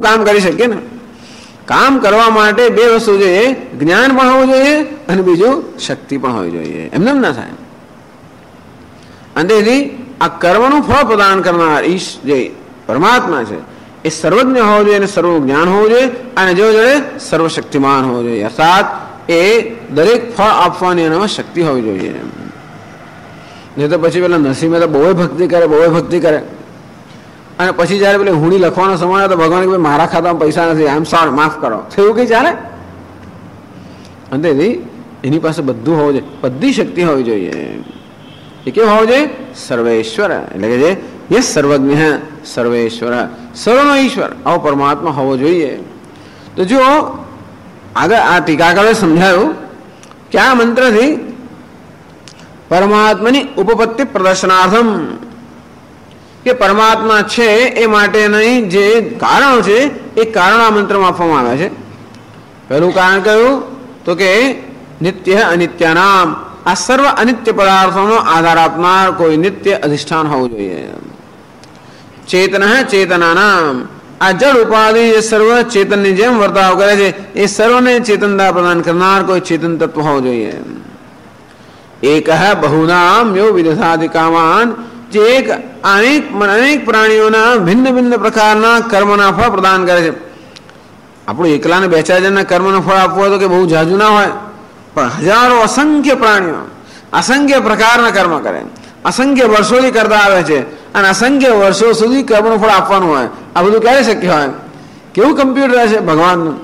કામ કરી શકીએ ને. કામ કરવા માટે બે વસ્તુ જોઈએ, જ્ઞાન પણ હોવું જોઈએ અને બીજું શક્તિ પણ હોવી જોઈએ. એમને ના થાય. અને તેથી આ કર્મનું ફળ પ્રદાન કરનાર ઈશ જે પરમાત્મા છે એ સર્વજ્ઞ હોવો જોઈએ અને સર્વ જ્ઞાન હોવું જોઈએ અને જો જોડે સર્વશક્તિમાન હોવો જોઈએ. અર્થાત એ દરેક ફળ આપવાની એનામાં શક્તિ હોવી જોઈએ. નહીં તો પછી પેલા નરસિંહ મહેતા બહુ ભક્તિ કરે અને પછી જયારે પેલી હુંડી લખવાનો સમય તો ભગવાન કે મારા ખાતામાં પૈસા નથી, આમ સોરી, માફ કરો, એવું કઈ ચાલે? અને તેથી એની પાસે બધું હોવું જોઈએ, બધી શક્તિ હોવી જોઈએ. એ કેવું હોવું જોઈએ? સર્વેશ્વર, એટલે કે જે યસ સર્વજ્ઞ સર્વેશ્વર, સર્વનો ઈશ્વર, આવો પરમાત્મા હોવો જોઈએ. તો જો આગળ આ ટીકાકારોએ સમજાયું કે આ મંત્રથી પરમાત્માની ઉપપત્તિ પ્રદર્શનાર્થમ, કે પરમાત્મા છે એ માટેની જે કારણો છે એ કારણ આ મંત્રમાં આપવામાં આવ્યા છે. પહેલું કારણ કયું? તો કે નિત્ય અનિત્યનામ, આ સર્વ અનિત્ય પદાર્થોનો આધાર આપનાર કોઈ નિત્ય અધિષ્ઠાન હોવું જોઈએ. ચેતન ચેતનાનામ, આ જળ ઉપાધિ જે સર્વ ચેતનની જેમ વર્તાવ કરે છે એ સર્વને ચેતનતા પ્રદાન કરનાર કોઈ ચેતન તત્વ હોવું જોઈએ. એક બહુનામ યો વિદધાતિ કામાન, જે એક અનેક પ્રાણીઓના ભિન્ન ભિન્ન પ્રકારના કર્મના ફળ પ્રદાન કરે છે. આપણું એકલાને બે ચાર જણના કર્મનું ફળ આપવું હોય તો કે બહુ જાજુ ના હોય, પણ હજારો અસંખ્ય પ્રાણીઓ અસંખ્ય પ્રકારના કર્મ કરે, અસંખ્ય વર્ષોથી કરતા આવે છે અને અસંખ્ય વર્ષો સુધી કર્મનું ફળ આપવાનું હોય. આ બધું ક્યારે શક્ય હોય? કેવું કમ્પ્યુટર છે ભગવાનનું?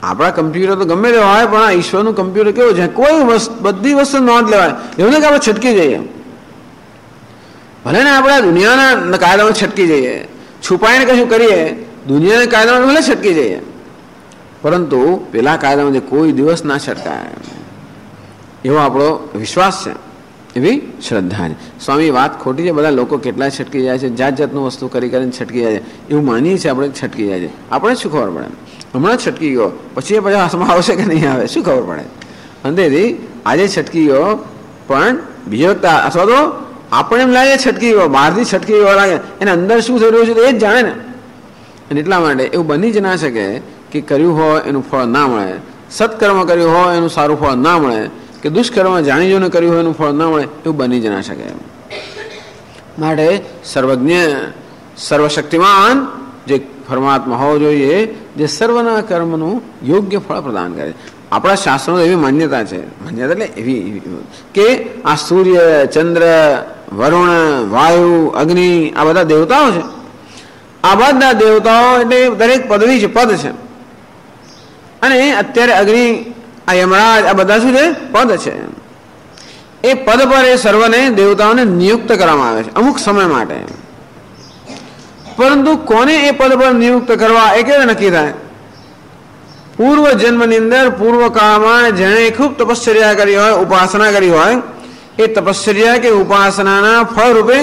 આપણા કમ્પ્યુટર તો ગમે તે હોય, પણ આ ઈશ્વરનું કમ્પ્યુટર કેવું છે? કોઈ બધી વસ્તુ નોંધ લેવાય, એવું નહીં કે આપણે છટકી જઈએ. ભલે ને આપણે દુનિયાના કાયદામાં છટકી જઈએ, છુપાઈને કશું કરીએ, દુનિયાના કાયદામાં ભલે છટકી જઈએ, પરંતુ પેલા કાયદામાં કોઈ દિવસ ના છટકાય, એવો આપણો વિશ્વાસ છે, એવી શ્રદ્ધા છે. સ્વામી વાત ખોટી છે, બધા લોકો કેટલા છટકી જાય છે, જાત જાતનું વસ્તુ કરીને છટકી જાય છે, એવું માનીએ છીએ આપણે છટકી જાય છે. આપણે શું ખબર પડે? હમણાં છટકી ગયો પછી હાથમાં આવશે કે નહીં આવે, શું ખબર પડે? અંતેથી આજે છટકી ગયો, પણ બીજો વખત અથવા તો આપણે એમ લાગે છટકી ગયો, બહારથી છટકી ગયો લાગે, એને અંદર શું થઈ રહ્યું છે એ જ જાણે ને. અને એટલા માટે એવું બની જ ના શકે કે કર્યું હોય એનું ફળ ના મળે, સત્કર્મ કર્યું હોય એનું સારું ફળ ના મળે, કે દુષ્કર્મ જાણી જોઈને કર્યું હોય એનું ફળ ના મળે, એવું બની જ ના શકે. માટે સર્વજ્ઞ સર્વશક્તિમાન જે પરમાત્મા હોવો જોઈએ, જે સર્વના કર્મનું યોગ્ય ફળ પ્રદાન કરે. આપણા શાસ્ત્રોની એવી માન્યતા છે, માન્યતા એટલે એવી કે આ સૂર્ય, ચંદ્ર, વરુણ, વાયુ, અગ્નિ, આ બધા દેવતાઓ છે. આ બધા દેવતાઓ એટલે દરેક પદવી છે, પદ છે. અને અત્યારે અગ્નિ, આ યમરાજ, આ બધા શું છે? પદ છે. એ પદ પર એ સર્વને દેવતાઓને નિયુક્ત કરવામાં આવે છે અમુક સમય માટે. પરંતુ કોને એ પદ પર નિયુક્ત કરવા એ કેવી નક્કી થાય? પૂર્વ જન્મની અંદર પૂર્વ કાળમાં જેણે ખૂબ તપશ્ચર્યા કરી હોય, ઉપાસના કરી હોય, એ તપશ્ચર્યા કે ઉપાસનાના ફળ રૂપે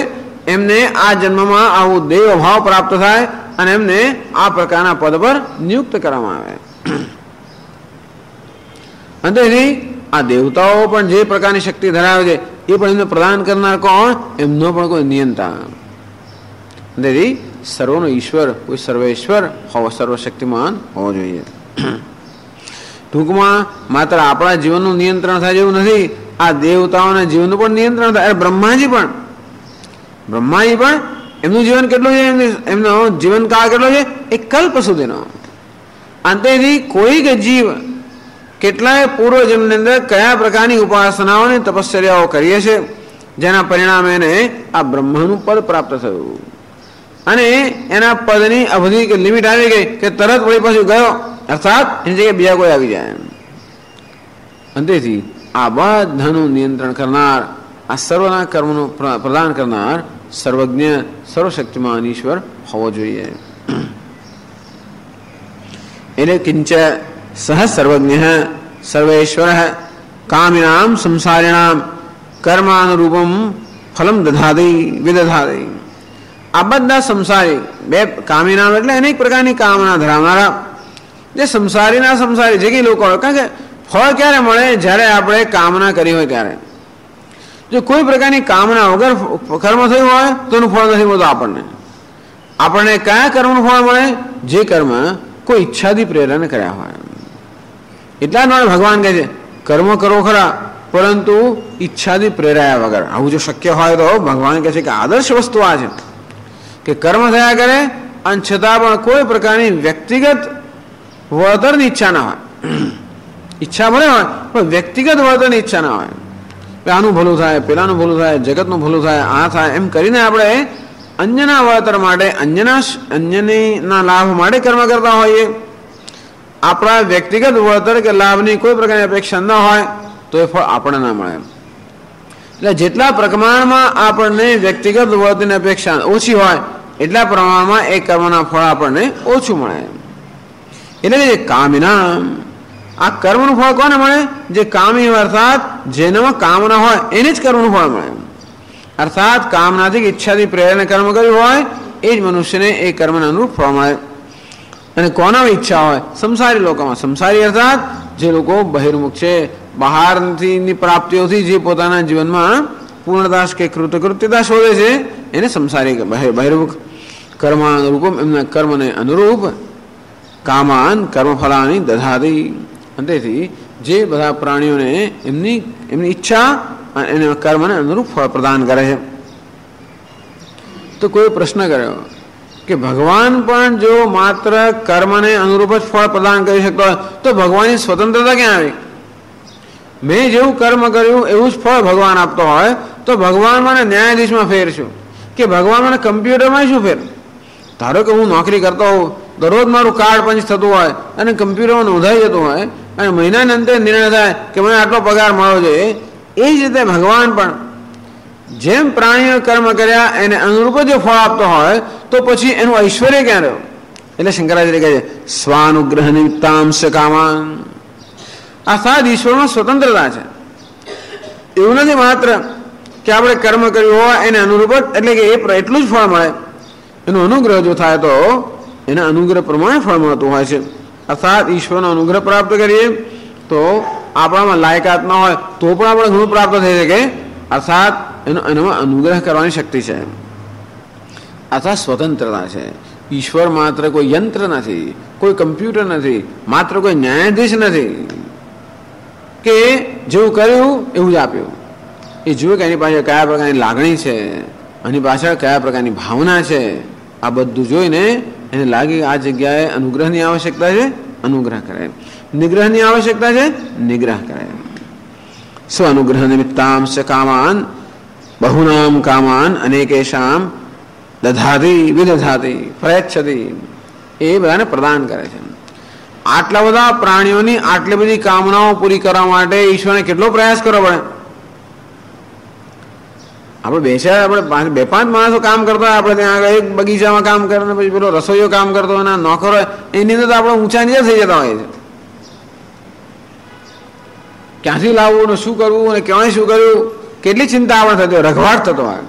એમને આ જન્મમાં આવું દેવ ભાવ પ્રાપ્ત થાય અને એમને આ પ્રકારના પદ પર નિયુક્ત કરવામાં આવે. અંતેથી આ દેવતાઓ પણ જે પ્રકારની શક્તિ ધરાવે છે એ પણ એમને પ્રદાન કરનાર કોણ? એમનો પણ કોઈ નિયંતા. અંતેથી સર્વનો ઈશ્વર કોઈ સર્વેશ્વર હોવો, સર્વશક્તિમાન હોવો જોઈએ. ટૂંકમાં માત્ર આપણા જીવનનું નિયંત્રણ થાય જેવું નથી, આ દેવતાઓના જીવનનું પણ નિયંત્રણ થાય. બ્રહ્માજી પણ એમનું જીવન કેટલું છે? એમનો જીવનકાળ કેટલો છે? એક કલ્પ સુધીનો. અંતેથી કોઈક જીવ કેટલાય પૂર્વજન્મની અંદર કયા પ્રકારની ઉપાસનાઓની તપશ્ચર્યાઓ કરીએ છે, જેના પરિણામે એને આ બ્રહ્મનું પદ પ્રાપ્ત થયું. અને એના પદની અવધિ કે લિમિટ આવી ગઈ કે તરત વળી પાછું ગયો, અર્થાત એની જગ્યાએ બીજા કોઈ આવી જાય. અંતેથી આ બધાનું નિયંત્રણ કરનાર, આ સર્વના કર્મનું પ્રદાન કરનાર સર્વજ્ઞ સર્વશક્તિમાન ઈશ્વર હોવો જોઈએ. એટલે કિંચ સહ સર્વજ્ઞ સર્વેશ્વર કામિનામ સંસારિણામ કર્માનુરૂપમ ફલમ વિદધાતિ. આ બધા સંસારી, બે કામિનામ એટલે અનેક પ્રકારની કામના ધરાવનારા જે સંસારી જે કંઈ લોકો હોય, કારણ કે ફળ ક્યારે મળે? જ્યારે આપણે કામના કરી હોય ત્યારે. જો કોઈ પ્રકારની કામના વગર કર્મ થયું હોય તો એનું ફળ નથી મળતું આપણને. આપણને કયા કર્મનું ફળ મળે? જે કર્મ કોઈ ઈચ્છાથી પ્રેરણા કર્યા હોય. એટલા માટે ભગવાન કહે છે કર્મ કરો ખરા, પરંતુ ઈચ્છાથી પ્રેરાયા વગર. આવું જો શક્ય હોય તો ભગવાન કહે છે કે આદર્શ વસ્તુ આ છે કે કર્મ થયા કરે અને છતાં પણ કોઈ પ્રકારની વ્યક્તિગત વળતરની ઈચ્છા ના હોય. ઈચ્છા ભલે હોય પણ વ્યક્તિગત વળતરની ઈચ્છા ના હોય. આનું ભલું થાય, પેલાનું ભલું થાય, જગતનું ભલું થાય, આ થાય એમ કરીને આપણે અન્યના વળતર માટે, અન્યના લાભ માટે કર્મ કરતા હોઈએ. આપણા વ્યક્તિગત વળતર કે લાભની કોઈ પ્રકારની અપેક્ષા ન હોય તો એ ફળ આપણને ના મળે. એટલે જેટલા પ્રમાણમાં આપણને વ્યક્તિગત વળતરની અપેક્ષા ઓછી હોય એટલા પ્રમાણમાં એ કર્મના ફળ આપણને ઓછું મળે. એટલે કે કામિના, આ કર્મનું ફળ કોને મળે? જે કામી અર્થાત જેનામાં કામના હોય એને જ કર્મનું ફળ મળે. અર્થાત કામનાથી ઈચ્છાથી પ્રેરણા કર્મ કર્યું હોય એ જ મનુષ્યને એ કર્મને અનુરૂપ ફળ મળે. અને કોનામાં ઈચ્છા હોય? સંસારી લોકોમાં. સંસારી અર્થાત જે લોકો બહિર્મુખ છે, બહારની પ્રાપ્તિઓથી જે પોતાના જીવનમાં પૂર્ણદાસ કે કૃતકૃત્યતા શોધે છે એને સંસારી બહિર્મુખ. કર્માનુરૂપ, એમના કર્મને અનુરૂપ કામાન કર્મફલાની દધાતી. તેથી જે બધા પ્રાણીઓને એમની ઈચ્છા અને એના કર્મને અનુરૂપ ફળ પ્રદાન કરે છે. તો કોઈ પ્રશ્ન કર્યો કે ભગવાન પણ જો માત્ર કર્મને અનુરૂપ જ ફળ પ્રદાન કરી શકતો હોય તો ભગવાનની સ્વતંત્રતા ક્યાં આવી? મેં જેવું કર્મ કર્યું એવું જ ફળ ભગવાન આપતો હોય તો ભગવાન મને ન્યાયાધીશમાં ફેર છું કે ભગવાન મને કમ્પ્યુટરમાં શું ફેર? ધારો કે હું નોકરી કરતો હોઉં, દરરોજ મારું કાર્ડ પંચ થતું હોય અને કમ્પ્યુટરમાં નોંધાઈ જતું હોય અને મહિનાના અંતે નિર્ણય થાય કે મને આટલો પગાર મળવો જોઈએ. એ જ રીતે ભગવાન પણ જેમ પ્રાણીઓ કર્મ કર્યા એને અનુરૂપ જ ફળ આપતો હોય તો પછી એનું ઐશ્વર્ય ક્યાં રહ્યું? એટલે શંકરાચાર્ય કહે છે સ્વાનુગ્રહ નિમિત્તાંશ કામાન. અર્થાત ઈશ્વરમાં સ્વતંત્રતા છે. એવું નથી માત્ર કે આપણે કર્મ કર્યું હોય એને અનુરૂપ જ, એટલે કે એટલું જ ફળ મળે. એનો અનુગ્રહ જો થાય તો એના અનુગ્રહ પ્રમાણે ફળ મળતું હોય છે. અર્થાત ઈશ્વરનો અનુગ્રહ પ્રાપ્ત કરીએ તો આપણામાં લાયકાત ન હોય તો પણ આપણે ઘણું પ્રાપ્ત થઈ શકે. અર્થાત એનામાં અનુગ્રહ કરવાની શક્તિ છે. અર્થાત સ્વતંત્રતા છે. ઈશ્વર માત્ર કોઈ યંત્ર નથી, કોઈ કમ્પ્યુટર નથી, માત્ર કોઈ ન્યાયાધીશ નથી કે જેવું કર્યું એવું જ આપ્યું. એ જુએ કે એની પાછળ કયા પ્રકારની લાગણી છે, એની પાછળ કયા પ્રકારની ભાવના છે. આ બધું જોઈને એને લાગે આ જગ્યાએ અનુગ્રહની આવશ્યકતા છે, અનુગ્રહ કરે. નિગ્રહની આવશ્યકતા છે, નિગ્રહ કરે. સ્વ અનુગ્રહ નિમિત્તાંશ કામાન બહુનામ કામાન અનેકેશામ દધાતી વિદધાતી પ્રયચ્છતી. એ બધાને પ્રદાન કરે છે. આટલા બધા પ્રાણીઓની આટલી બધી કામનાઓ પૂરી કરવા માટે ઈશ્વરને કેટલો પ્રયાસ કરવો પડે? આપણે બે પાંચ માણસો કામ કરતા હોય, આપણે ત્યાં આગળ એક બગીચામાં કામ કરે ને પછી પેલો રસોઈયો કામ કરતો હોય, નોકર હોય, એની અંદર તો આપણે ઊંચા નીચે થઈ જતા હોય છે. ક્યાંથી લાવવું ને શું કરવું અને ક્યાંય શું કર્યું કેટલી ચિંતા આપણે થતી હોય, રઘવાટ થતો હોય.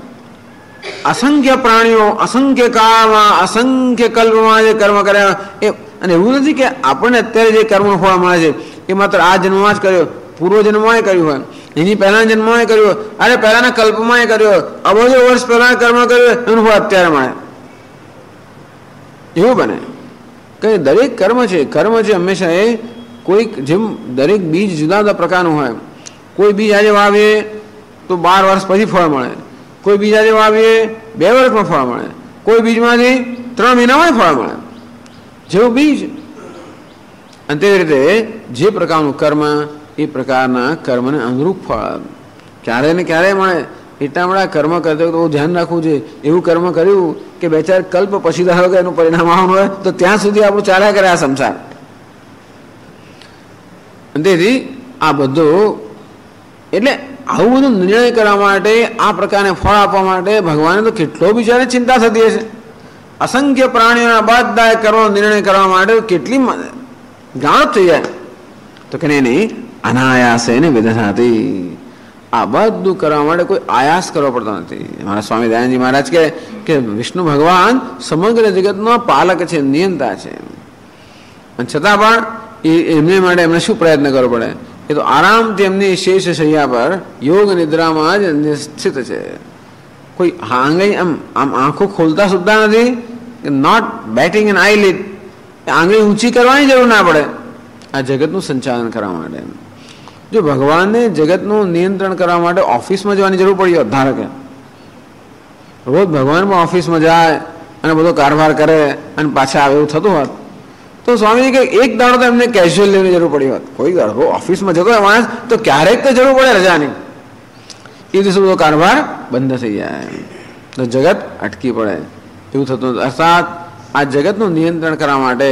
અસંખ્ય પ્રાણીઓ અસંખ્ય કાળમાં અસંખ્ય કલ્પમાં જે કર્મ કર્યા એ, અને એવું નથી કે આપણને અત્યારે જે કર્મનું ફળ મળે છે એ માત્ર આ જન્મમાં જ કર્યો, પૂર્વ જન્મમાં કર્યું હોય, એની પહેલાના જન્મમાં કર્યું, અરે પહેલાના કલ્પમાં કર્યો, અબજો વર્ષ પહેલા કર્મ કર્યું એનું ફળ અત્યારે મળે એવું બને? કે દરેક કર્મ છે હંમેશા એ કોઈક, જેમ દરેક બીજ જુદા જુદા પ્રકારનું હોય. કોઈ બીજ આજે વાવીએ તો 12 વર્ષ પછી ફળ મળે, કોઈ બીજ આજે વાવીએ 2 વર્ષમાં ફળ મળે, કોઈ બીજમાંથી 3 મહિનામાં ફળ મળે, જેવું બીજ. અને તે રીતે જે પ્રકારનું કર્મ એ પ્રકારના કર્મને અનુરૂપ ફળ ક્યારે ને ક્યારે મળે. એટલા માટે કર્મ કરતો તો ધ્યાન રાખવું છે. એવું કર્મ કર્યું કે 2-4 કલ્પ પછી ધારો કે એનું પરિણામ આવવાનું હોય તો ત્યાં સુધી આપણું ચાલ્યા કરે આ સંસાર. તેથી આ બધું, એટલે આવું બધું નિર્ણય કરવા માટે, આ પ્રકારને ફળ આપવા માટે ભગવાને તો કેટલો બિચારે ચિંતા થતી હશે. અસંખ્ય પ્રાણીઓના બધા કરવાનો નિર્ણય કરવા માટે કેટલી ગાણો થઈ જાય. તો કે નહીં, અનાયાસે ને વિદધાતી. આ બધું કરવા માટે કોઈ આયાસ કરવો પડતો નથી. મારા સ્વામી દયાનંદજી મહારાજ કહે કે વિષ્ણુ ભગવાન સમગ્ર જગતનો પાલક છે, નિયંતા છે, અને છતાં પણ એમને માટે એમને શું પ્રયત્ન કરવો પડે? એ તો આરામથી એમની શેષ શૈયા પર યોગ નિદ્રામાં જ નિશ્ચિત છે. કોઈ આંગળી આમ આંખો ખોલતા સુદ્ધા નથી નોટ બેટિંગ એન આઈલિડ, આંગળી ઊંચી કરવાની જરૂર ના પડે આ જગતનું સંચાલન કરવા માટે. જો ભગવાનને જગતનું નિયંત્રણ કરવા માટે ઓફિસમાં જવાની જરૂર પડી હોત, ધારો કે રોજ ભગવાનમાં ઓફિસમાં જાય અને બધો કારભાર કરે અને પાછા આવે એવું થતું હોત, તો સ્વામીજી કે એક દાડો તો એમને કેઝ્યુઅલ લેવાની જરૂર પડી હોત. કોઈ દાડો ઓફિસમાં જતો હોય માણસ તો ક્યારેક તો જરૂર પડે રજાની, એ દિવસે બધો કારભાર બંધ થઈ જાય તો જગત અટકી પડે એવું થતું. અર્થાત આ જગતનું નિયંત્રણ કરવા માટે,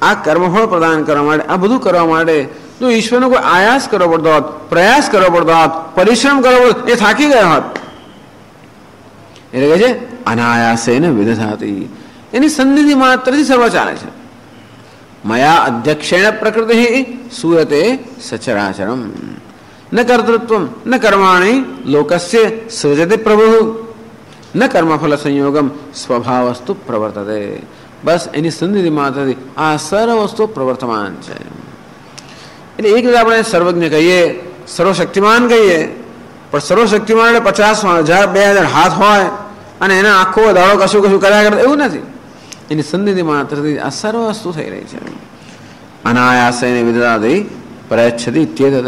આ કર્મફળ પ્રદાન કરવા માટે, આ બધું કરવા માટે જો ઈશ્વરનો કોઈ આયાસ કરવો પડતો હોત, પ્રયાસ કરવો પડતો હોત, પરિશ્રમ કરવો પડતો, એ થાકી ગયા હોત. એટલે કહે છે અનાયાસે ને વિદધાતી, એની સન્નિધિ માત્રથી સર્વ ચાલે છે. મયા અધ્યક્ષેણ પ્રકૃતિ સુયતે સચરાચરમ ન કર્તૃત્વમ ન કર્માણી લોકસ્ય સૃજતે પ્રભુ ન કર્મફલ સંયોગમ સ્વભાવસ્તુ પ્રવર્તતે. બસ એની સન્નિધિ માત્રથી આ સર્વ વસ્તુ પ્રવર્તમાન છે. એટલે એક રીતે આપણે સર્વજ્ઞ કહીએ, સર્વશક્તિમાન કહીએ, પણ સર્વશક્તિમાન એટલે 50,000 2,000 હાથ હોય અને એના આખો દાડો કશું કશું કર્યા કરતા એવું નથી. એની સન્નિધિ માત્રથી આ સર્વ વસ્તુ થઈ રહી છે. અનાયાસે વિદધાતિ પ્રયચ્છતિ ઇત્યેતદ,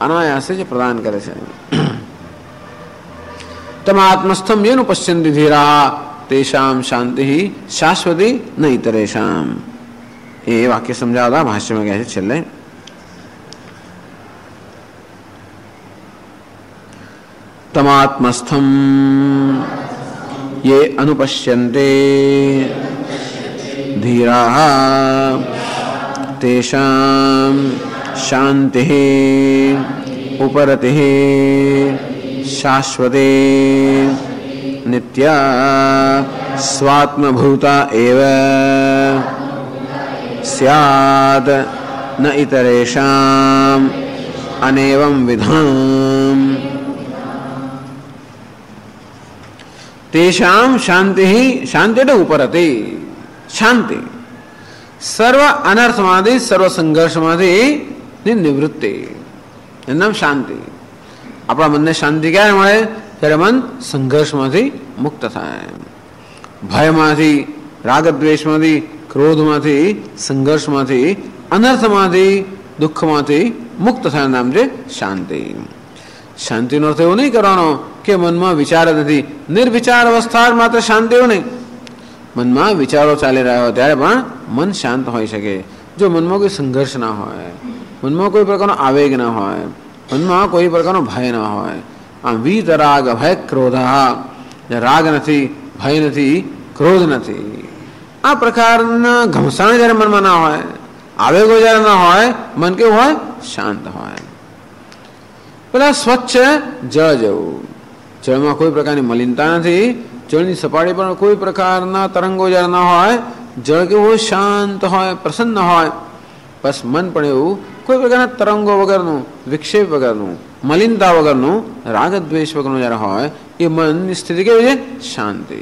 અનાયાસે જે પ્રદાન કરે છે. તમાત્મસ્થમ યેનું પશ્યન્તિ ધીરા તેષામ શાંતિ શાશ્વતી ન ઇતરેષામ. એ વાક્ય સમજાવતા ભાષ્યમાં કહે છે છેલ્લે, તમાત્મસ્થમ ये अनुपश्यन्ते धीराः तेषां शान्तिः उपरतिः शाश्वते नित्या स्वात्मभूता एव स्यात् न इतरेषाम् अनेवं विधाम्. तेषाम शांति ही, शांति એટલે ઉપરતી શાંતિ, સર્વ અનર્થમાંથી સર્વ સંઘર્ષમાંથી નિવૃત્તિ, એનું નામ શાંતિ. આપણા મનને શાંતિ ક્યારે મળે? ત્યારે મન સંઘર્ષમાંથી મુક્ત થાય, ભયમાંથી, રાગદ્વેષમાંથી, ક્રોધમાંથી, સંઘર્ષમાંથી, અનર્થમાંથી, દુઃખમાંથી મુક્ત થાય, નામ છે શાંતિ. શાંતિનો અર્થ એવો નહીં કરવાનો કે મનમાં વિચાર જ નથી. નિર્વિચાર અવસ્થા માત્ર શાંતિ એવું નહીં. મનમાં વિચારો ચાલી રહ્યા હોય ત્યારે પણ મન શાંત હોઈ શકે. જો મનમાં કોઈ સંઘર્ષ ના હોય, મનમાં કોઈ પ્રકારનો આવેગ ના હોય, મનમાં કોઈ પ્રકારનો ભય ના હોય. આમ વીતરાગ ભય ક્રોધ, રાગ નથી, ભય નથી, ક્રોધ નથી, આ પ્રકારના ઘમસાણ જ્યારે મનમાં ના હોય, આવેગો જ્યારે ના હોય, મન કેવું હોય? શાંત હોય. પેલા સ્વચ્છ જળ જેવું, જળમાં કોઈ પ્રકારની મલિનતા નથી, જળની સપાટી પર કોઈ પ્રકારના તરંગો જ્યારે ના હોય, જળ કેવું હોય? શાંત હોય, પ્રસન્ન હોય. બસ મન પણ એવું કોઈ પ્રકારના તરંગો વગરનું, વિક્ષેપ વગરનું, મલિનતા વગરનું, રાગદ્વેષ વગરનું જ્યારે હોય, એ મનની સ્થિતિ કેવી છે? શાંતિ.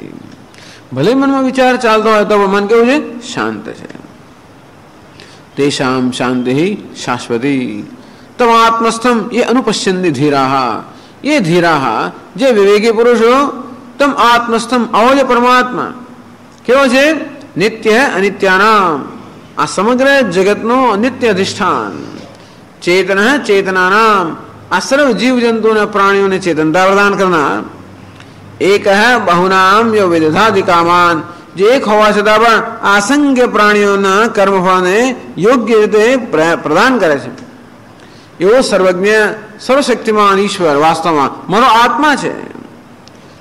ભલે મનમાં વિચાર ચાલતો હોય તો મન કેવું છે? શાંત છે. તેષામ શાંતિ શાશ્વતી तमात्मस्थम ये अनुपश्यन्ति धीराः, ये धीराः जे विवेकी पुरुषो तम आत्मस्थम, आओ जे परमात्मा केवो छे? नित्य अनित्यानाम, आ समग्र जगतनो नित्य अधिष्ठान, चेतन चेतनानाम, आ सर्व जीव जंतु ने प्राणियों ने चेतनता प्रदान करना. एक है बहुनाम यो विदधाति कामान, जे एक होवा छतां पण असंख्य प्राणियोना कर्मफळने योग्य रीते प्रदान करे छे. એવો સર્વજ્ઞ સર્વશક્તિમાન ઈશ્વર વાસ્તવમાં મારો આત્મા છે.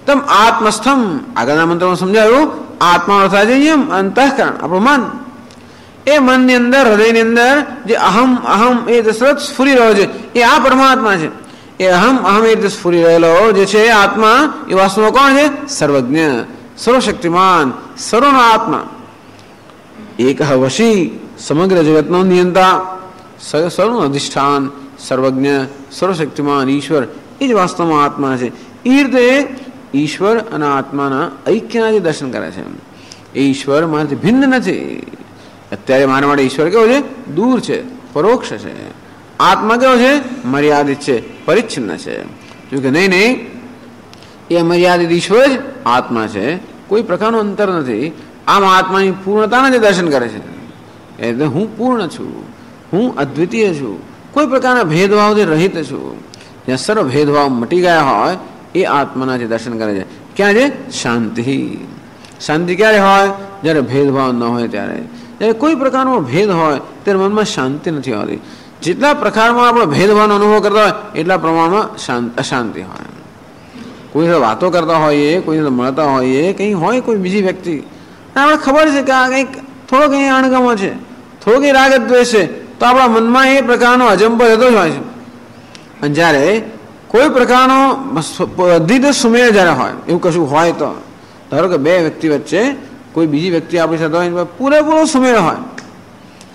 તમ આત્મસ્થમ, આગળના મંત્રમાં સમજાયું, આત્મા અર્થાત નિયમ અંતઃકરણ, આપણું મન. એ મનની અંદર, હૃદયની અંદર જે અહમ અહમ એ સતત સ્ફુરી રહ્યો છે, એ આ પરમાત્મા છે. એ અહમ અહમ એ સ્ફુરી રહેલો જે છે આત્મા, એ વાસ્તવમાં કોણ છે? સર્વજ્ઞ સર્વશક્તિમાન સર્વનો આત્મા. એક વશી, સમગ્ર જગતનો નિયંતા, સર્વનું અધિષ્ઠાન, સર્વજ્ઞ સર્વશક્તિમાન ઈશ્વર, એ જ વાસ્તવમાં આત્મા છે. એ રીતે ઈશ્વર અને આત્માના ઐક્યના જે દર્શન કરે છે, એ ઈશ્વર મારાથી ભિન્ન નથી. અત્યારે મારા માટે ઈશ્વર કેવો છે? દૂર છે, પરોક્ષ છે. આત્મા કેવો છે? મર્યાદિત છે, પરિચ્છિન્ન છે. જોકે નહીં એ મર્યાદિત ઈશ્વર જ આત્મા છે, કોઈ પ્રકારનું અંતર નથી. આમ આત્માની પૂર્ણતાના જે દર્શન કરે છે, એટલે હું પૂર્ણ છું, હું અદ્વિતીય છું, કોઈ પ્રકારના ભેદભાવથી રહિત છું, જ્યાં સર્વ ભેદભાવ મટી ગયા હોય એ આત્માના જે દર્શન કરે છે. ક્યાં છે? શાંતિ. શાંતિ ક્યારે હોય? જ્યારે ભેદભાવ ન હોય ત્યારે. જ્યારે કોઈ પ્રકારનો ભેદ હોય ત્યારે મનમાં શાંતિ નથી હોતી. જેટલા પ્રકારમાં આપણે ભેદભાવનો અનુભવ કરતા હોય એટલા પ્રમાણમાં અશાંતિ હોય. કોઈ સાથે વાતો કરતા હોઈએ, કોઈ સાથે મળતા હોઈએ, કંઈ હોય કોઈ બીજી વ્યક્તિ, આપણે ખબર છે કે આ કંઈક થોડો કંઈ અણગમો છે, થોડો કંઈ રાગ દ્વેષ છે, તો આપણા મનમાં એ પ્રકારનો અજંપો રહેતો જ હોય છે. અને જ્યારે કોઈ પ્રકારનો અદ્વિતીય સુમેળ જ્યારે હોય, એવું કશું હોય, તો ધારો કે બે વ્યક્તિ વચ્ચે કોઈ બીજી વ્યક્તિ આપણી સાથે હોય, પૂરેપૂરો સુમેળ હોય,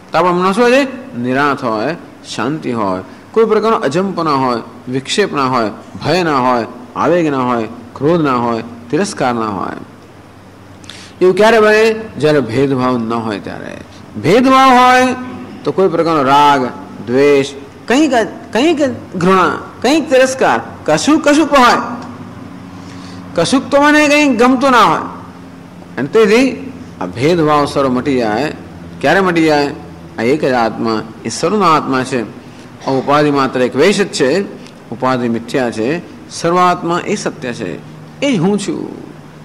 તો આપણા મનમાં શું હોય છે? નિરાંત હોય, શાંતિ હોય, કોઈ પ્રકારનો અજંપ ના હોય, વિક્ષેપ ના હોય, ભય ના હોય, આવેગ ના હોય, ક્રોધ ના હોય, તિરસ્કાર ના હોય. એવું ક્યારે બને? જ્યારે ભેદભાવ ન હોય ત્યારે. ભેદભાવ હોય તો કોઈ પ્રકારનો રાગ દ્વેષ, કંઈક ઘૃણા, કંઈક તિરસ્કાર, કશુંક હોય, કશુંક તો મને કંઈક ગમતું ના હોય. અને તેથી આ ભેદભાવ સર્વ મટી જાય. ક્યારે મટી જાય? આ એક જ આત્મા એ સર્વનો આત્મા છે. ઉપાધિ માત્ર એક વેશ જ છે, ઉપાધિ મિથ્યા છે, સર્વાત્મા એ સત્ય છે, એ જ હું છું,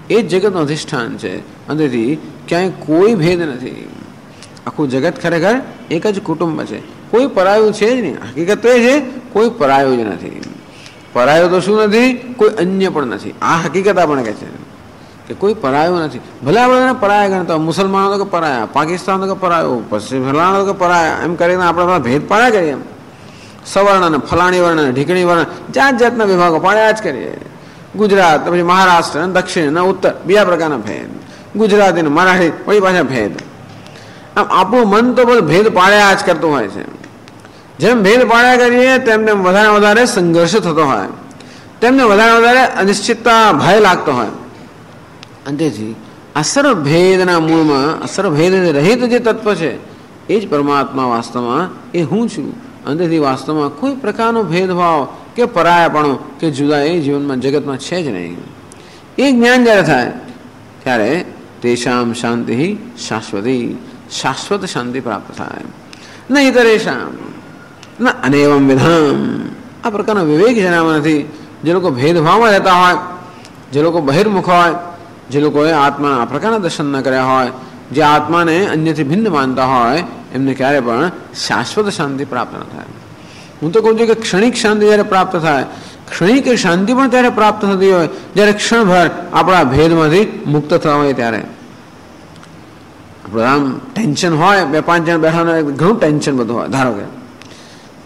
એ જ જગતનું અધિષ્ઠાન છે. અંદરથી ક્યાંય કોઈ ભેદ નથી. આખું જગત ખરેખર એક જ કુટુંબ છે, કોઈ પરાયું છે જ નહીં. હકીકત તો એ છે કોઈ પરાયું જ નથી. પરાયું તો શું નથી? કોઈ અન્ય પણ નથી. આ હકીકત આપણે કહે છે કે કોઈ પરાયું નથી. ભલે આપણે પરાયા ગણતા, મુસલમાનો તો કે પરાયા, પાકિસ્તાન તો કે પરાયો, પશ્ચિમ ફલાણા તો કે પરાયા, એમ કરીને આપણે ભેદ પાડ્યા કરીએ. સવર્ણ ને ફલાણી વર્ણ ને ઢીકણી વર્ણ, જાત જાતના વિભાગો પાડ્યા જ કરીએ. ગુજરાત પછી મહારાષ્ટ્ર અને દક્ષિણ અને ઉત્તર બીજા પ્રકારના ભેદ, ગુજરાતી ને મરાઠી પછી પાછા ભેદ. આમ આપણું મન તો બધું ભેદ પાડ્યા જ કરતું હોય છે. જેમ ભેદ પાડ્યા કરીએ તેમ તેમ વધારે સંઘર્ષ થતો હોય, તેમને વધારે અનિશ્ચિતતા, ભય લાગતો હોય. અને તેથી અસર ભેદના મૂળમાં અસર ભેદ રહિત જે તત્વ છે એ જ પરમાત્મા વાસ્તવમાં એ હું છું. અંદરથી વાસ્તવમાં કોઈ પ્રકારનો ભેદભાવ કે પરાયાપણું કે જુદા એ જીવનમાં જગતમાં છે જ નહીં. એ જ્ઞાન જ્યારે થાય ત્યારે તેષામ શાંતિ શાશ્વતી, શાશ્વત શાંતિ પ્રાપ્ત થાય. નહીં તરેશામ ન અનેવમ વિધામ. આ પ્રકારનો વિવેક જેનામાં નથી, જે લોકો ભેદભાવમાં રહેતા હોય, જે લોકો બહિર્મુખ હોય, જે લોકોએ આત્માના આ પ્રકારના દર્શન ન કર્યા હોય, જે આત્માને અન્યથી ભિન્ન માનતા હોય, એમને ક્યારે પણ શાશ્વત શાંતિ પ્રાપ્ત ન થાય. હું તો કહું છું કે ક્ષણિક શાંતિ જ્યારે પ્રાપ્ત થાય, ક્ષણિક શાંતિ પણ ત્યારે પ્રાપ્ત થતી હોય જ્યારે ક્ષણભર આપણા ભેદમાંથી મુક્ત થવા હોય ત્યારે. આપણે આમ ટેન્શન હોય, 2-5 જણ બેઠા, ઘણું ટેન્શન બધું હોય, ધારો કે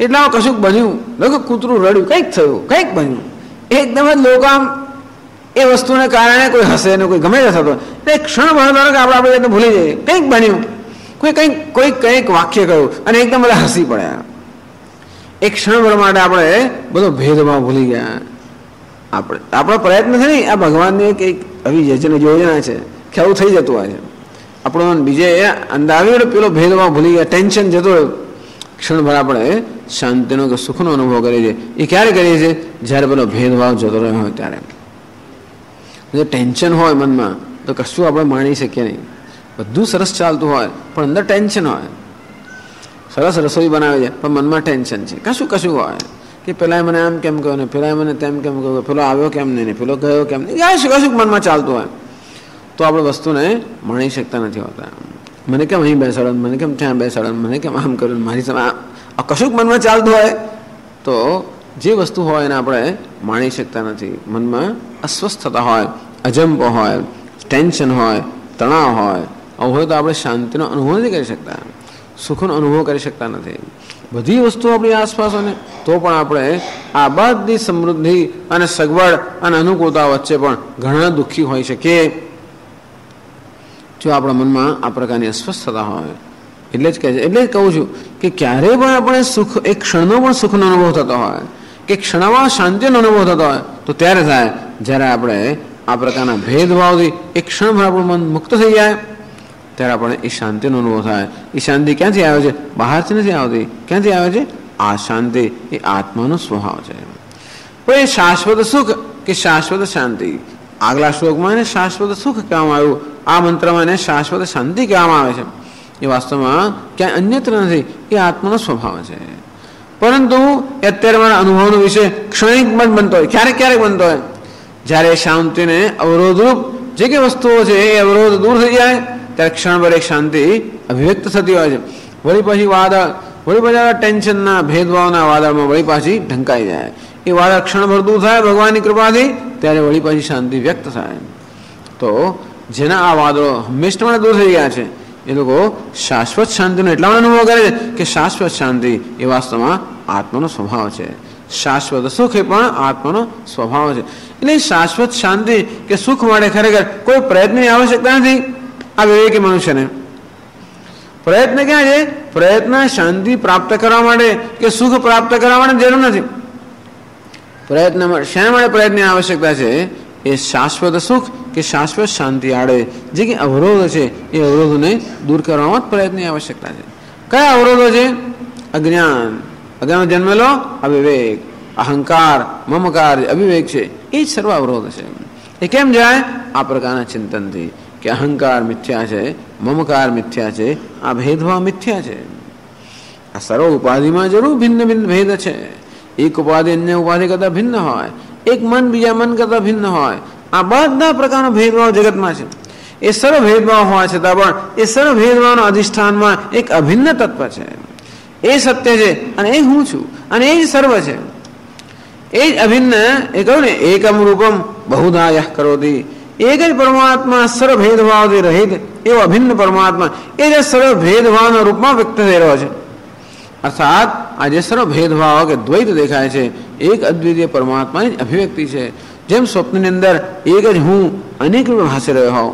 એટલા કશુંક બન્યું, લોકો કૂતરું રડ્યું, કંઈક થયું, કંઈક બન્યું, એકદમ જ લોકો આમ એ વસ્તુને કારણે કોઈ હસે ને કોઈ ગમે તે થતો હોય, એક ક્ષણભર ધારો કે આપણે ભૂલી જઈએ, કંઈક બન્યું, કોઈ કંઈક વાક્ય કહ્યું અને એકદમ બધા હસી પડ્યા. એક ક્ષણભર માટે આપણે બધો ભેદભાવ ભૂલી ગયા. આપણો પ્રયત્ન છે ને, આ ભગવાનની એક આવી યોજના છે કે આવું થઈ જતું હોય છે. આપણો બીજે અંદાવી પેલો ભેદભાવ ભૂલી ગયા, ટેન્શન જતો રહ્યો. ક્ષણભર આપણે શાંતિનો કે સુખનો અનુભવ કરીએ છીએ. એ ક્યારે કરીએ છીએ? જ્યારે પેલો ભેદભાવ જતો રહ્યો હોય ત્યારે. જો ટેન્શન હોય મનમાં તો કશું આપણે માણી શકીએ નહીં. બધું સરસ ચાલતું હોય પણ અંદર ટેન્શન હોય. સરસ રસોઈ બનાવે છે પણ મનમાં ટેન્શન છે, કશું હોય કે પેલા મને આમ કેમ કહ્યું ને, પેલા મને તેમ કેમ કહ્યું, પેલો આવ્યો કેમ નહીં, પેલો ગયો કેમ નહીં, કશું મનમાં ચાલતું હોય તો આપણે વસ્તુને માણી શકતા નથી હોતા. મને કેમ અહીં બેસાડો, મને કેમ ત્યાં બેસાડો, મને કેમ આમ કર્યું, મારી સામે કશુંક મનમાં ચાલતું હોય તો જે વસ્તુ હોય એને આપણે માણી શકતા નથી. મનમાં અસ્વસ્થતા હોય, અજંપો હોય, ટેન્શન હોય, તણાવ હોય, આવું હોય તો આપણે શાંતિનો અનુભવ નથી કરી શકતા, સુખનો અનુભવ કરી શકતા નથી. બધી વસ્તુઓ આપણી આસપાસ હોય ને તો પણ આપણે આ બધી સમૃદ્ધિ અને સગવડ અને અનુકૂળતા વચ્ચે પણ ઘણા દુઃખી હોઈ શકીએ જો આપણા મનમાં આ પ્રકારની અસ્વસ્થતા હોય. એટલે જ કહું છું કે ક્યારેય પણ આપણે સુખ, એક ક્ષણનો પણ સુખનો અનુભવ થતો હોય કે ક્ષણમાં શાંતિનો અનુભવ થતો હોય તો ત્યારે થાય જ્યારે આપણે આ પ્રકારના ભેદભાવથી એક ક્ષણભર આપણું મન મુક્ત થઈ જાય, ત્યારે આપણને એ શાંતિનો અનુભવ થાય. એ શાંતિ ક્યાંથી આવે છે? બહારથી નથી આવતી. ક્યાંથી આવે છે? આ શાંતિ એ આત્માનો સ્વભાવ છે. પણ એ શાશ્વત સુખ કે શાશ્વત શાંતિ, આગલા શ્લોકમાં એને શાશ્વત સુખ કહેવામાં આવ્યું આ મંત્રમાં એને શાશ્વત શાંતિ કહેવામાં આવે છે. એ વાસ્તવમાં ક્યાંય અન્યત્ર નથી, એ આત્માનો સ્વભાવ છે. પરંતુ એ અત્યારે મારા અનુભવનો વિષય ક્ષણિક બનતો હોય, ક્યારેક ક્યારેક બનતો હોય. જ્યારે શાંતિને અવરોધરૂપ જે કે વસ્તુઓ છે એ અવરોધ દૂર થઈ જાય ત્યારે ક્ષણભર એક શાંતિ અભિવ્યક્ત થતી હોય છે. વળી પછી વાદળ, વળી પછી ટેન્શનના ભેદભાવના વાદળમાં વળી પાછી ઢંકાઈ જાય. એ વાદળ ક્ષણભર દૂર થાય ભગવાનની કૃપાથી, ત્યારે વળી પાછી શાંતિ વ્યક્ત થાય. તો જેના આ વાદળો હંમેશા માટે દૂર થઈ ગયા છે એ લોકો શાશ્વત શાંતિનો એટલા માટે અનુભવ કરે છે કે શાશ્વત શાંતિ એ વાસ્તવમાં આત્માનો સ્વભાવ છે. શાશ્વત સુખ એ પણ આત્માનો સ્વભાવ છે. એટલે શાશ્વત શાંતિ કે સુખ માટે ખરેખર કોઈ પ્રયત્નની આવશ્યકતા નથી. આ વિવેકી મનુષ્યને પ્રયત્ન ક્યાં છે? પ્રયત્ન શાંતિ પ્રાપ્ત કરવા માટે કે સુખ પ્રાપ્ત કરવા માટે જરૂર નથી. પ્રયત્ન શા માટે પ્રયત્નની આવશ્યકતા છે? એ શાશ્વત સુખ કે શાશ્વત શાંતિ આડે જે કે અવરોધ છે એ અવરોધોને દૂર કરવામાં જ પ્રયત્નની આવશ્યકતા છે. કયા અવરોધો છે? અજ્ઞાન, અજ્ઞાન જન્મેલો અવિવેક, અહંકાર, મમકાર અવિવેક છે, એ જ સર્વ અવરોધ છે. એ કેમ જાય? આ પ્રકારના ચિંતનથી કે અહંકાર મિથ્યા છે, મમકાર મિથ્યા છે, આ ભેદભાવ મિથ્યા છે. આ સર્વ ઉપાધિમાં જરૂર ભિન્ન ભિન્ન ભેદ છે. એક ઉપાધિ અન્ય ઉપાધિ કરતા ભિન્ન હોય, એક મન બીજા મન કરતા ભિન્ન હોય. આ બધા પ્રકારનો ભેદભાવ જગતમાં છે. એ સર્વ ભેદભાવ હોવા છતાં પણ એ સર્વ ભેદભાવના અધિષ્ઠાનમાં એક અભિન્ન તત્વ છે. એ સત્ય છે અને એ હું છું અને એ જ સર્વ છે. એ જ અભિન્ન, એ કહ્યું ને એકમ રૂપમ બહુધા યહ કરોતિ, એક જ પરમાત્મા સર્વ ભેદભાવથી રહિત એવો અભિન્ન પરમાત્મા એ જે સર્વ ભેદભાવના રૂપમાં વ્યક્ત થઈ રહ્યો છે. અર્થાત આ જે સર્વ ભેદભાવ કે દ્વૈત દેખાય છે એક અદ્વિતીય પરમાત્માની જ અભિવ્યક્તિ છે. જેમ સ્વપ્નની અંદર એક જ હું અનેક રૂપે ભાસી રહ્યો હોઉં.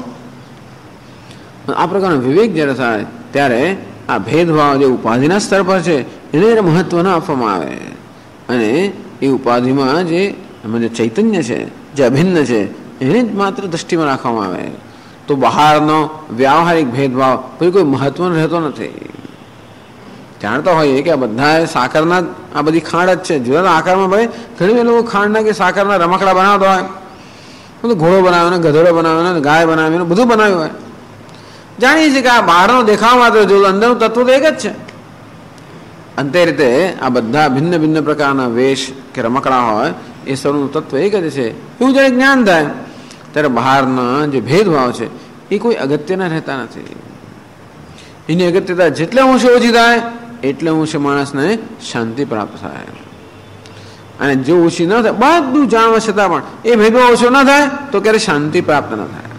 આ પ્રકારનો વિવેક જ્યારે થાય ત્યારે આ ભેદભાવ જે ઉપાધિના સ્તર પર છે એને મહત્વ ન આપવામાં આવે અને એ ઉપાધિમાં જે ચૈતન્ય છે, જે અભિન્ન છે, એને જ માત્ર દ્રષ્ટિમાં રાખવામાં આવે તો બહારનો વ્યાવહારિક ભેદભાવ પછી કોઈ મહત્વ રહેતો નથી. જાણતા હોઈએ કે આ બધા સાકરના આ બધી ખાંડ જ છે. જુદા આકારમાં ભાઈ ઘણી લોકો ખાંડના કે સાકરના રમકડા બનાવતા હોય, બધું ઘોડો બનાવ્યો ને, ગધેડો બનાવ્યો ને, ગાય બનાવ્યો, બધું બનાવ્યું હોય. જાણીએ છીએ કે આ બહારનો દેખાવ માત્ર જો અંદરનું તત્વ તો એક જ છે. અંતે રીતે આ બધા ભિન્ન ભિન્ન પ્રકારના વેશ કે રમકડા હોય એ સૌનું તત્વ એક જ છે. એવું જ્યારે જ્ઞાન થાય ત્યારે બહારના જે ભેદભાવ છે એ કોઈ અગત્યના રહેતા નથી. એની અગત્યતા જેટલે અંશે ઓછી થાય એટલે અંશે માણસને શાંતિ પ્રાપ્ત થાય. અને જો ઓછી ન થાય, બધું જાણવા છતાં પણ એ ભેદભાવ ઓછો ન થાય તો ક્યારે શાંતિ પ્રાપ્ત ન થાય.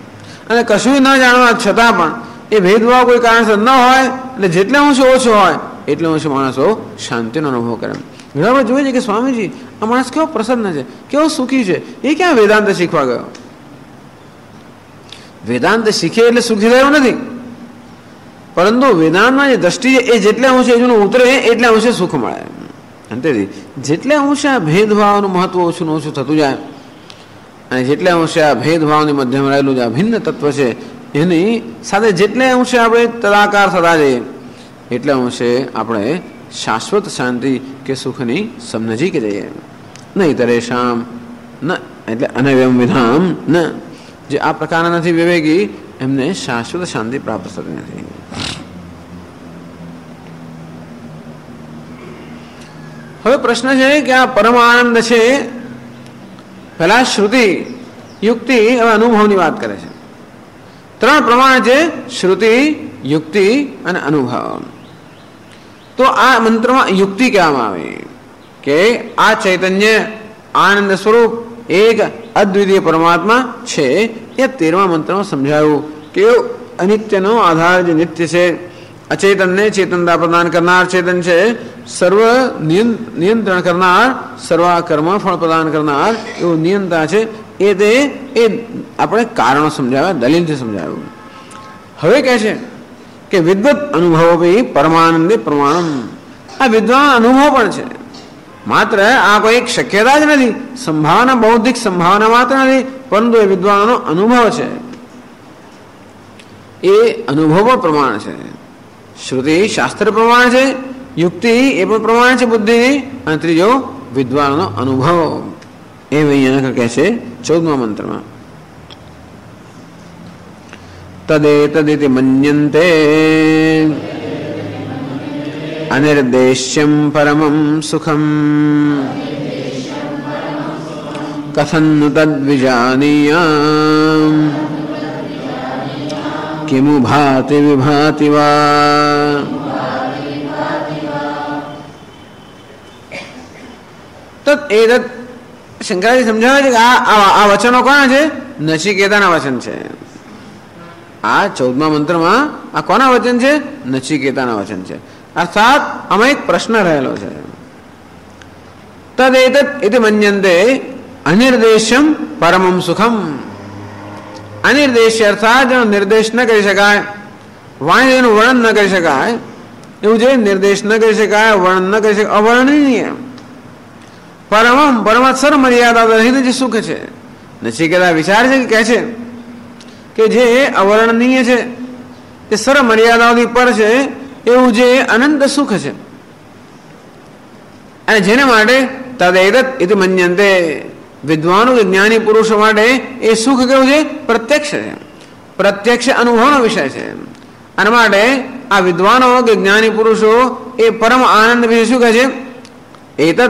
અને કશું ન જાણવા છતાં પણ એ ભેદભાવ કોઈ કારણસર ન હોય એટલે જેટલે અંશે ઓછો હોય એટલે અંશે માણસો શાંતિનો અનુભવ કરે. ઘણા વાર જોઈએ છે કે સ્વામીજી આ માણસ કેવો પ્રસન્ન છે, કેવો સુખી છે, એ ક્યાં વેદાંત શીખવા ગયો? વેદાંત શીખે એટલે સુખી થયો નથી, પરંતુ વેદાંતમાં જે દ્રષ્ટિ છે એ જેટલે અંશે એનું ઉતરે એટલે અંશે સુખ મળે. અંતેથી જેટલે અંશે આ ભેદભાવનું મહત્વ ઓછું ઓછું થતું જાય અને જેટલે અંશે આ ભેદભાવની મધ્યમાં રહેલું જે ભિન્ન તત્વ છે એની સાથે જેટલે અંશે આપણે તદાકાર થતા જઈએ એટલે અંશે આપણે શાશ્વત શાંતિ કે સુખની સમનજીક જઈએ. નહીં તરેશામ ન એટલે અનવ્યમ વિધામ ન, જે આ પ્રકારના નથી વિવેકી એમને શાશ્વત શાંતિ પ્રાપ્ત થતી નથી. હવે પ્રશ્ન છે કે આ પરમ આનંદ છે, પહેલા શ્રુતિ યુક્તિ હવે અનુભવની વાત કરે છે. ત્રણ પ્રમાણ છે, શ્રુતિ, યુક્તિ અને અનુભવ. તો આ મંત્રમાં યુક્તિ કહેવામાં આવે કે આ ચૈતન્ય આનંદ સ્વરૂપ એક અદ્વિતીય પરમાત્મા છે. એ 13મા મંત્રમાં સમજાયું કે અનિત્યનો આધાર જે નિત્ય છે, અચેતનને ચેતનતા પ્રદાન કરનાર ચેતન છે, સર્વ નિયંત્રણ કરનાર, સર્વ કર્મ ફળ પ્રદાન કરનાર એવું નિયંતા છે. એ આપણે કારણો સમજાવ્યા, દલીલથી સમજાવ્યું. હવે કહે છે કે વિદ્વત અનુભવો બી પરમાનંદે પ્રમાણમ. આ વિદ્વાન અનુભવ પણ છે, માત્ર આ કોઈ એક શક્યતા જ નથી, સંભાવના બૌદ્ધિક સંભાવના માત્ર નથી, પરંતુ એ વિદ્વાનનો અનુભવ છે. એ અનુભવ પણ પ્રમાણ છે. શ્રુતિ શાસ્ત્ર પ્રમાણ છે, યુક્તિ એ પણ પ્રમાણ છે બુદ્ધિ, અને ત્રીજો વિદ્વાનનો અનુભવ. એ અહીંયા કહે છે 14મા મંત્રમાં. तदेतदिति मन्यन्ते अनिर्देश्यं परमं सुखम् कथन्नु तद्विजानीयाम् किमु भाति विभाति वा। तत् शंकराचार्य समझावे છે કે આ વચનો કોના છે? નચિકેતાના વચન છે. આ 14મા મંત્રમાં આ કોના વચન છે? નચિકેતાના વચન છે. અર્થાત આમાં એક પ્રશ્ન રહેલો છે. તદેતત ઇતિ મન્યન્તે અનિર્દેશ્યમ પરમમ સુખમ. અનિર્દેશ્ય અર્થાત જેનો નિર્દેશ ન કરી શકાય, વાણીનું વર્ણન ન કરી શકાય, એવું જે નિર્દેશ ન કરી શકાય, વર્ણન ન કરી શકાય, અવર્ણનીય પરમમ પરમત સર મર્યાદા રહિત જે સુખ છે. નચિકેતા વિચાર છે કે કહે છે કે જે અવર્ણનીય છે, એ સર મર્યાદાઓથી પર છે, એવું જે અનંત સુખ છે. અને જેને માટે તદેતત ઇતિ મન્યન્તે, વિદ્વાનો કે જ્ઞાની પુરુષો માટે એ સુખ કેવું છે? પ્રત્યક્ષ છે, પ્રત્યક્ષ અનુભવનો વિષય છે. અને માટે આ વિદ્વાનો કે જ્ઞાની પુરુષો એ પરમ આનંદ વિશે શું કહે છે? એતત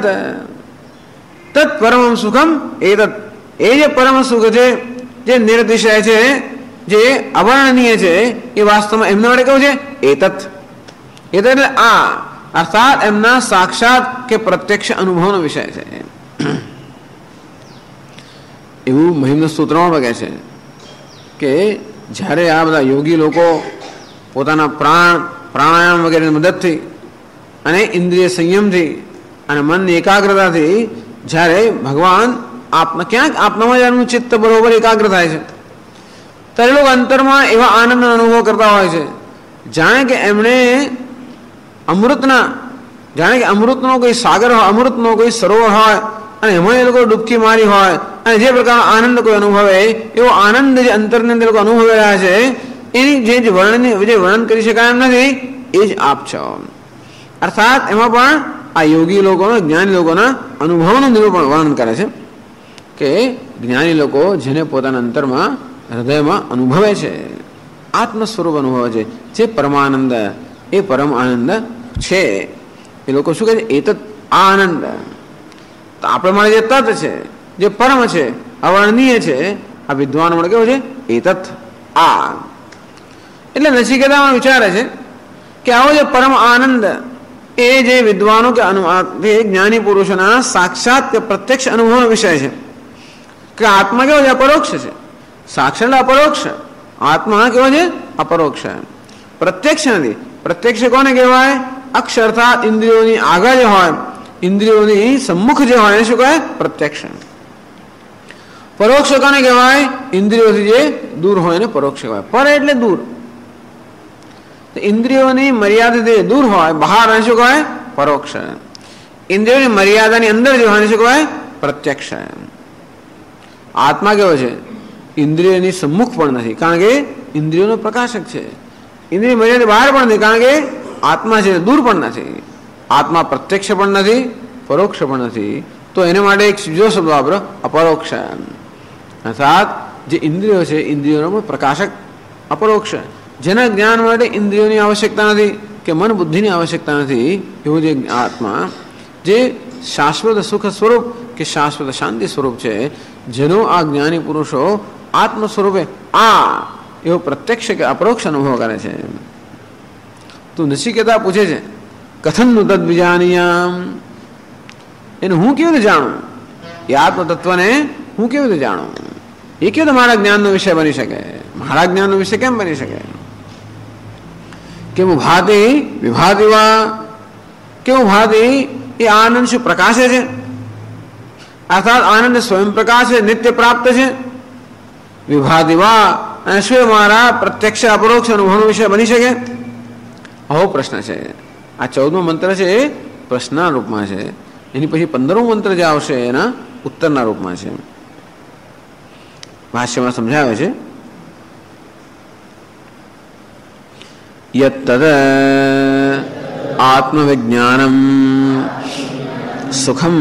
તત્ પરમ સુખમ એતત. એ જે પરમ સુખ છે, જે નિર્દિશય છે, જે અવર્ણનીય છે, એ વાસ્તવમાં એમના માટે કેવું છે? એતત. એતત એટલે આ, અર્થાત એમના સાક્ષાત કે પ્રત્યક્ષ અનુભવનો વિષય છે. એવું મહિમ્ન સૂત્રમાં કહે છે કે જ્યારે આ બધા યોગી લોકો પોતાના પ્રાણાયામ વગેરેની મદદથી અને ઇન્દ્રિય સંયમથી અને મનની એકાગ્રતાથી જ્યારે ભગવાન ક્યાંક આપનામાં એનું ચિત્ત બરોબર એકાગ્ર થાય છે, ત્યારે લોકો અંતરમાં એવા આનંદનો અનુભવ કરતા હોય છે જાણે કે એમણે અમૃતનો કોઈ સાગર હોય, અમૃતનો કોઈ સરોવર હોય અને એમાં એ લોકો ડૂબકી મારી હોય અને જે પ્રકારનો આનંદ કોઈ અનુભવે, એવો આનંદ જે અંતરની અંદર લોકો અનુભવી રહ્યા છે, એની જે વર્ણન કરી શકાય એમ નથી, એ જ આપ છો. અર્થાત એમાં પણ આ યોગી લોકોના, જ્ઞાની લોકોના અનુભવનું નિરૂપણ વર્ણન કરે છે કે જ્ઞાની લોકો જેને પોતાના અંતરમાં, હૃદયમાં અનુભવે છે, આત્મ સ્વરૂપ અનુભવે છે, જે પરમાનંદ, એ પરમ આનંદ છે, એ લોકો શું કહે છે? એતત આનંદ. તો આપણે માટે જે તત્ છે, જે પરમ છે, અવર્ણનીય છે, આ વિદ્વાનો માટે કેવું છે? એતત આ. એટલે નચિકેતામાં વિચારે છે કે આવો જે પરમ આનંદ એ જે વિદ્વાનો કે જ્ઞાની પુરુષોના સાક્ષાત કે પ્રત્યક્ષ અનુભવનો વિષય છે. કે આત્મા કેવો છે? અપરોક્ષ છે. સાક્ષાત એટલે અપરોક્ષ. આત્મા કેવો છે? અપરોક્ષ. પ્રત્યક્ષ નથી. પ્રત્યક્ષ કોને કહેવાય? અક્ષ અર્થાત ઇન્દ્રિયોની આગળ જે હોય, ઇન્દ્રિયોની સમ્મુખ જે હોય, એને શું કહેવાય? પ્રત્યક્ષ. પરોક્ષ કોને કહેવાય? ઇન્દ્રિયોથી જે દૂર હોય એને પરોક્ષ કહેવાય. પર એટલે દૂર. ઇન્દ્રિયોની મર્યાદાથી દૂર હોય, બહાર એને શું કહેવાય? પરોક્ષ. ઇન્દ્રિયોની મર્યાદાની અંદર જે હોય એને શું કહેવાય? પ્રત્યક્ષ. આત્મા કેવો છે? ઇન્દ્રિયોની સમ્મુખ પણ નથી, કારણ કે ઇન્દ્રિયોનો પ્રકાશક છે. ઇન્દ્રિય મર્યાદા બહાર પણ નથી, કારણ કે આત્મા છે, દૂર પણ નથી. આત્મા પ્રત્યક્ષ પણ નથી, પરોક્ષ પણ નથી. તો એને માટે એક બીજો શબ્દ વાપરો, અપરોક્ષ. અર્થાત જે ઇન્દ્રિયો છે, ઇન્દ્રિયોનો પણ પ્રકાશક અપરોક્ષ. જેના જ્ઞાન માટે ઇન્દ્રિયોની આવશ્યકતા નથી કે મન બુદ્ધિની આવશ્યકતા નથી, એવું જે આત્મા, જે શાશ્વત સુખ સ્વરૂપ કે શાશ્વત શાંતિ સ્વરૂપ છે, જેનો આ જ્ઞાની પુરુષો આત્મ સ્વરૂપે આ એવો પ્રત્યક્ષ કે અપરોક્ષ અનુભવ કરે છે. તો નચિકેતા પૂછે છે, કથનનું તદ વિજાનીયામ, એને હું કેવી રીતે જાણું? એ આત્મ તત્વને હું કેવી રીતે જાણું? એ કેવી રીતે મારા જ્ઞાનનો વિષય બની શકે? મારા જ્ઞાનનો વિષય કેમ બની શકે? કેવું ભાતિ વિભાતિ વા, કેવું ભાતિ? એ આનંદ શું પ્રકાશે છે? અર્થાત આનંદ સ્વયં પ્રકાશ છે, નિત્ય પ્રાપ્ત છે. વિભાતિ વા, અને શું મારા પ્રત્યક્ષ અપરોક્ષ અનુભવનો વિષય બની શકે? આવો પ્રશ્ન છે. આ 14મો મંત્ર છે એ પ્રશ્નના રૂપમાં છે. એની પછી 15મો મંત્ર જે આવશે એના ઉત્તરના રૂપમાં છે. ભાષ્યમાં સમજાવે છે, યત્તદ આત્મવિજ્ઞાનમ સુખમ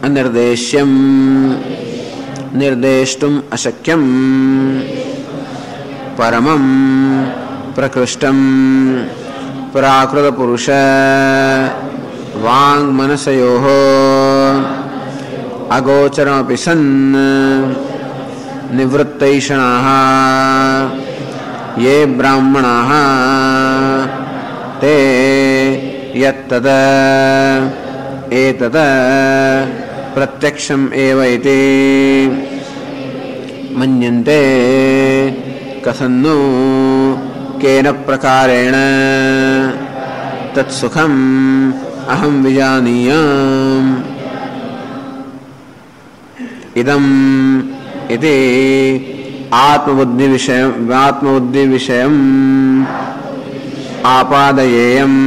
અનિર્દેશ્યમ નિર્દેષ્ટુમ અશક્યમ परमं प्रकृष्टं प्राकृतपुरुष वाङ्मनसयोः अगोचरमपि सन् निवृत्तैषणाः ये ब्राह्मणाः ते यत्तद एतद प्रत्यक्षम् एव इति मन्यन्ते कथन्नु केन प्रकारेण तत्सुखम् अहं विजानीयाम् इदम् इति आत्मबुद्धिविषयम् आपादयेयम्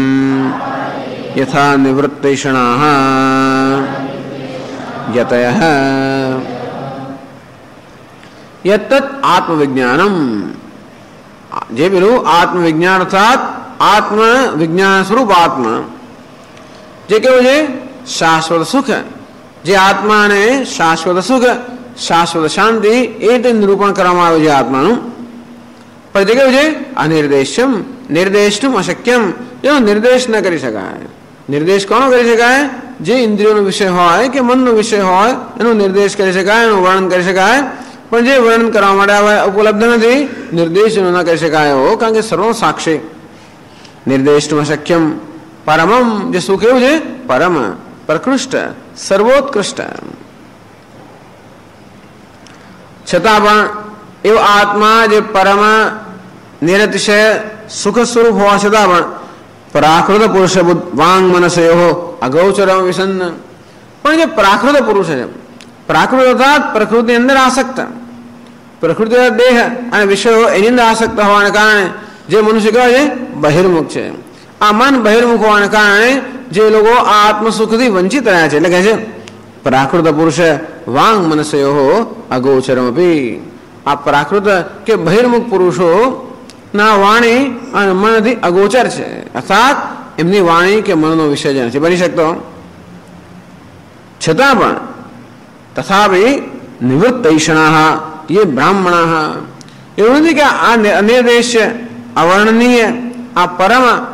यथा निवृत्तैषणाः यतयः यत्तत् आत्मविज्ञानम जे पेलू आत्मविज्ञान अर्थात आत्मविज्ञान स्वरूप आत्मा जे केवु छे शाश्वत सुख जे आत्मा ने शाश्वत सुख शाश्वत शांति ए निरूपण કરવામાં આવ્યું છે આત્માનું પણ જે કેવું છે અનિર્દેશ્યમ નિર્દેષ્ટુમ અશક્યમ એનો નિર્દેશ ન કરી શકાય નિર્દેશ કોનો કરી શકાય જે ઇન્દ્રિયોનો વિષય હોય કે મનનો વિષય હોય એનો નિર્દેશ કરી શકાય એનું વર્ણન કરી શકાય પણ જે વર્ણન કરવા માટે ઉપલબ્ધ નથી નિર્દેશ ન કરી શકાય એવો કારણ કે સર્વ સાક્ષી નિર્દેષ્ટુમ અશક્યમ પરમમ જે સુખ એવું છે પરમ પ્રકૃષ્ટ સર્વોત્કૃષ્ટ છતાં પણ એવો આત્મા જે પરમ નિરતિશય સુખ સ્વરૂપ હોવા છતાં પણ પ્રાકૃત પુરુષ વાંગ મનસયો અગૌચરમ વિસન્ન પણ જે પ્રાકૃત પુરુષ છે પ્રાકૃત અર્થાત પ્રકૃતિ અંદર આસક્ત પ્રકૃતિ દેહ અને વિષયો એની અંદર આસક્ત હોવાને કારણે જે મનુષ્ય કહેવાય છે બહિર્મુખ છે આ મન બહિર્મુખ હોવાને કારણે જે લોકો આ આત્મસુખથી વંચિત રહ્યા છે એટલે કહે છે પ્રાકૃત પુરુષ વાંગ મનસયો અગોચરમપી આ પ્રાકૃત કે બહિર્મુખ પુરુષો ના વાણી અને મનથી અગોચર છે અર્થાત એમની વાણી કે મનનો વિષય જ નથી બની શકતો છતાં પણ તથાપિ નિવૃત્તૈષણાઃ ये ब्राह्मणाः એવું નથી કે આ અનિર્દેશ્ય અવર્ણનીય આ પરમ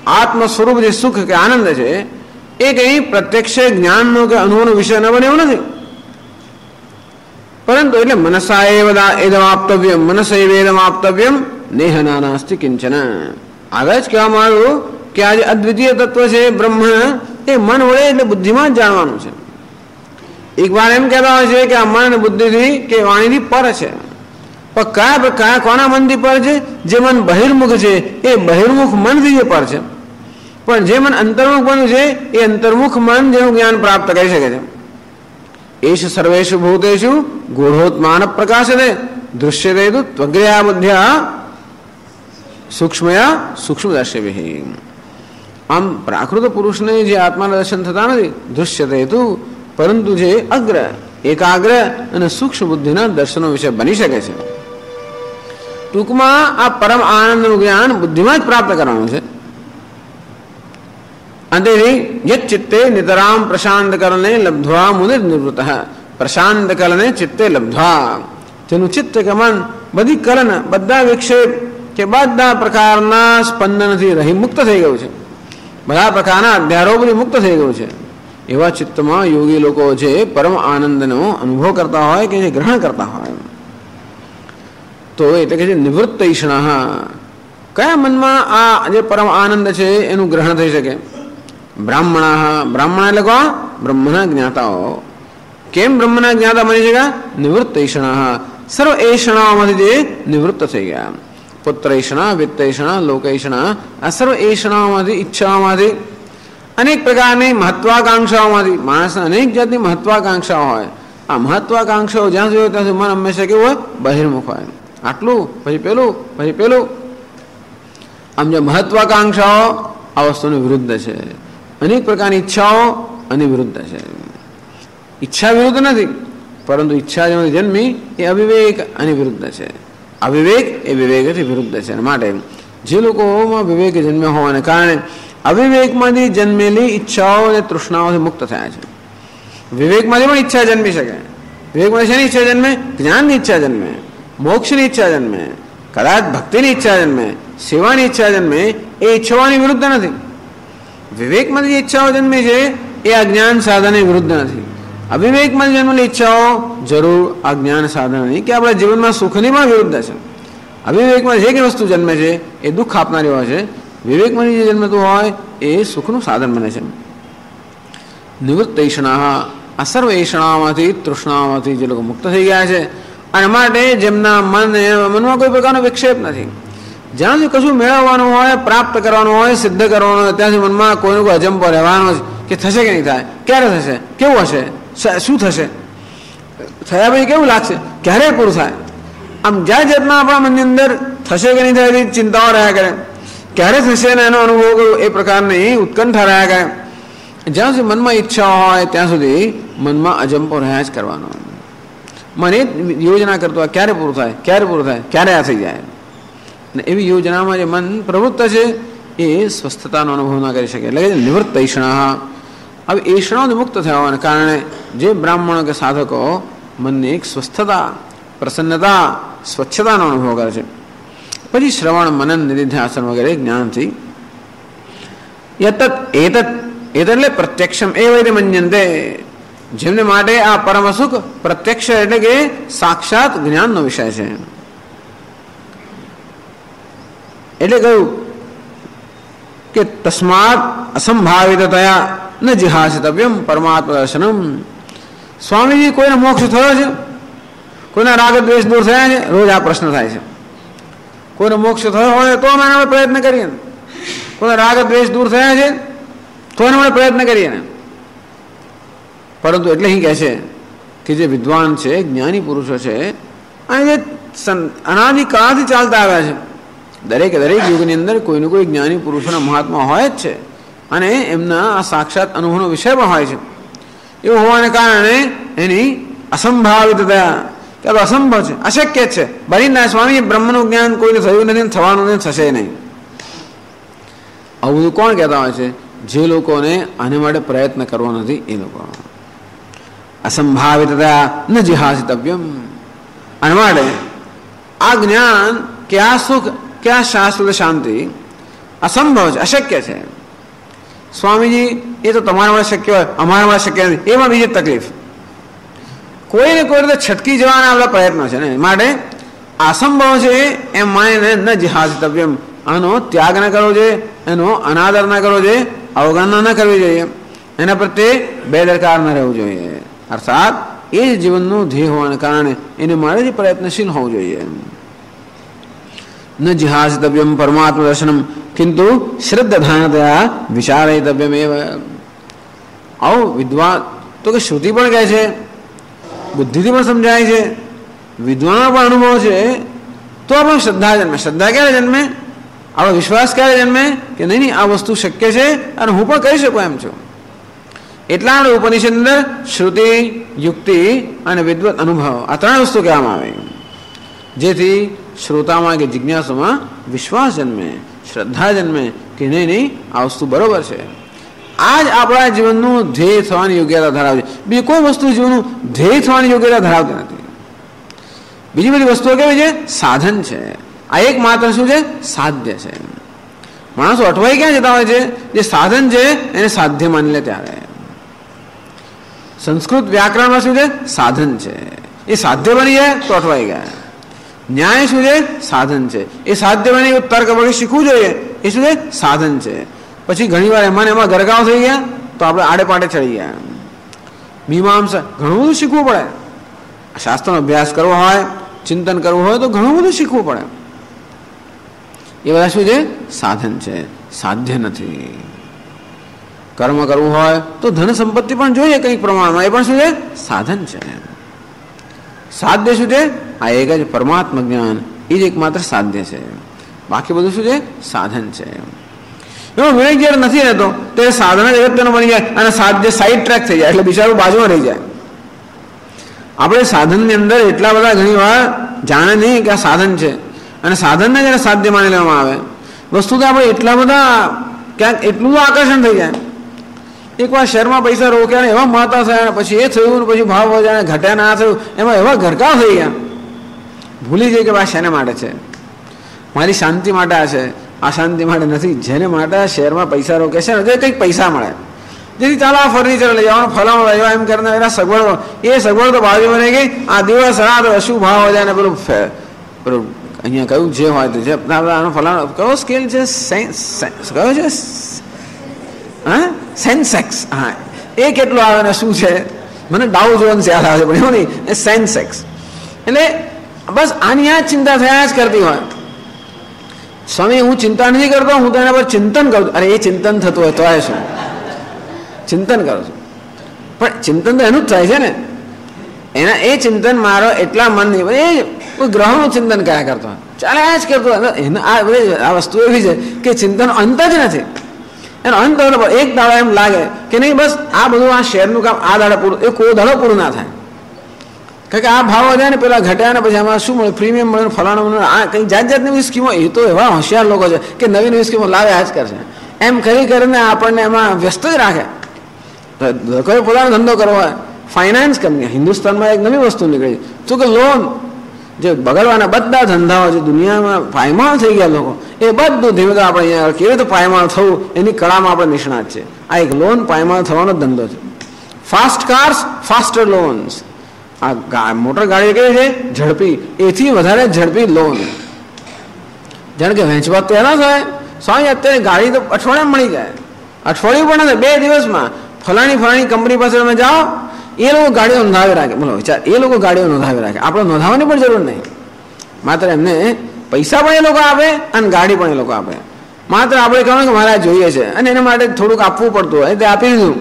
આત્મ સ્વરૂપ જે સુખ કે આનંદ છે એ કઈ પ્રત્યક્ષ જ્ઞાનનો કે અનુભવનો વિષય ન બને એવું નથી પરંતુ એટલે મનસા એદમાપ્તવ્યમ મનસૈવેદમાપ્તવ્યમ નેહ નાનાસ્તિ કિંચન આગળ જ કહેવામાં આવ્યું કે આ જે અદ્વિતીય તત્વ છે બ્રહ્મ એ મન વડે એટલે બુદ્ધિમાં જ જાણવાનું છે એક વાર એમ કહેતા હોય છે કે આ મન બુદ્ધિથી કે વાણીથી પર છે પણ કયા કોના મનથી પર છે જે મન બહિર્મુખ છે એ બહિર્મુખ મનથી જે પર છે પણ જે મન અંતર્મુખ બન્યું છે એ અંતર્મુખ મન જેનું જ્ઞાન પ્રાપ્ત કરી શકે છે એશ સર્વેષુ ભૂતેષુ ગૂઢોત્માન પ્રકાશતે દૃશ્યતે તુ ત્વગ્રયા બુદ્ધ્યા સૂક્ષ્મયા સૂક્ષ્મદર્શિભિઃ આમ પ્રાકૃત પુરુષને જે આત્માના દર્શન થતા નથી દૃશ્યતે તુ પરંતુ જે અગ્ર એકાગ્ર અને સૂક્ષ્મ બુદ્ધિના દર્શનો વિશે બની શકે છે ટૂંકમાં આ પરમ આનંદનું જ્ઞાન બુદ્ધિમાં જ પ્રાપ્ત કરવાનું છે અંતેથી યત ચિત્તે નિતરામ પ્રશાંત કરને લબ્ધ્વા મુનિર નિવૃત્ત પ્રશાંત કરને ચિત્તે લબ્ધ્વા જેનું ચિત્ત કે મન બધી કલન બધા વિક્ષેપ કે બધા પ્રકારના સ્પંદનથી રહી મુક્ત થઈ ગયું છે બધા પ્રકારના અધ્યારોપથી મુક્ત થઈ ગયું છે એવા ચિત્તમાં યોગી લોકો જે પરમ આનંદનો અનુભવ કરતા હોય કે જે ગ્રહણ કરતા હોય તો એટલે કે જે નિવૃત્તૈષણાઃ કયા મનમાં આ જે પરમ આનંદ છે એનું ગ્રહણ થઈ શકે બ્રાહ્મણાઃ બ્રાહ્મણ એટલે કોણ બ્રહ્મના જ્ઞાતાઓ કેમ બ્રહ્મના જ્ઞાતા બની શક્યા નિવૃત્તૈષણાઃ સર્વ એષણાઓમાંથી જે નિવૃત્ત થઈ ગયા પુત્રૈષણા વિત્તૈષણા લોકૈષણા આ સર્વ એષણાઓમાંથી ઈચ્છાઓમાંથી અનેક પ્રકારની મહત્વાકાંક્ષાઓમાંથી માણસને અનેક જાતની મહત્વાકાંક્ષાઓ હોય આ મહત્વાકાંક્ષાઓ જ્યાં સુધી ત્યાં સુધી મન હંમેશા કેવું હોય બહિર્મુખ હોય આટલું પછી પેલું આમ જે મહત્વાકાંક્ષાઓ આ વસ્તુની વિરુદ્ધ છે અનેક પ્રકારની ઈચ્છાઓ અને વિરુદ્ધ છે ઈચ્છા વિરુદ્ધ નથી પરંતુ ઈચ્છા જેમાંથી જન્મી એ અવિવેક અને વિરુદ્ધ છે અવિવેક એ વિવેકથી વિરુદ્ધ છે માટે જે લોકોમાં વિવેક જન્મ્યા હોવાને કારણે અવિવેકમાંથી જન્મેલી ઈચ્છાઓ અને તૃષ્ણાઓથી મુક્ત થયા છે વિવેકમાંથી પણ ઈચ્છા જન્મી શકે વિવેકમાંથી શેની ઈચ્છા જન્મે જ્ઞાનની ઈચ્છા જન્મે મોક્ષની ઈચ્છા જન્મે કદાચ ભક્તિની ઈચ્છા જન્મે, સેવાની ઈચ્છા જન્મે, એ ઈચ્છાઓની વિરુદ્ધ નથી. વિવેકમાં જે ઈચ્છાઓ જન્મે છે એ આ જ્ઞાન સાધનની વિરુદ્ધ નથી. અવિવેકમાં જન્મેલી ઈચ્છાઓ જરૂર આ જ્ઞાન સાધનની કે આપણા જીવનમાં સુખની પણ વિરુદ્ધ છે. અવિવેકમાં જે કંઈ વસ્તુ જન્મે છે એ દુઃખ આપનારી હોય છે. વિવેકમાં જે જન્મતું હોય એ સુખનું સાધન બને છે. નિવૃત્ત ઈષણા, આ સર્વ ઈષણામાંથી, તૃષ્ણામાંથી જે લોકો મુક્ત થઈ ગયા છે, અને માટે જેમના મનમાં કોઈ પ્રકારનો વિક્ષેપ નથી. જ્યાં સુધી કશું મેળવવાનું હોય, પ્રાપ્ત કરવાનું હોય, સિદ્ધ કરવાનું હોય, ત્યાંથી મનમાં કોઈનો કોઈ અજંપો રહેવાનો જ કે થશે કે નહીં થાય, ક્યારે થશે, કેવું હશે, શું થશે, થયા પછી કેવું લાગશે, ક્યારે પૂરું થાય. આમ જ્યાં જાતના આપણા મનની અંદર થશે કે નહીં થાય એવી ચિંતાઓ રહ્યા કરે, ક્યારે થશે ને એનો અનુભવ કરવો એ પ્રકારની ઉત્કંઠા રહ્યા કરે. જ્યાં સુધી મનમાં ઈચ્છા હોય ત્યાં સુધી મનમાં અજંપો રહ્યા જ કરવાનો. મને યોજના કરતો હોય ક્યારે પૂરું થાય, ક્યારે પૂરું થાય, ક્યારે આ થઈ જાય. અને એવી યોજનામાં જે મન પ્રવૃત્ત છે એ સ્વસ્થતાનો અનુભવ ના કરી શકે. એટલે કે નિવૃત્ત ઈષણા, હવે ઈષણાથી મુક્ત થયા હોવાને કારણે જે બ્રાહ્મણો કે સાધકો મનની એક સ્વસ્થતા, પ્રસન્નતા, સ્વચ્છતાનો અનુભવ કરે છે. પછી શ્રવણ, મનન, નિધિધ્યાસન વગેરે જ્ઞાનથી એતત એટલે પ્રત્યક્ષમ એ વૈદ મન્યંતે, જેમને માટે આ પરમ સુખ પ્રત્યક્ષ એટલે કે સાક્ષાત જ્ઞાનનો વિષય છે. એટલે કહ્યું કે તસ્માત અસંભાવિતતયા ન જિહાસિતવ્યમ પરમાત્મા દર્શનમ. સ્વામીજી, કોઈને મોક્ષ થયો છે? કોઈના રાગ દ્વેષ દૂર થયા છે? રોજ આ પ્રશ્ન થાય છે. કોઈને મોક્ષ થયો હોય તો અમે એના પ્રયત્ન કરીએ ને, કોઈના રાગ દ્વેષ દૂર થયા છે તો એના માટે પ્રયત્ન કરીએ ને. પરંતુ એટલે અહીં કહે છે કે જે વિદ્વાન છે, જ્ઞાની પુરુષો છે, અને જે અનાદિકાળથી ચાલતા આવ્યા છે, દરેક યુગની અંદર કોઈનું કોઈ જ્ઞાની પુરુષોના મહાત્મા હોય જ છે, અને એમના આ સાક્ષાત અનુભવનો વિષય પણ હોય છે. એવું હોવાને કારણે એની અસંભાવિતતા, કે અસંભવ છે, અશક્ય છે. બની ના સ્વામી, બ્રહ્મનું જ્ઞાન કોઈને થયું નથી, થવાનું નથી, થશે નહીં. આવું બધું કોણ કહેતા હોય છે? જે લોકોને આને માટે પ્રયત્ન કરવો નથી એ લોકો. અસંભાવિતતા ન જિહાસિતવ્યમ. આના માટે આ જ્ઞાન કે આ સુખ કે આ શાશ્વત શાંતિ અસંભવ છે, અશક્ય છે. સ્વામીજી, એ તો તમારા માટે શક્ય હોય, અમારા માટે શક્ય નથી, એમાં બીજી તકલીફ. કોઈને કોઈ રીતે છટકી જવાના આપણા પ્રયત્નો છે ને, માટે અસંભવ છે એમ માનીને ન જિહાસિતવ્યમ, આનો ત્યાગ ન કરવો જોઈએ, એનો અનાદર ન કરવો જોઈએ, અવગણના ન કરવી જોઈએ, એના પ્રત્યે બેદરકાર ન રહેવું જોઈએ. અર્થાત એ જ જીવનનું ધ્યેય હોવાને કારણે એને માટે જ પ્રયત્નશીલ હોવું જોઈએ. ન જિહાસિતવ્યમ પરમાત્મા દર્શનમ કિંતુ શ્રદ્ધાનતયા વિચારયિતવ્યમ એવ. આવું વિદ્વાન તો કે શ્રુતિ પણ કહે છે, બુદ્ધિથી પણ સમજાય છે, વિદ્વાનો પણ અનુભવ છે, તો આપણે શ્રદ્ધા જન્મે. શ્રદ્ધા ક્યારે જન્મે? આપણો વિશ્વાસ ક્યારે જન્મે કે નહીં આ વસ્તુ શક્ય છે અને હું પણ કરી શકું એમ છું. એટલા માટે ઉપનિષદ અંદર શ્રુતિ, યુક્તિ અને વિદ્વત અનુભવ, આ ત્રણ વસ્તુ કહેવામાં આવે, જેથી શ્રોતામાં કે જિજ્ઞાસુમાં વિશ્વાસ જન્મે, શ્રદ્ધા જન્મે કે નહીં આ વસ્તુ બરોબર છે. આ જ આપણા જીવનનું ધ્યેય થવાની યોગ્યતા ધરાવે છે. બીજી કોઈ વસ્તુ જીવનનું ધ્યેય થવાની યોગ્યતા ધરાવતી નથી. બીજી બધી વસ્તુઓ કેવી છે? સાધન છે. આ એક માત્ર શું છે? સાધ્ય છે. માણસો અટવાઈ ક્યાં જતા હોય છે? જે સાધન છે એને સાધ્ય માની લે ત્યારે. સંસ્કૃત વ્યાકરણમાં શું છે? સાધન છે. એ સાધ્ય બની જાય તો અટવાઈ ગયા. ન્યાય શું છે? સાધન છે. એ સાધ્ય બની તર્ક વગેરે શીખવું જોઈએ, એ શું છે? સાધન છે. પછી ઘણી વાર એમાં ગરગાવ થઈ ગયા તો આપણે આડે પાડે ચડી ગયા. મીમાંસા ઘણું બધું શીખવું પડે. શાસ્ત્રનો અભ્યાસ કરવો હોય, ચિંતન કરવું હોય તો ઘણું બધું શીખવું પડે. એ બધા શું છે? સાધન છે, સાધ્ય નથી. કર્મ કરવું હોય તો ધન સંપત્તિ પણ જોઈએ કંઈક પ્રમાણમાં, એ પણ શું છે? સાધન છે. સાધ્ય શું છે? આ એક જ પરમાત્મા જ્ઞાન, એ જ એકમાત્ર સાધ્ય છે. બાકી બધું શું છે? સાધન છે. એમાં વિવેક જ્યારે નથી રહેતો તો એ સાધન જ અગત્યનું બની જાય અને સાધ્ય સાઈડ ટ્રેક થઈ જાય, એટલે બિચારું બાજુમાં રહી જાય. આપણે સાધનની અંદર એટલા બધા ઘણી વાર જાણે નહીં કે આ સાધન છે, અને સાધનને જ્યારે સાધ્ય માની લેવામાં આવે, વસ્તુ તો આપણે એટલા બધા ક્યાંક એટલું બધું આકર્ષણ થઈ જાય. એકવાર શહેરમાં પૈસા રોક્યા ને એવા માતા થયા, પછી એ થયું ને પછી ભાવ વધ્યા, ઘટ્યા ના થયું, એમાં એવા ઘરકાવ થઈ ગયા, ભૂલી જાય કે આ શેને માટે છે. મારી શાંતિ માટે આ છે, આ શાંતિ માટે નથી. જેને માટે શહેરમાં પૈસા રોકે છે ને કંઈક પૈસા મળે, જેથી ચાલો આ ફર્નિચર લઈ જવાનું, ફલાણો લઈ જવા, એમ કરીને એના સગવડો, એ સગવડ તો બાજુમાં રહી ગઈ. આ દિવસ રાત શું ભાવ હોય ને પેલું અહીંયા કયું જે હોય તો જે ફલાણો કયો સ્કેલ છે, કયો છે હા સેન્સેક્સ, હા એ કેટલું આવે ને શું છે, મને ડાઉ જોન્સ યાદ આવે છે પણ એવું નહીં, એ સેન્સેક્સ. એટલે બસ આની આ ચિંતા થયા જ કરતી હોય. સ્વામી હું ચિંતા નથી કરતો, હું તો એના પર ચિંતન કરું. અરે એ ચિંતન થતું હોય તો આ શું ચિંતન કરું છું, પણ ચિંતન તો એનું જ થાય છે ને. એના એ ચિંતન મારો એટલા મન નહીં, એ કોઈ ગ્રહોનું ચિંતન કયા કરતો હોય, ચાલે આ જ કરતો હોય. આ વસ્તુ એવી છે કે ચિંતન અંત જ નથી, એનો અંત એક દાડો એમ લાગે કે નહીં બસ આ બધું આ શેરનું કામ આ દાડો પૂરું, એ કોઈ દાડો પૂરું ના થાય. કારણ કે આ ભાવ વધ્યા ને પેલા ઘટ્યા ને પછી આમાં શું મળે, પ્રીમિયમ મળે, ફલાણું મળે, આ કંઈ જાત જાતની સ્કીમો. એ તો એવા હોશિયાર લોકો છે કે નવી નવી સ્કીમો લાવે આ જ કરશે, એમ કરી કરીને આપણને એમાં વ્યસ્ત જ રાખે. કોઈ પોતાનો ધંધો કરવો હોય, ફાઇનાન્સ કંપની હિન્દુસ્તાનમાં એક નવી વસ્તુ નીકળી તો કે લોન, જે બગડવાના બધા ધંધાઓ જે દુનિયામાં પાયમાલ થઈ ગયા લોકો, એ બધું ધીમે ધીમે આપણે અહીંયા કેવી રીતે પાયમાલ થવું એની કળામાં આપણે નિષ્ણાત છે. આ એક લોન પાયમાલ થવાનો ધંધો છે. Fast cars, faster loans. આ મોટર ગાડી કેવી છે ઝડપી, એથી વધારે ઝડપી લોન. જાણે કે વહેંચવા તો એના થાય. સ્વામી અત્યારે ગાડી તો અઠવાડિયામાં મળી જાય, અઠવાડિયું પણ નથી, 2 દિવસમાં ફલાણી કંપની પાસે તમે જાઓ, એ લોકો ગાડીઓ નોંધાવી રાખે. બોલો વિચાર, એ લોકો ગાડીઓ નોંધાવી રાખે, આપણે નોંધાવવાની પણ જરૂર નહીં. માત્ર એમને પૈસા પણ એ લોકો આપે અને ગાડી પણ એ લોકો આપે. માત્ર આપણે કહેવાનું કે મારે આ જોઈએ છે અને એના માટે થોડુંક આપવું પડતું હોય તે આપી દીધું,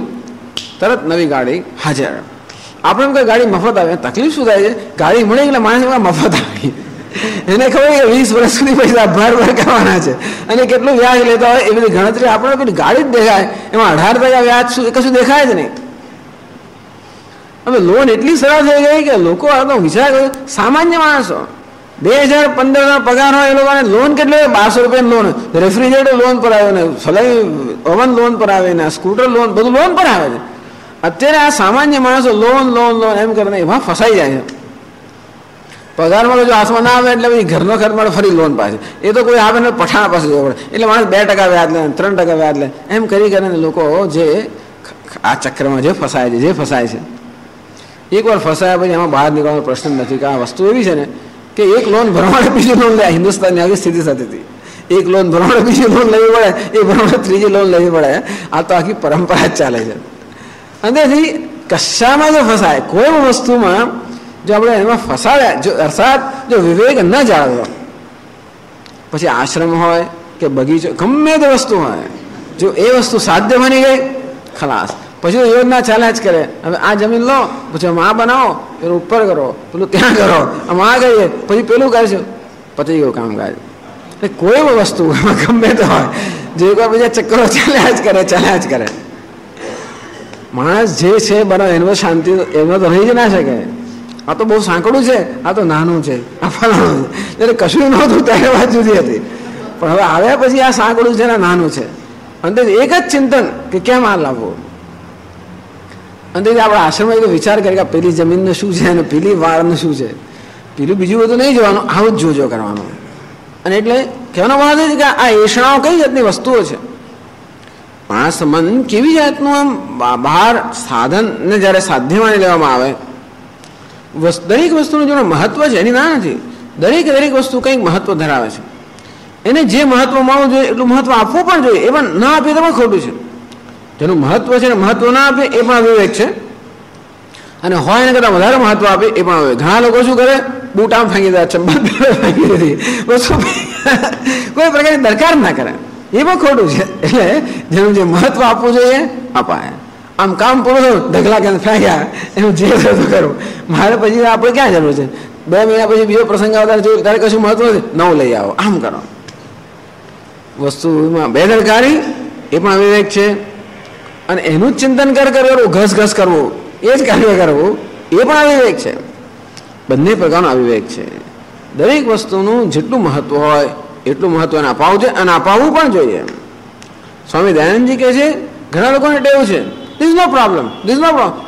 તરત નવી ગાડી હાજર. આપણે એમ કે ગાડી મફત આવે, તકલીફ શું થાય છે, ગાડી મળે એટલે માણસ મફત આવી, એને ખબર કે 20 વર્ષ સુધી પૈસા ભર કરવાના છે અને કેટલું વ્યાજ લેતા હોય એ બધી ગણતરી આપણે પેલી ગાડી જ દેખાય, એમાં 18% વ્યાજ શું કશું દેખાય જ નહીં. હવે લોન એટલી સરળ થઈ ગઈ કે લોકો આ તો વિચાર કરે, સામાન્ય માણસો 2015 પગાર હોય એ લોકોને લોન કેટલી હોય, 1200 રૂપિયાની લોન, રેફ્રિજરેટર લોન પર આવે ને, ફલાઈ ઓવન લોન પર આવે ને, સ્કૂટર લોન, બધું લોન પર આવે છે. અત્યારે આ સામાન્ય માણસો લોન લોન લોન એમ કરીને એમાં ફસાઈ જાય છે. પગારમાં જો હાથમાં ના આવે એટલે પછી ઘરનો ખર્ચ માટે ફરી લોન પાસે, એ તો કોઈ આવે ને પઠાણ પાસે જવું પડે, એટલે માણસ 2% વ્યાજ લે, 3% વ્યાજ લે, એમ કરી કરીને લોકો જે આ ચક્રમાં જે ફસાય છે. એકવાર ફસાયા પછી એમાં બહાર નીકળવાનો પ્રશ્ન નથી. કે આ વસ્તુ એવી છે ને કે એક લોન ભરવાડે બીજી લોન લે. હિન્દુસ્તાનની આવી સ્થિતિ થતી હતી, એક લોન ભરવાડે બીજી લોન લેવી પડે, એ ભરવાડે ત્રીજી લોન લેવી પડે. આ તો આખી પરંપરા જ ચાલે છે. અંદરથી કશામાં જો ફસાય, કોઈ વસ્તુમાં જો આપણે એમાં ફસાવ્યા, જો અર્થાત જો વિવેક ન જાળવ્યો, પછી આશ્રમ હોય કે બગીચો, ગમે તે વસ્તુ હોય, જો એ વસ્તુ સાધ્ય બની ગઈ ખલાસ, પછી તો યોજના ચાલ્યા જ કરે. હવે આ જમીન લો, પછી આમ આ બનાવો, પેલું ઉપર કરો, પેલું ત્યાં કરો, આમ આ કરીએ, પછી પેલું કરશું, પતી ગયું કામકાજ. એટલે કોઈ વસ્તુ ગમે તે હોય, જે કોઈ બીજા ચક્કરો ચાલ્યા જ કરે. માણસ જે છે બરાબર એનો શાંતિ એનો તો રહી જ ના શકે. આ તો બહુ સાંકડું છે, આ તો નાનું છે, આ ફલાણું છે, એટલે કશું નહોતું ત્યારે વાત જુદી હતી, પણ હવે આવ્યા પછી આ સાંકડું છે ને નાનું છે. અંતે એક જ ચિંતન કે કેમ આ લાવવું. અંતે આપણે આશ્રમમાં તો વિચાર કરીએ કે પેલી જમીનનું શું છે અને પેલી વાળનું શું છે, પેલું બીજું બધું નહીં જોવાનું, આવું જ જોજો કરવાનું. અને એટલે કહેવાનો વાત છે કે આ એષણાઓ કઈ જાતની વસ્તુઓ છે. માણસ મન કેવી જાતનું આમ બહાર સાધનને જ્યારે સાધ્યમાં લેવામાં આવે, દરેક વસ્તુનું જેનું મહત્વ છે એની ના નથી. દરેક વસ્તુ કંઈક મહત્વ ધરાવે છે. એને જે મહત્વ મળવું જોઈએ એટલું મહત્વ આપવું પણ જોઈએ, એ પણ ના આપીએ તો પણ ખોટું છે. જેનું મહત્વ છે ને મહત્વ ના આપે એ પણ અવિવેક છે, અને હોય એને કરતાં વધારે મહત્વ આપે એ પણ અવિવેક. ઘણા લોકો શું કરે, બૂટ આમ ફેંકી દે, ચંપલ ફેંકી દીધી, વસ્તુ કોઈ પ્રકારની દરકાર ના કરે, એ પણ ખોટું છે. એટલે જેનું જે મહત્વ આપવું જોઈએ અપાય. આમ કામ પૂરું ઢગલા કે ફેંક્યા, એનું જે થતું કરવું. મારે પછી આપણે ક્યાં જરૂર છે, 2 મહિના પછી બીજો પ્રસંગ આવતા જોયું ત્યારે કશું મહત્વ નથી, નવું લઈ આવો, આમ કરો. વસ્તુમાં બેદરકારી એ પણ અવિવેક છે. અને એનું જ ચિંતન કરવું, ઘસ કરવું, એ જ કાર્ય કરવું, એ પણ અવિવેક છે. બંને પ્રકારનો અવિવેક છે. દરેક વસ્તુનું જેટલું મહત્વ હોય એટલું મહત્વ એને અપાવવું છે અને અપાવવું પણ જોઈએ. સ્વામી દયાનંદજી કહે છે ઘણા લોકોને ટેવ છે, ધીસ ઇઝ નો પ્રોબ્લેમ,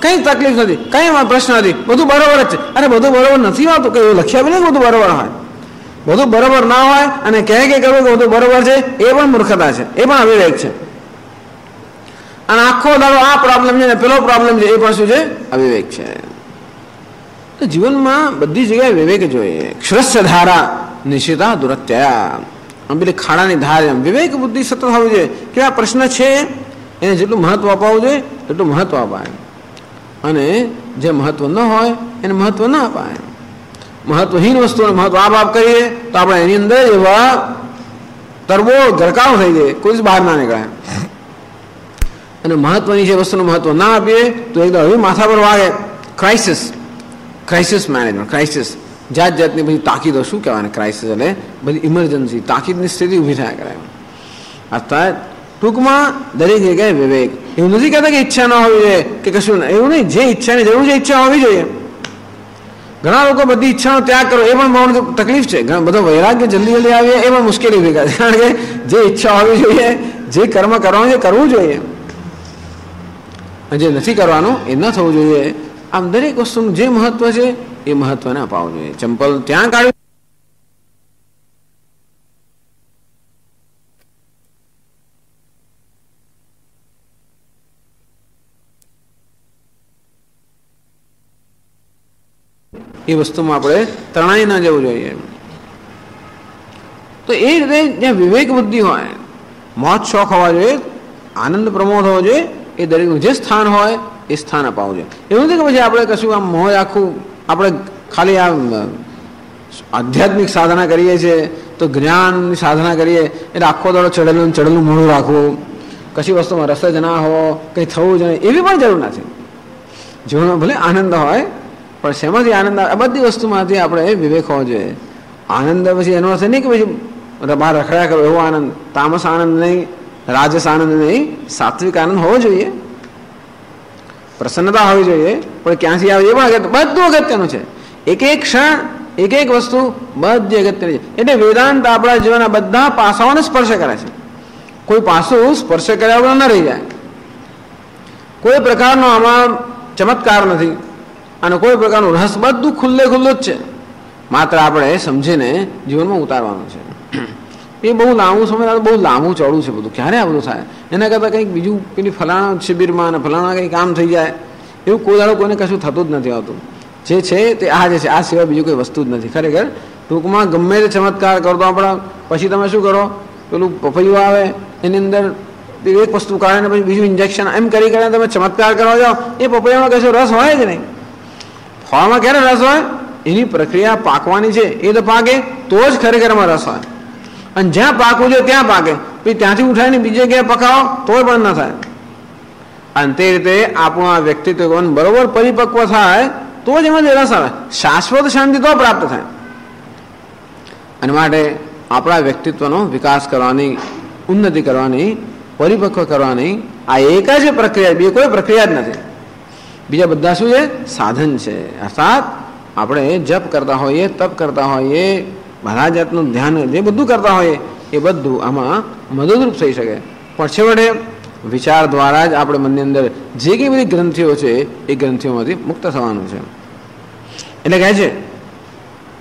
કંઈ તકલીફ નથી, કંઈ પ્રશ્ન નથી, બધું બરોબર જ છે. અરે બધું બરોબર નથી હોતું, કે એવું લખ્યા બી નહીં બધું બરોબર હોય. બધું બરોબર ના હોય અને કહે કે કરવું કે બધું બરોબર છે, એ પણ મૂર્ખતા છે, એ પણ અવિવેક છે. અને આખો દાડો આ પ્રોબ્લેમ છે ને પેલો પ્રોબ્લેમ છે, એ પણ શું છે? અવિવેક છે. તો જીવનમાં બધી જગ્યાએ વિવેક જોઈએ. ક્ષરસ્ય ધારા નિશિતા દુરત્યા, પેલી ખાડાની ધાર એમ વિવેક બુદ્ધિ સતત હોવી જોઈએ કે આ પ્રશ્ન છે એને જેટલું મહત્વ અપાવવું જોઈએ એટલું મહત્વ અપાય, અને જે મહત્વ ન હોય એને મહત્વ ન અપાય. મહત્વહીન વસ્તુઓને મહત્વ આપ કરીએ તો આપણે એની અંદર એવા તરબો ગરકાવ થઈ જાય, કોઈ જ બહાર ના નીકળે. અને મહત્વની જે વસ્તુનું મહત્વ ના આપીએ તો એકદમ હવે માથા પર વાગે. ક્રાઇસિસ મેનેજમેન્ટ, ક્રાઇસિસ જાત જાતની બધી તાકીદો, શું કહેવાય ક્રાઇસિસ એટલે બધી ઇમરજન્સી તાકીદની સ્થિતિ ઊભી થયા કરે. અર્થાત ટૂંકમાં દરેક જગ્યાએ વિવેક. એવું નથી કહેતા કે ઈચ્છા ના હોવી જોઈએ કે કશું, એવું નહીં. જે ઈચ્છાની જરૂર છે ઈચ્છા હોવી જોઈએ. ઘણા લોકો બધી ઈચ્છાનો ત્યાગ કરો, એ પણ બહુ તકલીફ છે. બધો વૈરાગ્ય જલ્દી જલ્દી આવીએ એ પણ મુશ્કેલી ઊભી કરે છે. કારણ કે જે ઈચ્છા હોવી જોઈએ, જે કર્મ કરવાનું છે કરવું જોઈએ, જે નથી કરવાનું એ ન થવું જોઈએ. આમ દરેક વસ્તુનું જે મહત્વ છે એ મહત્વને અપાવવું જોઈએ. ચંપલ ત્યાં કાઢ્યું એ વસ્તુમાં આપણે તણાઈ ના જવું જોઈએ. તો એ રીતે જ્યાં વિવેક બુદ્ધિ હોય, મોજ શોખ હોવા જોઈએ, આનંદ પ્રમોદ હોવો જોઈએ, એ દરેકનું જે સ્થાન હોય એ સ્થાન અપાવવું જોઈએ. એવું નથી કે પછી આપણે કશું આમ મોજ આખું આપણે ખાલી આ આધ્યાત્મિક સાધના કરીએ છીએ તો જ્ઞાનની સાધના કરીએ એટલે આખો દાડો ચડેલું મોડું રાખવું, કશી વસ્તુમાં રસ જ ના હો, કંઈ થવું જ નહીં, એવી પણ જરૂર નથી. જીવનમાં ભલે આનંદ હોય પણ શેમાંથી આનંદ આવે? આ બધી વસ્તુમાંથી આપણે વિવેક હોવો જોઈએ. આનંદ પછી એનો અર્થ નહીં કે પછી બહાર રખડ્યા કરો એવો આનંદ, તામસ આનંદ નહીં, રાજસ આનંદ નહીં, સાત્વિક આનંદ હોવો જોઈએ. પ્રસન્નતા હોવી જોઈએ, પણ ક્યાંથી આવે એ પણ બધું અગત્યનું છે. એક એક ક્ષણ, એક એક વસ્તુ બધી અગત્યની છે. એટલે વેદાંત આપણા જીવનના બધા પાસાઓને સ્પર્શ કરે છે. કોઈ પાસું સ્પર્શ કર્યા વગર ન રહી જાય. કોઈ પ્રકારનો આમાં ચમત્કાર નથી અને કોઈ પ્રકારનું રહસ, બધું ખુલ્લું જ છે. માત્ર આપણે સમજીને જીવનમાં ઉતારવાનું છે. એ બહુ લાંબુ સમય, બહુ લાંબુ ચોડું છે બધું. ક્યારે આ બધું થાય? એના કરતાં કંઈક બીજું પેલી ફલાણા શિબિરમાં અને ફલાણા કંઈ કામ થઈ જાય એવું કોઈ દાડો કોઈને કશું થતું જ નથી આવતું. જે છે તે આ જે છે, આ સિવાય બીજું કોઈ વસ્તુ જ નથી. ખરેખર ટૂંકમાં ગમે તે ચમત્કાર કરતો આપણે પછી તમે શું કરો, પેલું પપૈયું આવે એની અંદર એક વસ્તુ કાઢીને પછી બીજું ઇન્જેક્શન એમ કરીને તમે ચમત્કાર કરવા જાઓ, એ પપૈયામાં કશો રસ હોય જ નહીં. ફળમાં ક્યારે રસ હોય? એની પ્રક્રિયા પાકવાની છે એ તો પાકે તો જ ખરેખર એમાં રસ હોય. અને જ્યાં પાકવું છે ત્યાં પાકે, પછી ત્યાંથી ઉઠાવીને બીજી જગ્યાએ પકાવો તોય પણ ન થાય. અને તે રીતે આપણું આ વ્યક્તિત્વ બરોબર પરિપક્વ થાય તો જ એમાં રસ આવે. શાશ્વત શાંતિ તો પ્રાપ્ત થાય. અને માટે આપણા વ્યક્તિત્વનો વિકાસ કરવાની, ઉન્નતિ કરવાની, પરિપક્વ કરવાની આ એક જ પ્રક્રિયા, બીજી કોઈ પ્રક્રિયા જ નથી. બીજા બધા શું છે? સાધન છે. અર્થાત આપણે જપ કરતા હોઈએ, તપ કરતા હોઈએ, બધા જાતનું ધ્યાન જે બધું કરતા હોઈએ એ બધું આમાં મદદરૂપ થઈ શકે. પણ છેવટે વિચાર દ્વારા જ આપણે મનની અંદર જે કંઈ બધી ગ્રંથિઓ છે એ ગ્રંથિઓમાંથી મુક્ત થવાનું છે. એટલે કહે છે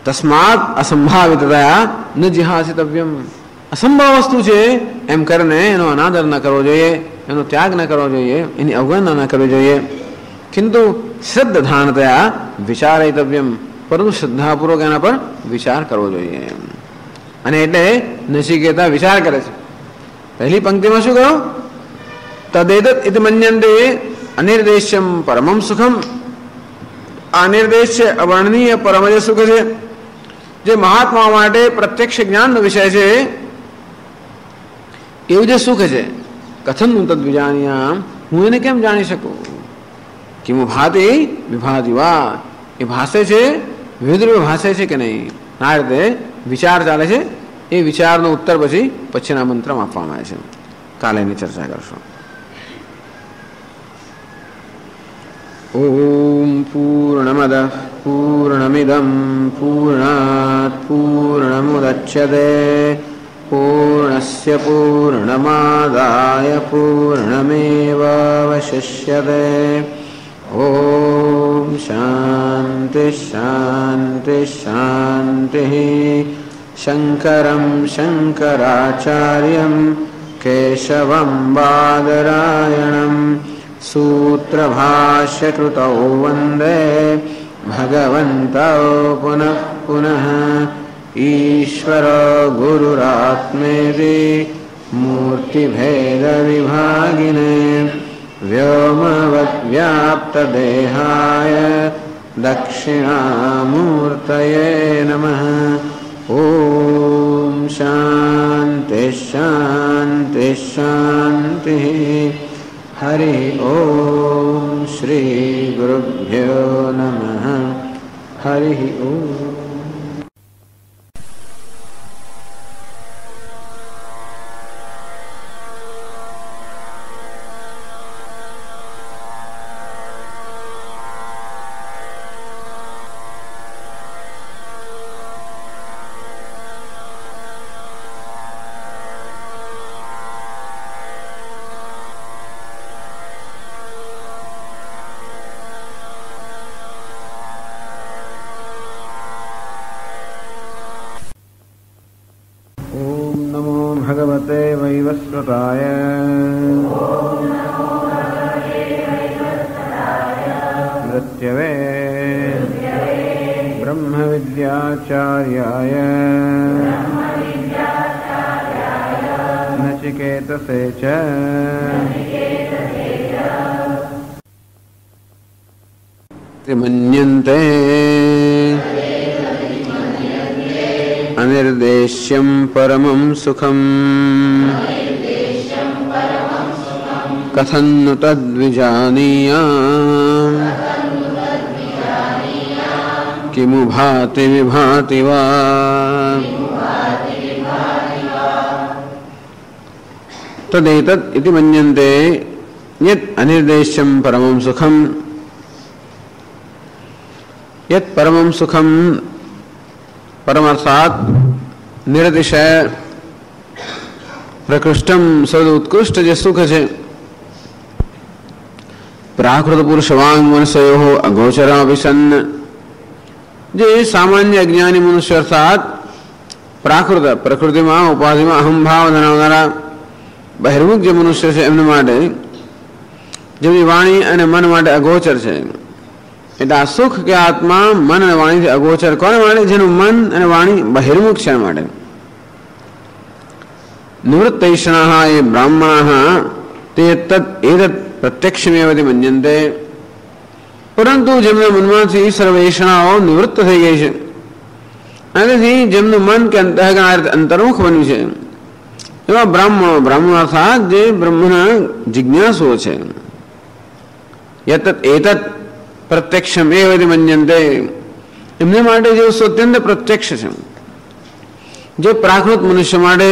તસ્માત અસંભાવિતયા ન જિહાસિતવ્યમ. અસંભવ વસ્તુ છે એમ કરીને એનો અનાદર ન કરવો જોઈએ, એનો ત્યાગ ન કરવો જોઈએ, એની અવગણના ન કરવી જોઈએ. કિંતુ શ્રદ્ધાનતયા વિચારયતવ્યમ. પરંતુ શ્રદ્ધાપૂર્વક એના પર વિચાર કરવો જોઈએ. અને એટલે નચિકેતા વિચાર કરે છે. પહેલી પંક્તિમાં શું કહ્યું? તદેતત ઇતિ મન્યન્તે અનિર્દેશ્યમ પરમમ સુખમ. આ નિર્દેશ છે, અવર્ણનીય પરમ જે સુખ છે, જે મહાત્માઓ માટે પ્રત્યક્ષ જ્ઞાનનો વિષય છે, એવું જે સુખ છે. કથન તદ વિજાનીયામ. હું એને કેમ જાણી શકું? કિમુ ભાતિ વિભાતિ વા. એ ભાષે છે, વિવિધ રૂપે ભાષે છે કે નહીં? આ રીતે વિચાર ચાલે છે. એ વિચારનો ઉત્તર પછીના મંત્રમાં આપવામાં આવે છે. કાલે એની ચર્ચા કરશું. ઓમ પૂર્ણમદ પૂર્ણમિદમ પૂર્ણાત પૂર્ણમુદચ્યતે પૂર્ણસ્ય પૂર્ણમાદાય પૂર્ણમેવાવશિષ્યતે. ઓમ શાંતિ શાંતિ શાંતિ. शंकरं शंकराचार्यं केशवं बादरायणं सूत्रभाष्यकृतौ वन्दे भगवन्तौ पुनः पुनः। ईश्वरो गुरुरात्मेति मूर्तिभेदविभागिने व्योमवद्व्याप्तदेहाय दक्षिणामूर्तये नमः। ॐ शान्ति शान्ति शान्तिः। हरि ओम श्री गुरुभ्यो नमः। हरि ओम। भगवते वैवस्वताय मृत्यवे ब्रह्मविद्याचार्याय नचिकेतसे च मन्यन्ते अनिर्देश्यं परमं सुखम् कथं नु तद्विजानीयाम् किमु भाति विभाति वा। तदेतत् इति मन्यन्ते यत् अनिर्देश्यं परमं सुखम्। यत् परमं सुखम् परमार्थात निरतिशय प्रकृष्टम सद उत्कृष्ट जे सुख है प्राकृत पुरुषवांग मनुष्यो अगोचराभिसन्न जे सामान्य अज्ञानी मनुष्य अर्थात प्राकृत प्रकृति में उपाधि में अहम भाव धरावनारा बहिर्मुख जे मनुष्य है एमने माटे जेमनी वाणी अने मन माटे अगोचर है। एटा सुख के आत्मा मन અને વાણી થી અગોચર કોને માટે જેનું મન અને વાણી બહિર્મુખ છે માટે નિવૃત્તૈષણાः ये ब्राह्मणाः તે તત એતત પ્રત્યક્ષમેવતિ મન્યન્તે। પરંતુ જેમના મનમાંથી સર્વ એષણાઓ નિવૃત્ત થઈ ગઈ છે અને જેમનું મન કે અંતઃકરણ અંતર્મુખ બન્યું છે એવા બ્રાહ્મણો અર્થાત જે બ્રહ્મના જિજ્ઞાસુઓ છે। યતત એતત प्रत्यक्षम एवं मन्यन्ते एमने माटे जो अत्यंत प्रत्यक्ष है जो प्राकृत मनुष्य माटे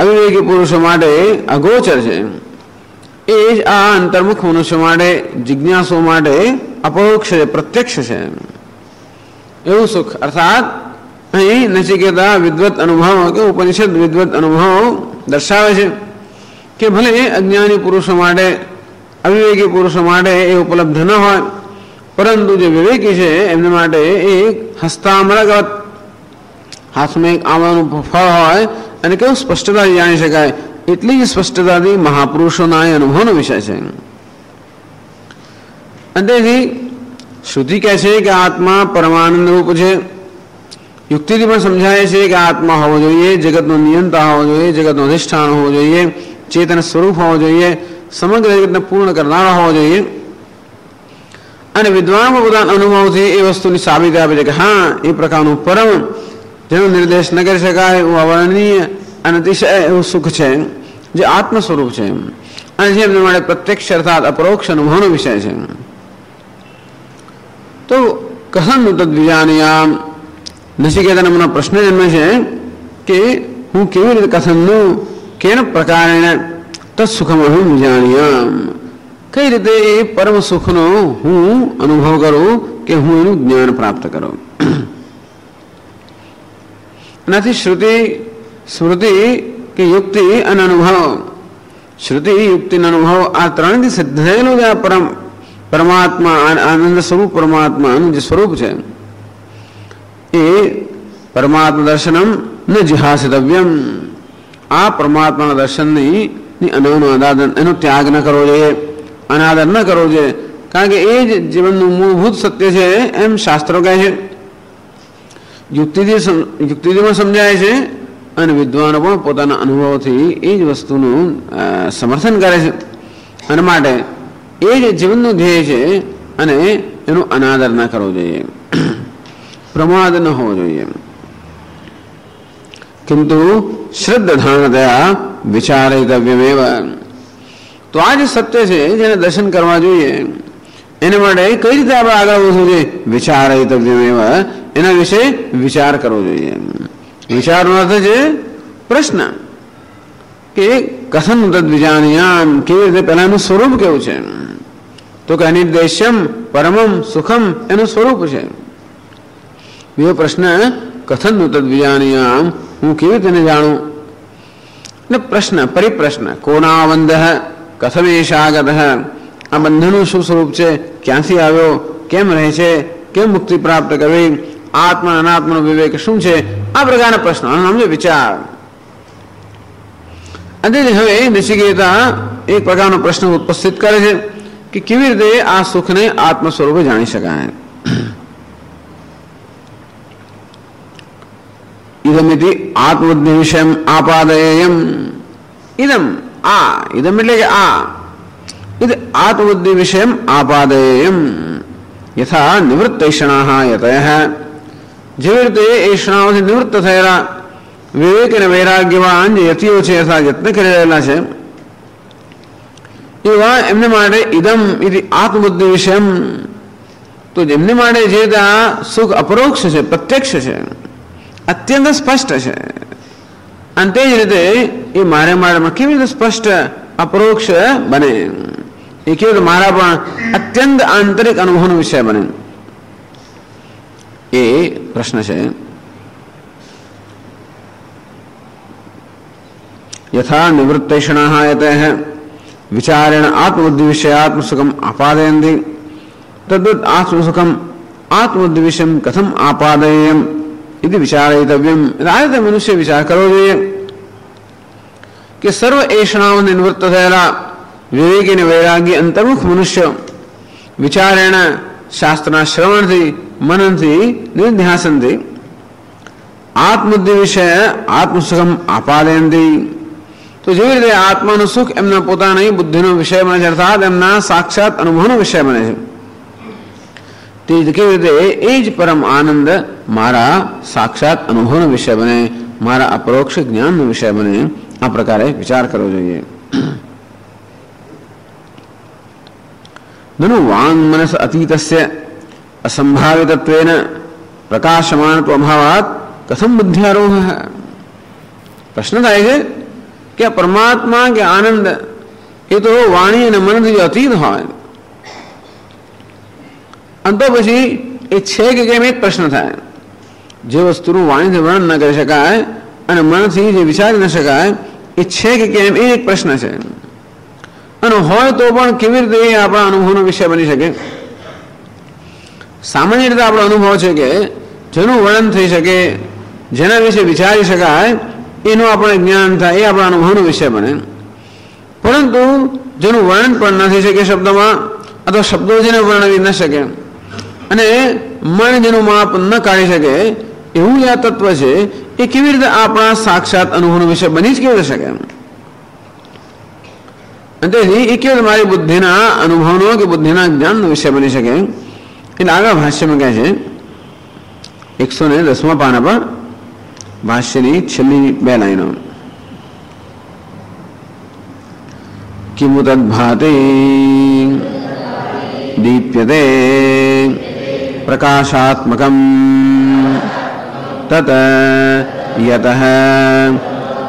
अविवेकी पुरुष माटे अगोचर है ए आ अंतर्मुख मनुष्य माटे जिज्ञासु माटे अपरोक्ष प्रत्यक्ष है एवं सुख अर्थात अहीं नचिकेता विद्वत अनुभव के उपनिषद विद्वत अनुभव दर्शावे छे कि भले अज्ञानी पुरुष माटे अविवेकी पुरुष माटे ए उपलब्ध न होय परंतु जो विवेकी है एमने माटे एक हस्तामलगत हाथ में एक आमलाનું ફળ હોય અને કેવું સ્પષ્ટતાથી જાણી શકાય એટલી જ સ્પષ્ટતાથી મહાપુરુષોના અનુભવનો વિષય છે। અંતેથી શ્રુતિ કહે છે કે આત્મા પરમાનંદ રૂપ છે। યુક્તિથી પણ સમજાય છે કે આત્મા હોવો જોઈએ, જગતનો નિયંતા હોવો જોઈએ, જગતનો અધિષ્ઠાન હોવો જોઈએ, ચેતન સ્વરૂપ હોવો જોઈએ, સમગ્ર જગતને પૂર્ણ કરનારો હોવો જોઈએ। અને વિદ્વાન પોતાના અનુભવથી એ વસ્તુની સાબિતી આપે છે કે હા એ પ્રકારનું પરમ જેનો નિર્દેશ ન કરી શકાય એવું અવર્ણનીય અને અતિશય એવું સુખ છે જે આત્મ સ્વરૂપ છે અને જે એમને માટે પ્રત્યક્ષ અર્થાત અપરોક્ષ અનુભવનો વિષય છે। તો કથન તદ્વિજાનીયામ નચિકેતાને મને પ્રશ્ન જન્મે છે કે હું કેવી રીતે કથનનું કેન પ્રકારેણ તત્સુખમહં વિજાનીયામ कई रीते परम सुख नो हूँ अनुभव करूँ कि हूँ एनु ज्ञान प्राप्त करूँ। नाथी श्रुति स्मृति के युक्ति अन अनुभव श्रुति युक्ति अनुभव आ त्रणथी सिद्ध थयेलुं जे परम परमात्मा आनंद स्वरूप परमात्मा जो स्वरूप है ए પરમાત્મા દર્શનમ ન જિહાસિતવ્યમ. આ પરમાત્માના દર્શનની એનો ત્યાગ ન કરવો જોઈએ, અનાદર ન કરવો જોઈએ, કારણ કે એ જ જીવનનું મૂળભૂત સત્ય છે એમ શાસ્ત્રો કહે છે. યુક્તિથી સમજાય છે અને વિદ્વાનો પણ પોતાના અનુભવથી એ જ વસ્તુનું સમર્થન કરે છે. અને માટે એ જ જીવનનું ધ્યેય છે અને એનો અનાદર ન કરવો જોઈએ, પ્રમાદ ન હોવો જોઈએ. કિંતુ શ્રદ્ધાધારણતયા વિચારિતવ્યમેવ. તો આ જે સત્ય છે જેને દર્શન કરવા જોઈએ એને માટે કઈ રીતે આપણે આગળ વધવું જોઈએ? વિચારિતવ્યમેવ, એના વિશે વિચાર કરવો જોઈએ. વિચારનો અર્થ છે પ્રશ્ન કે કથન તદ્વિજાનીયામ, કેવી રીતે પહેલા એનું સ્વરૂપ કેવું છે? તો કે અનિર્દેશ્યમ પરમમ સુખમ એનું સ્વરૂપ છે. બીજો પ્રશ્ન કથન તદ્વિજાનીયામ, હું કેવી રીતે જાણું? એટલે પ્રશ્ન પરિપ્રશ્ન કોના બંધ કથમેશાગત, આ બંધનું શું સ્વરૂપ છે, ક્યાંથી આવ્યો, કેમ રહે છે, કેમ મુક્તિ પ્રાપ્ત કરવી, આત્મા અનાત્માનો વિવેક શું છે, આ પ્રકારના પ્રશ્નો સમજો વિચાર. અને હવે નચિકેતા એક પ્રકારનો પ્રશ્ન ઉપસ્થિત કરે છે કે કેવી રીતે આ સુખને આત્મ સ્વરૂપે જાણી શકાય. ઇદમિતિ આત્મબુદ્ધિ વિષય આપાદયેયમ. ઇદમ એટલે કે આ આત્મબુદ્ધિ વિષય આપાદયેયમ યથા નિવૃત્તૈષણાઃ યતયઃ. જેવી રીતે એ ક્ષણાઓથી નિવૃત્ત થયેલા વિવેક અને વૈરાગ્યવાન જે યતિઓ છે અથવા યત્ન કરી રહેલા છે એવા એમને માટે ઇદમ ઇતિ આત્મબુદ્ધિ વિષય, તો એમને માટે જે આ સુખ અપરોક્ષ છે, પ્રત્યક્ષ છે, અત્યંત સ્પષ્ટ છે. અને તે જ રીતે એ મારે કેવી રીતે સ્પષ્ટ અપરોક્ષ બને, એ કેવી રીતે મારા પણ અત્યંત આંતરિક અનુભવનો વિષય બને, એ પ્રશ્ન છે. યથા નિવૃત્તૈષણાઃ યતયઃ વિચારેણ આત્મબુદ્ધિ વિષય આત્મસુખમ આપાદયન્તિ તદ્વદ આત્મસુખમ આત્મબુદ્ધિ વિષયમ કથમ આપાદયેયમ ઇતિ વિચારયિતવ્યમ. આ રીતે મનુષ્ય વિચાર કરવો જોઈએ કે સર્વ એષણાઓ નિવૃત્ત થયેલા વિવેકી અને વૈરાગી અંતર્મુખ મનુષ્ય વિચારેણ શાસ્ત્રના શ્રવણથી મનનથી નિધ્યાસનથી આત્મબુદ્ધિ વિષય આત્મસુખમ આપાદયન્તિ. તો જેવી રીતે આત્માનું સુખ એમના પોતાની બુદ્ધિનો વિષય બને છે, અર્થાત એમના સાક્ષાત અનુભવનો વિષય બને છે, તે જ કેવી રીતે એ જ પરમ આનંદ મારા સાક્ષાત અનુભવનો વિષય બને, મારા અપરોક્ષ જ્ઞાનનો વિષય બને, આ પ્રકારે વિચાર કરવો જોઈએ. નનુ વાંગ મનસ અતીતસ્ય અસંભાવિતત્વેન પ્રકાશમાનત્વ અભાવાત કથમ બુદ્ધ્યારોહ. પ્રશ્ન થાય છે કે આ પરમાત્મા કે આનંદ એ તો વાણી અને મનથી અતીત હોય, અને તો પછી એ છે કે કેમ એ જ પ્રશ્ન થાય. જે વસ્તુનું વાણીથી વર્ણન ન કરી શકાય અને મનથી જે વિચારી ન શકાય એ છે કે કેમ એ એક પ્રશ્ન છે. અને હોય તો પણ કેવી રીતે એ આપણા અનુભવનો વિષય બની શકે? સામાન્ય રીતે આપણો અનુભવ છે કે જેનું વર્ણન થઈ શકે, જેના વિશે વિચારી શકાય, એનું આપણે જ્ઞાન થાય, એ આપણા અનુભવનો વિષય બને. પરંતુ જેનું વર્ણન પણ ન થઈ શકે શબ્દોમાં, અથવા શબ્દો જેને વર્ણવી ન શકે અને મન જેનું માપ ન કાઢી શકે એવું આ તત્વ છે, એ કેવી રીતે આપણા સાક્ષાત અનુભવનો વિષય બની જ કેવી રીતે શકે? અને તેથી એ કેવી રીતે મારી બુદ્ધિના અનુભવનો કે બુદ્ધિના જ્ઞાનનો વિષય બની શકે? એટલે આગળ ભાષ્યમાં કહે છે 110મા પાના પર ભાષ્યની છેલ્લી 2 લાઈનો. કિમુ તદ્ભાતિ દીપ્યતે પ્રકાશાત્મકમ તત યતઃ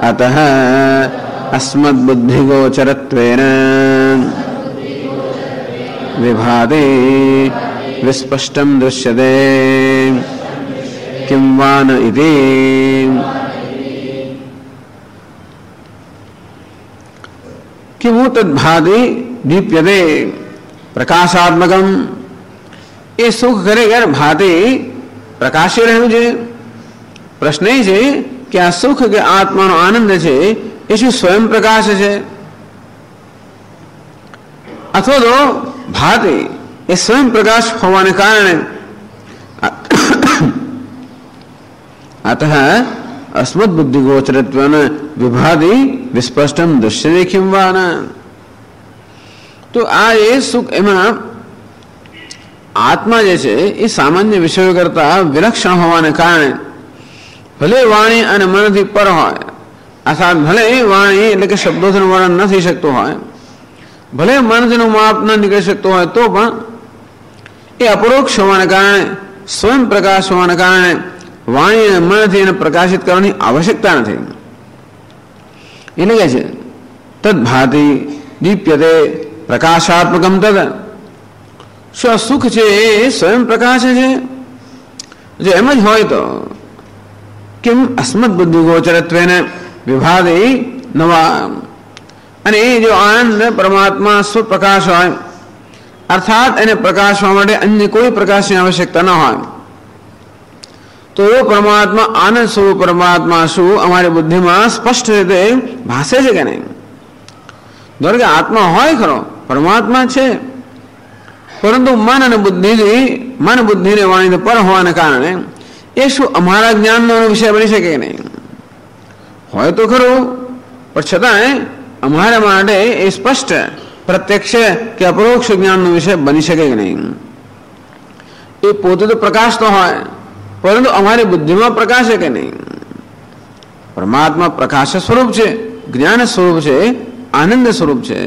અતઃ અસ્મદ્બુદ્ધિગોચરત્વેન વિભાતિ વિસ્પષ્ટમ દૃશ્યતે કિમ વા ન ઇતિ. કિમુ તદ્ભાતિ દીપ્યતે પ્રકાશાત્મકમ. એ સુખ ખરેખર ભાતિ પ્રકાશી રહ્યું છે. પ્રશ્ન એ છે કે આ સુખ કે આત્માનો આનંદ છે એ શું સ્વયં પ્રકાશ છે અથવા તો ભાતિ એ સ્વયં પ્રકાશ હોવાને કારણે અતઃ અસ્મદ બુદ્ધિ ગોચરત્વન વિભાતિ વિસ્પષ્ટમ દૃશ્ય દેખીમ વાન. તો આ એ સુખ એમાં આત્મા જે છે એ સામાન્ય વિષયો કરતા વિલક્ષણ હોવાને કારણે ભલે વાણી અને મનથી પર હોય, અર્થાત ભલે વાણી એટલે કે શબ્દોથી વર્ણન ન થઈ શકતું હોય, ભલે મનથીનું માપ ન નીકળી શકતું હોય, તો પણ એ અપરોક્ષ હોવાને કારણે સ્વયં પ્રકાશ હોવાને કારણે વાણી અને મનથી એને પ્રકાશિત કરવાની આવશ્યકતા નથી. એટલે કે છે તદ્ભાતિ દીપ્યતે પ્રકાશાત્મકમ તદ. શું સુખ છે એ સ્વયં પ્રકાશ છે? જો એમ જ હોય તો કેમ અસ્મદ બુદ્ધિ ગોચરત્વેને વિભાદે નવા. અને એ જો આનંદ પરમાત્મા સ્વપ્રકાશ હોય, અર્થાત એને પ્રકાશવા માટે અન્ય કોઈ પ્રકાશની આવશ્યકતા ન હોય, તો એ પરમાત્મા આનંદ સ્વરૂપ પરમાત્મા શું અમારી બુદ્ધિમાં સ્પષ્ટ રીતે ભાસે છે કે નહીં? ધારો કે આત્મા હોય ખરો, પરમાત્મા છે, પરંતુ મન અને બુદ્ધિથી મન બુદ્ધિને વાણીને પર હોવાને કારણે એ શું અમારા જ્ઞાનનો વિષય બની શકે કે નહીં? હોય તો ખરું, પણ છતાંય અમારા માટે એ સ્પષ્ટ પ્રત્યક્ષ કે અપરોક્ષ જ્ઞાનનો વિષય બની શકે કે નહીં? એ પોતે તો પ્રકાશ તો હોય, પરંતુ અમારી બુદ્ધિમાં પ્રકાશ છે કે નહીં? પરમાત્મા પ્રકાશ સ્વરૂપ છે, જ્ઞાન સ્વરૂપ છે, આનંદ સ્વરૂપ છે,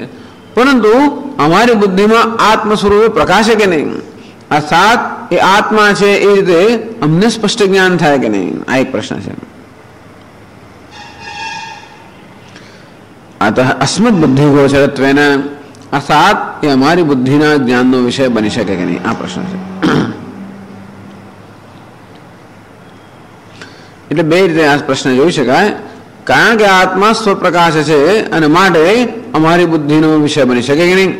પરંતુ અમારી બુદ્ધિમાં આત્મ સ્વરૂપે પ્રકાશ કે નહીં? અર્થાત એ આત્મા છે એ રીતે અમને સ્પષ્ટ જ્ઞાન થાય કે નહીં? આ એક પ્રશ્ન છે. અતઃ અસ્મદ બુદ્ધિ ગોચરત્વેન, અર્થાત એ અમારી બુદ્ધિના જ્ઞાનનો વિષય બની શકે કે નહીં? આ પ્રશ્ન છે. એટલે બે રીતે આ પ્રશ્ન જોઈ શકાય. કારણ કે આત્મા સ્વપ્રકાશ છે અને માટે અમારી બુદ્ધિનો વિષય બની શકે કે નહીં,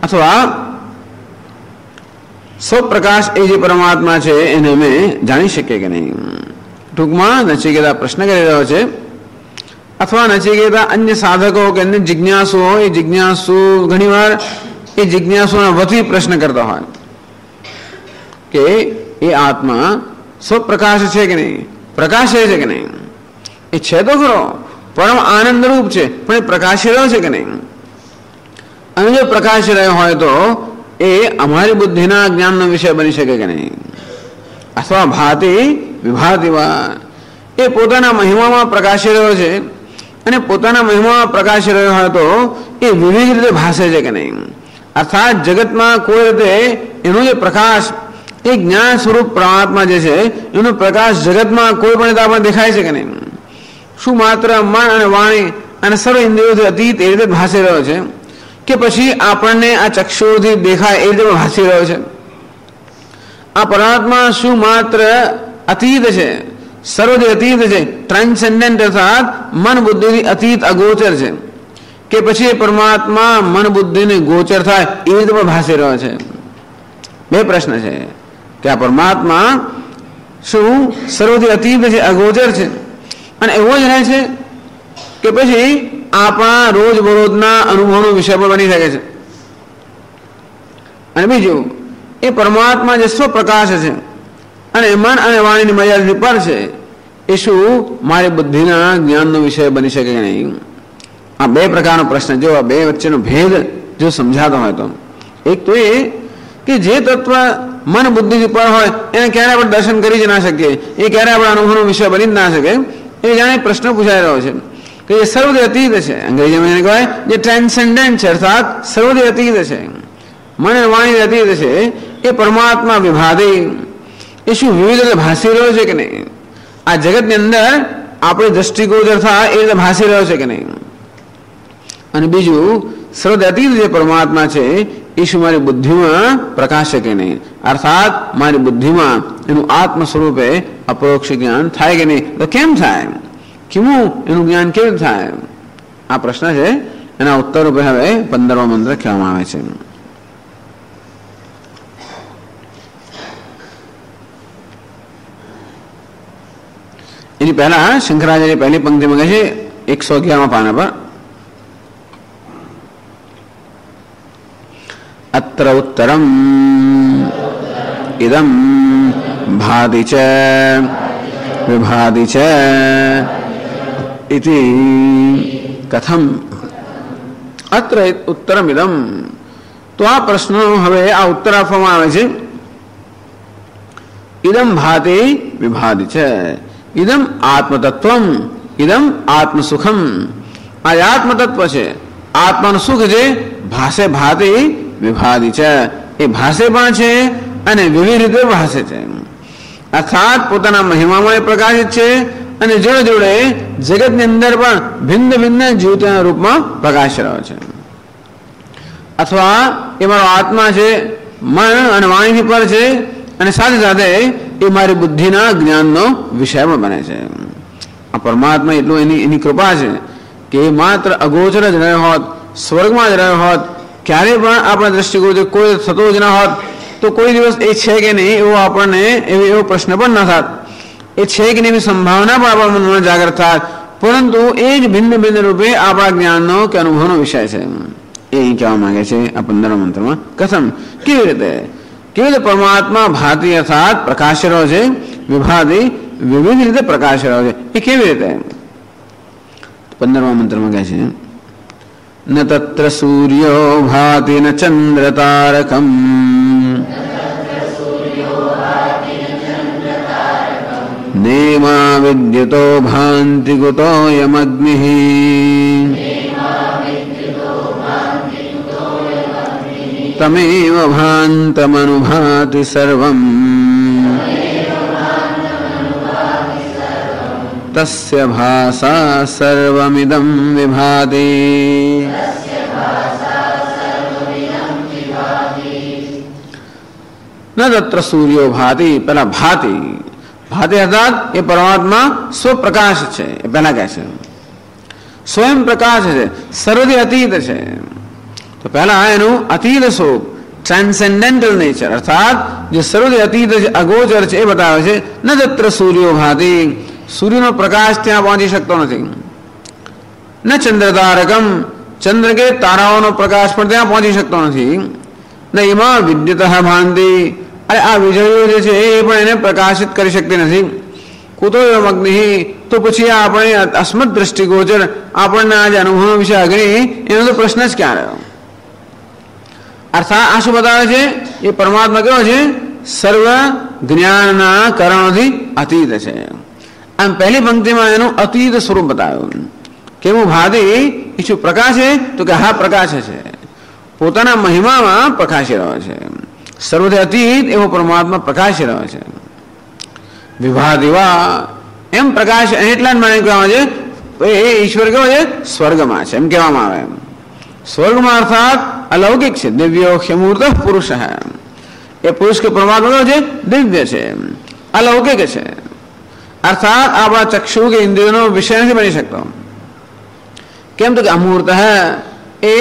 અથવા સ્વપ્રકાશ એ જે પરમાત્મા છે એને અમે જાણી શકીએ કે નહીં? ટૂંકમાં નચિકેતા પ્રશ્ન કરી રહ્યો છે, અથવા નચિકેતા અન્ય સાધકો કે અન્ય જિજ્ઞાસુઓ, એ જિજ્ઞાસુ ઘણીવાર એ જિજ્ઞાસુના વતી પ્રશ્ન કરતા હોય કે એ આત્મા સ્વપ્રકાશ છે કે નહીં, પ્રકાશ છે કે નહીં? એ છે તો ખરો, પરમ આનંદ રૂપ છે, પણ એ પ્રકાશી રહ્યો છે કે નહીં? અને જો પ્રકાશી રહ્યો હોય તો એ અમારી બુદ્ધિના જ્ઞાનનો વિષય બની શકે કે નહીં? અથવા ભાતિ વિભાતિવા, એ પોતાના મહિમામાં પ્રકાશી રહ્યો છે, અને પોતાના મહિમામાં પ્રકાશી રહ્યો હોય તો એ વિવિધ રીતે ભાસે છે કે નહીં? અર્થાત જગતમાં કોઈ રીતે એનો જે પ્રકાશ, એ જ્ઞાન સ્વરૂપ પરમાત્મા જે છે એનો પ્રકાશ જગતમાં કોઈ પણ રીતે આપણને દેખાય છે કે નહીં? શું માત્ર મન અને વાણી અને સર્વ ઇન્દ્રિયોથી અતીત એ રીતે ભાસી રહ્યો છે, કે પછી આપણને આ ચક્ષુથી દેખાય એ રીતે ભાસી રહ્યો છે? આ પરમાત્મા શું માત્ર અતીત છે, સર્વથી અતીત છે, ટ્રાન્સેન્ડન્ટ, અર્થાત મન બુદ્ધિથી અતીત અગોચર છે, કે પછી પરમાત્મા મન બુદ્ધિને ગોચર થાય એ રીતે પણ ભાસી રહ્યો છે? બે પ્રશ્ન છે કે આ પરમાત્મા શું સર્વથી અતીત છે, અગોચર છે, અને એવો જ રહે છે, કે પછી આપણા રોજબરોજના અનુભવનો વિષય પણ બની શકે છે? અને બીજું, એ પરમાત્મા જે સ્વપ્રકાશ છે અને મન અને વાણીની મર્યાદાથી પર છે, એ શું મારી બુદ્ધિના જ્ઞાનનો વિષય બની શકે કે નહીં? આ બે પ્રકારનો પ્રશ્ન. જો આ બે વચ્ચેનો ભેદ જો સમજાતો હોય તો, એક તો એ કે જે તત્વ મન બુદ્ધિથી પર હોય એને ક્યારે આપણે દર્શન કરી જ ના શકીએ, એ ક્યારે આપણા અનુભવનો વિષય બની જ ના શકે, એ જાણે પ્રશ્ન પૂછાઈ રહ્યો છે કે એ સર્વથી અતીત છે, અંગ્રેજીમાં એને કહેવાય જે ટ્રાન્સેન્ડન્ટ છે, અર્થાત સર્વથી અતીત છે, મન વાણી અતીત છે, એ પરમાત્મા વિભાદે એ શું વિવિધ રીતે ભાસી રહ્યો છે કે નહીં? આ જગતની અંદર આપણે દ્રષ્ટિગોચર થાય એ રીતે ભાસી રહ્યો છે કે નહીં? અને બીજું, સર્વથી અતીત જે પરમાત્મા છે એ શું મારી બુદ્ધિમાં પ્રકાશે કે નહીં? અર્થાત મારી બુદ્ધિમાં એનું આત્મ સ્વરૂપે અપરોક્ષ જ્ઞાન થાય કે નહીં? તો કેમ થાય? કેવું એનું જ્ઞાન કેવી રીતે થાય? આ પ્રશ્ન છે. એના ઉત્તર રૂપે હવે 15મો મંત્ર કહેવામાં આવે છે. એની પહેલા શંકરાચાર્ય પહેલી પંક્તિમાં કહે છે 111 પાના પર, અત્ર ઉત્તરમ ઇદમ ભાતિ ચ વિભાતિ ચ ઇતિ કથમ. અત્ર ઉત્તરમ ઇદમ, તો આ પ્રશ્નનો હવે આ ઉત્તર આપવામાં આવે છે. ઇદમ ભાતિ વિભાતિ છે, ઇદમ આત્મતત્વમ, ઇદમ આત્મસુખમ. આ આત્મતત્વ છે, આત્માનું સુખ છે, ભાષે ભાતિ વિભાતિ છે, એ ભાષે પણ છે અને વિવિધ રીતે ભાષે છે. અર્થાત પોતાના મહિમામાં પ્રકાશિત છે અને જોડે જોડે જગતની અંદર પણ ભિન્ન ભિન્ન જ્યોતિના રૂપમાં પ્રકાશ રહ્યો છે. અથવા એ મારો આત્મા છે, મન અને વાણીથી પર છે અને સાથે સાથે એ મારી બુદ્ધિના જ્ઞાનનો વિષય પણ બને છે. આ પરમાત્મા એટલું એની કૃપા છે કે માત્ર અગોચર જ રહ્યો હોત, સ્વર્ગમાં જ રહ્યો હોત, ક્યારે પણ આપણા દ્રષ્ટિકોણથી કોઈ થતો જ ના હોત, તો કોઈ દિવસ એ છે કે નહીં એવો આપણને એવો પ્રશ્ન પણ ન થાત. એ છે કે નહીં એવી સંભાવના પણ આપણા મનમાં જાગૃત થાત, પરંતુ એ જ ભિન્ન ભિન્ન રૂપે આપણા જ્ઞાનનો કે અનુભવનો વિષય છે. એ અહીં કહેવા માંગે છે આ 15મા મંત્રમાં. કથમ, કેવી રીતે પરમાત્મા ભાતિ અર્થાત પ્રકાશ રહ્યો છે, વિભાતિ વિવિધ રીતે પ્રકાશ રહ્યો છે. એ કેવી રીતે? 15મા મંત્રમાં કહે છે, ન તત્ર સૂર્યો ભાતિ ન ચંદ્ર તારકમ નેમા વિદ્યુતો ભાંતિ કુતોયમગ્નિઃ તમેવ ભાંતમનુભાતિ સર્વમ તસ્ય ભાસા સર્વમિદં વિભાતિ. ન તત્ર સૂર્યો ભાતિ, પેલા ભાતિ, ભાતિ અર્થાત એ પરમાત્મા સ્વપ્રકાશ છે. એ પહેલા કહે છે સ્વયં પ્રકાશ છે, સર્વથી અતીત છે. તો પહેલા એનું અતીત સ્વરૂપ, ટ્રાન્સેન્ડેન્ટલ નેચર અર્થાત જે સર્વથી અતીત અગોચર છે એ બતાવે છે. ન તત્ર સૂર્યો ભાતિ, સૂર્યનો પ્રકાશ ત્યાં પહોંચી શકતો નથી. ન ચંદ્ર તારકમ, ચંદ્ર કે તારાઓનો પ્રકાશ પણ ત્યાં પહોંચી શકતો નથી. ન એમાં વિદ્યુત ભાંતિ, અરે આ વીજળીઓ જે છે એ પણ એને પ્રકાશિત કરી શકતી નથી. કુતોયમ અગ્નિ, તો પછી આપણે અસ્મદ દ્રષ્ટિગોચર આપણને આજે અનુભવ વિશે અગ્નિ, એનો તો પ્રશ્ન જ ક્યાં રહ્યો? અર્થાત આ શું બતાવે છે? એ પરમાત્મા કેવો છે? સર્વ જ્ઞાનના કારણોથી અતીત છે. આમ પહેલી પંક્તિમાં એનું અતીત સ્વરૂપ બતાવ્યું. કેવું ભાતિ, એ શું પ્રકાશ છે? તો કે હા પ્રકાશ છે, પોતાના મહિમામાં પ્રકાશી રહ્યો છે. સર્વથી અતીત એવો પરમાત્મા પ્રકાશી રહ્યો છે. વિભાતિવા, એમ પ્રકાશ એટલા જ માને કહેવામાં છે એ ઈશ્વર કેવો છે? સ્વર્ગમાં છે એમ કહેવામાં આવે. સ્વર્ગમાં અર્થાત અલૌકિક છે, દિવ્યો ક્ષમૂર્ત પુરુષ. એ પુરુષ કે પરમાત્મા કેવો છે? દિવ્ય છે, અલૌકિક છે. અર્થાત આપણા ચક્ષુ કે ઇન્દ્રિયોનો વિષય નથી બની શકતો. કેમ તો કે અમૂર્ત હે, એ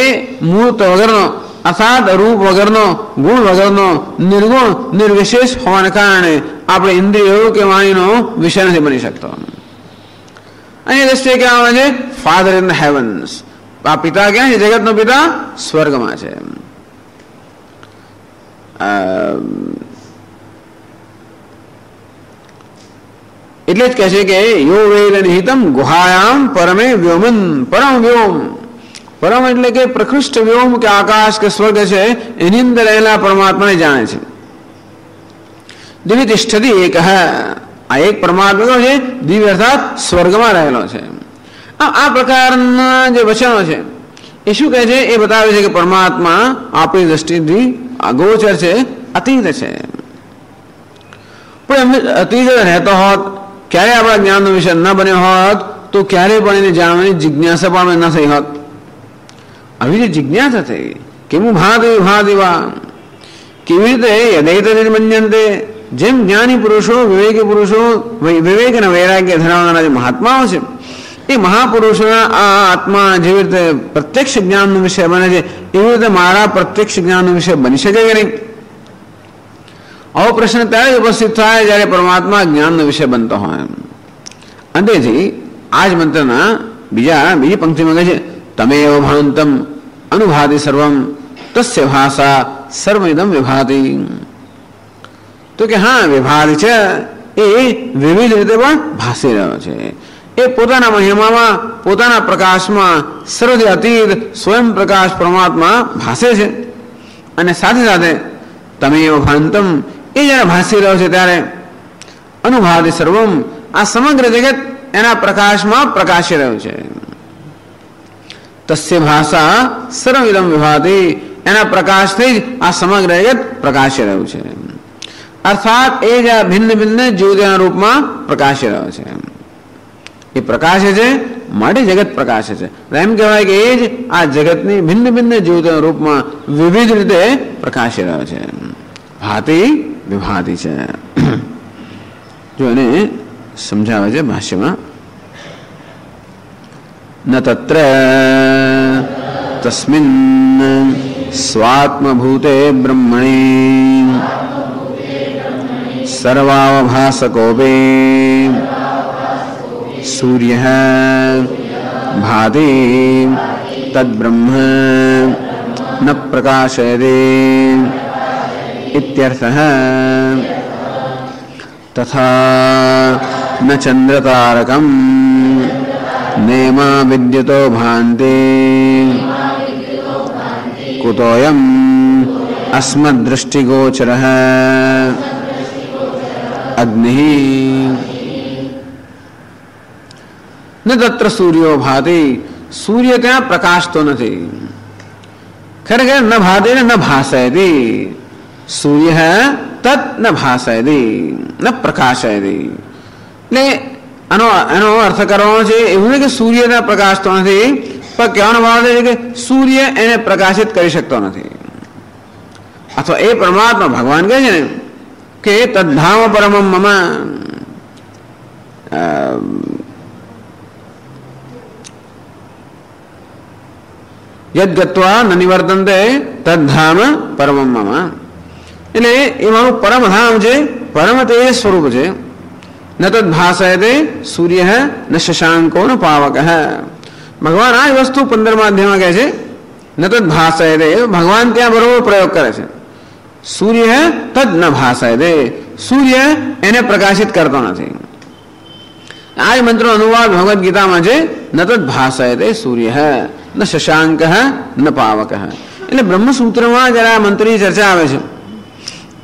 મૂર્ત વગરનો અર્થાત રૂપ વગરનો, ગુણ વગરનો, નિર્ગુણ નિર્વિશેષ હોવાને કારણે આપણે ઇન્દ્રિયો કે વાણીનો વિષય નથી બની શકતો. અહીં દ્રષ્ટિએ કહેવામાં છે ફાધર ઇન ધ હેવન્સ. આ પિતા ક્યાં છે? જગતનો પિતા સ્વર્ગમાં છે. એટલે જ કહે છે કે યો વેદ નિહિતમ ગુહાયામ પરમે વ્યોમન, પરમ વ્યોમ. પરમ એટલે કે પ્રકૃષ્ટ વ્યોમ કે આકાશ કે સ્વર્ગ છે એની અંદર રહેલા પરમાત્માને જાણે છે. દિવ્ય તિષ્ઠતિ એક હે, આ એક પરમાત્મા છે દિવ્ય અર્થાત સ્વર્ગમાં રહેલો છે. આ પ્રકારના જે વચનો છે એ શું કહે છે? એ બતાવે છે કે પરમાત્મા આપણી દ્રષ્ટિથી અગોચર છે, અતીત છે. પણ એમ અતીત રહેતો હોત, ક્યારે આપણા જ્ઞાનનો વિષય ન બન્યો હોત, તો ક્યારે પણ એને જાણવાની જિજ્ઞાસા પણ ન થઈ હોત. આવી જે જિજ્ઞાસા થઈ કેવું ભાતિ ભાતિવા, કેવી રીતે યદૈત નિર્મન્યંતે, જેમ જ્ઞાની પુરુષો, વિવેકી પુરુષો, વિવેક અને વૈરાગ્ય ધરાવનારા જે મહાત્માઓ છે એ મહાપુરુષોના આ આત્મા જેવી રીતે પ્રત્યક્ષ જ્ઞાનનો વિષય બને છે, એવી રીતે મારા પ્રત્યક્ષ જ્ઞાનનો વિષય બની શકે કે નહીં? આવો પ્રશ્ન ત્યારે ઉપસ્થિત થાય જ્યારે પરમાત્મા જ્ઞાનનો વિષય બનતો હોય. અંતેથી આ જ મંત્રના બીજી પંક્તિમાં કહે છે તમેવ ભાંતમ અનુભાતિ સર્વમ તસ્ય ભાષા સર્વમિદમ વિભાતિ. તો કે હા, વિભાતિ છે એ વિવિધ રીતે પણ ભાસી રહ્યો છે. એ પોતાના મહિમામાં, પોતાના પ્રકાશમાં સર્વથી અતીત સ્વયં પ્રકાશ પરમાત્મા ભાસે છે. અને સાથે સાથે તમેવ ભાંતમ, એ જ્યારે ભાસી રહ્યો છે ત્યારે અનુભાતિ સર્વમ, આ સમગ્ર જગત એના પ્રકાશમાં પ્રકાશી રહ્યું છે. તસ્ય ભાષા સર્વમિદમ વિભાતિ, એના પ્રકાશથી જ આ સમગ્ર જગત પ્રકાશી રહ્યું છે. અર્થાત એ જ આ ભિન્ન ભિન્ન જ્યોતિના રૂપમાં પ્રકાશી રહ્યો છે. એ પ્રકાશે છે માટે જગત પ્રકાશે છે. એમ કહેવાય કે એ જ આ જગતની ભિન્ન ભિન્ન જ્યોતિના રૂપમાં વિવિધ રીતે પ્રકાશી રહ્યો છે. ભાતિ વિભાતિ છે. જો એને સમજાવે છે ભાષ્યમાં, ન તત્ર તસ્મિન સ્વાત્મભૂતે બ્રહ્મણી સર્વાવભાસકોપે સૂર્યઃ ભાતિ તદ્બ્રહ્મ ન પ્રકાશયતે ઇત્યર્થઃ. તથા ન ચંદ્રતારકમ નેમા વિદ્યુતો ભાંતિ કુતોયમ અસ્મદ્દૃષ્ટિગોચરઃ અગ્નિ ન તત્ર સૂર્યો ભાતિ, સૂર્ય ત્યાં પ્રકાશતો નથી. ખરેખર ન ભાતિ ને ન ભાસયતિ, સૂર્ય તત ન ભાસયતિ ન પ્રકાશયતિ. એટલે એનો અર્થ કરવાનો છે એવું નહીં કે સૂર્ય ત્યાં પ્રકાશતો નથી, પણ કહેવાનો ભાવ છે કે સૂર્ય એને પ્રકાશિત કરી શકતો નથી. અથવા એ પરમાત્મા ભગવાન કહે છે ને કે તદ્ધામ પરમમ મમ, યદ ગત્વા ન નિવર્તન્તે તદ્ધામ પરમમ મમ. એટલે એ મારું પરમધામ છે, પરમ તે સ્વરૂપ છે. ન તદ ભાસયતે સૂર્ય ન શશાંકો ન પાવક. ભગવાન આ વસ્તુ 15મા અધ્યાયમાં કહે છે ન તદ ભાસયતે, ભગવાન ત્યાં બરોબર પ્રયોગ કરે છે. સૂર્ય તદ ન ભાસયતે, સૂર્ય એને પ્રકાશિત કરતો નથી. આ જ મંત્રનો અનુવાદ ભગવદ્ ગીતામાં છે ન તદ ભાસયતે સૂર્ય ન શશાંક ન પાવક. એટલે બ્રહ્મસૂત્રમાં જયારે આ મંત્રની ચર્ચા આવે છે,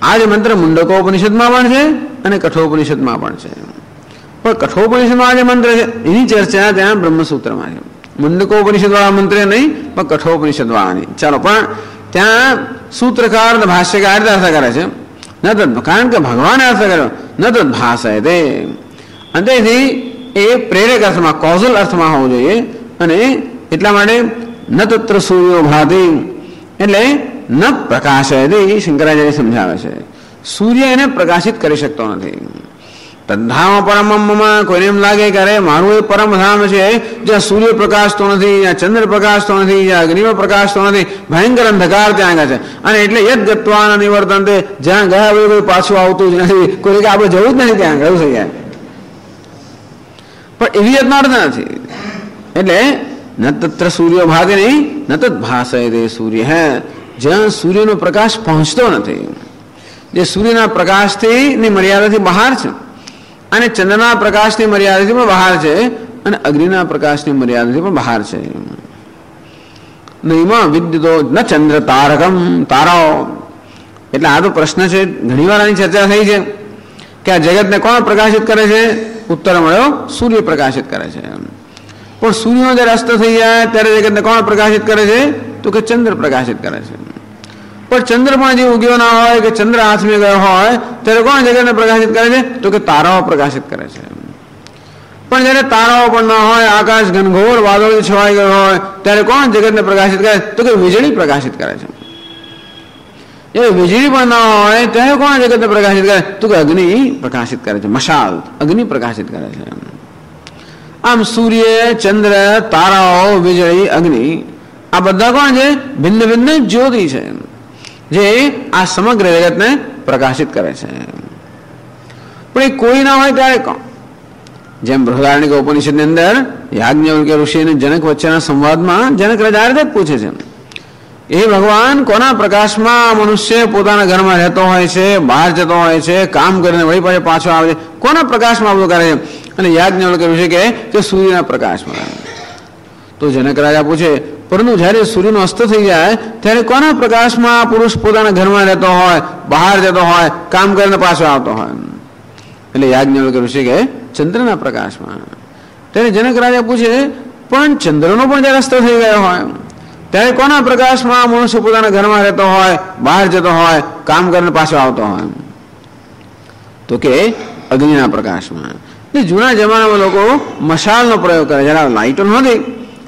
આ જે મંત્ર મુંડકોપનિષદમાં પણ છે અને કઠોપનિષદમાં પણ છે. પણ કઠોપનિષદમાં આ જે મંત્ર છે એની ચર્ચા ત્યાં બ્રહ્મસૂત્રમાં છે. મુંડકોપનિષદ વાળા મંત્ર નહીં, પણ કઠોપનિષદ વાળાની. ચાલો, પણ ત્યાં સૂત્રકાર ભાષ્યકાર અર્થ કરે છે ન તદ, કારણ કે ભગવાને અર્થ કર્યો ન તદ ભાસયતે. અંતેથી એ પ્રેરક અર્થમાં, કોઝલ અર્થમાં હોવું જોઈએ. અને એટલા માટે ન તત્ર સૂર્યો ભાતિ, એટલે ન પ્રકાશયતે શંકરાચાર્ય સમજાવે છે. સૂર્ય એને પ્રકાશિત કરી શકતો નથી. તદ્ધામ પરમમાં કોઈને એમ લાગે કે અરે મારું એ પરમધામ છે જ્યાં સૂર્ય પ્રકાશતો નથી, જ્યાં ચંદ્ર પ્રકાશતો નથી, જ્યાં અગ્નિમાં પ્રકાશતો નથી, ભયંકર અંધકાર ત્યાં આગળ છે. અને એટલે યદ ગત્વાના નિવર્તન્તે, જ્યાં ગયા હોય કોઈ પાછું આવતું જ નથી, કોઈ કે આપણે જવું જ નથી ત્યાં ગયું થઈ જાય. પણ એવી રીતનો અર્થ નથી. એટલે ન તત્ર સૂર્ય ભાગે નહીં, ન તદ ભાસયતે સૂર્ય, જ્યાં સૂર્યનો પ્રકાશ પહોંચતો નથી, જે સૂર્યના પ્રકાશથી ની મર્યાદાથી બહાર છે, અને ચંદ્રના પ્રકાશની મર્યાદાથી પણ બહાર છે, અને અગ્નિના પ્રકાશની મર્યાદાથી પણ બહાર છે. નહિમાં વિદ્યુતો ન ચંદ્ર તારકમ, તારાઓ. એટલે આ તો પ્રશ્ન છે, ઘણી વાર આની ચર્ચા થઈ છે કે આ જગતને કોણ પ્રકાશિત કરે છે? ઉત્તર મળ્યો, સૂર્ય પ્રકાશિત કરે છે. પણ સૂર્યનો જયારે અસ્ત થઈ જાય ત્યારે જગતને કોણ પ્રકાશિત કરે છે? તો કે ચંદ્ર પ્રકાશિત કરે છે. પણ ચંદ્ર પણ જે ઉગ્યો ના હોય કે ચંદ્ર હાથમાં ગયો હોય ત્યારે કોણ જગતને પ્રકાશિત કરે છે? તો કે તારાઓ પ્રકાશિત કરે છે. પણ જયારે તારાઓ પણ ના હોય, આકાશ ઘનઘોર વાદળો છવાઈ ગયો હોય ત્યારે કોણ જગતને પ્રકાશિત કરે? તો કે વીજળી પ્રકાશિત કરે છે. એ વીજળી પણ ના હોય ત્યારે કોણ જગતને પ્રકાશિત કરે? તો કે અગ્નિ પ્રકાશિત કરે છે. મશાલ, અગ્નિ પ્રકાશિત કરે છે. આમ સૂર્ય, ચંદ્ર, તારાઓ, વીજળી, અગ્નિ, આ બધા કોણ છે? ભિન્ન ભિન્ન જ્યોતિ છે જે આ સમગ્ર જગતને પ્રકાશિત કરે છે. પણ એ કોઈ ના હોય ત્યારે કોણ? જેમ બૃહદારણ્યક ઉપનિષદની અંદર યાજ્ઞવલ્ક્ય ઋષિ અને જનક વચ્ચેના સંવાદમાં જનક રાજા આ રીતે પૂછે છે, એ ભગવાન કોના પ્રકાશમાં મનુષ્ય પોતાના ઘરમાં રહેતો હોય છે, બહાર જતો હોય છે, કામ કરીને વળી પાછો આવે છે, કોના પ્રકાશમાં બધું કરે છે? અને યાજ્ઞવલ્ક્ય ઋષિ કહે કે સૂર્યના પ્રકાશમાં. તો જનક રાજા પૂછે, પરંતુ જ્યારે સૂર્યનો અસ્ત થઈ જાય ત્યારે કોના પ્રકાશમાં પુરુષ પોતાના ઘરમાં રહેતો હોય, બહાર જતો હોય, કામ કરીને પાછો આવતો હોય? એટલે યાજ્ઞવલ્ક્ય ઋષિ કહે ચંદ્રના પ્રકાશમાં. ત્યારે જનક રાજા પૂછે, પણ ચંદ્રનો પણ જ્યારે અસ્ત થઈ ગયો હોય ત્યારે કોના પ્રકાશમાં મનુષ્ય પોતાના ઘરમાં રહેતો હોય, બહાર જતો હોય, કામ કરીને પાછો આવતો હોય? તો કે અગ્નિના પ્રકાશમાં. જૂના જમાનામાં લોકો મશાલનો પ્રયોગ કરે, જ્યારે લાઇટો નહોતી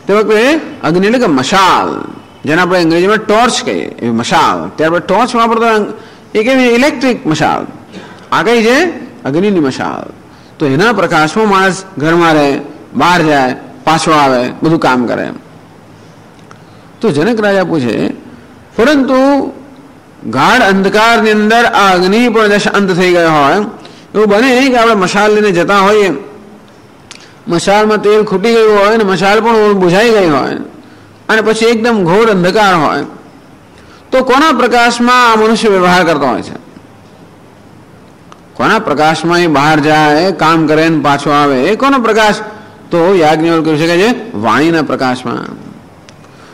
તે વખતે અગ્નિ એટલે કે મશાલ, જેને આપણે અંગ્રેજીમાં ટોર્ચ કહીએ, એ મશાલ. ત્યારબાદ ટોર્ચ વાપરતો એક એવી ઇલેક્ટ્રિક મશાલ, આ કઈ છે? અગ્નિની મશાલ. તો એના પ્રકાશમાં માણસ ઘરમાં રહે, બહાર જાય, પાછો આવે, બધું કામ કરે. તો જનક રાજા પૂછે, પરંતુ ગાઢ અંધકારની અંદર આ અગ્નિ પણ શાંત થઈ ગયો હોય, એવું બને કે આપણે મશાલ લઈને જતા હોઈએ, મશાલમાં તેલ ખૂટી ગયું હોય ને મશાલ પણ બુઝાઈ ગઈ હોય અને પછી એકદમ ઘોર અંધકાર હોય, તો કોના પ્રકાશમાં આ મનુષ્ય વ્યવહાર કરતો હોય છે? કોના પ્રકાશમાં એ બહાર જાય, કામ કરે ને પાછો આવે, એ કોનો પ્રકાશ? તો યાજ્ઞવલ્ક્ય કહે છે વાણીના પ્રકાશમાં.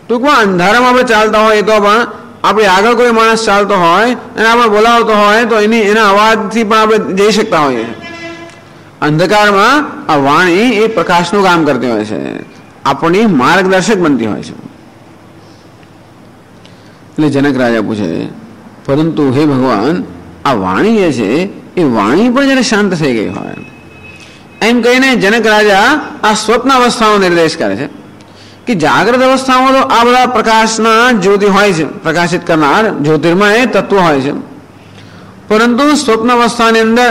ટૂંકમાં અંધારામાં આપણે ચાલતા હોય તો પણ આપણે આગળ કોઈ માણસ ચાલતો હોય અને આપણે બોલાવતો હોય તો એના અવાજથી પણ આપણે જઈ શકતા હોઈએ. અંધકારમાં આ વાણી એ પ્રકાશનું કામ કરતી હોય છે, આપણી માર્ગદર્શક બનતી હોય છે. એટલે જનક રાજા પૂછે, પરંતુ હે ભગવાન, આ વાણી જે છે એ વાણી પણ જ્યારે શાંત થઈ ગઈ હોય, એમ કહીને જનક રાજા આ સ્વપ્ન અવસ્થાનો નિર્દેશ કરે છે કે જાગ્રત અવસ્થામાં તો આ બધા પ્રકાશના જ્યોતિ હોય છે, પ્રકાશિત કરનાર જ્યોતિર્મય તત્વ હોય છે, પરંતુ સ્વપ્ન અવસ્થાની અંદર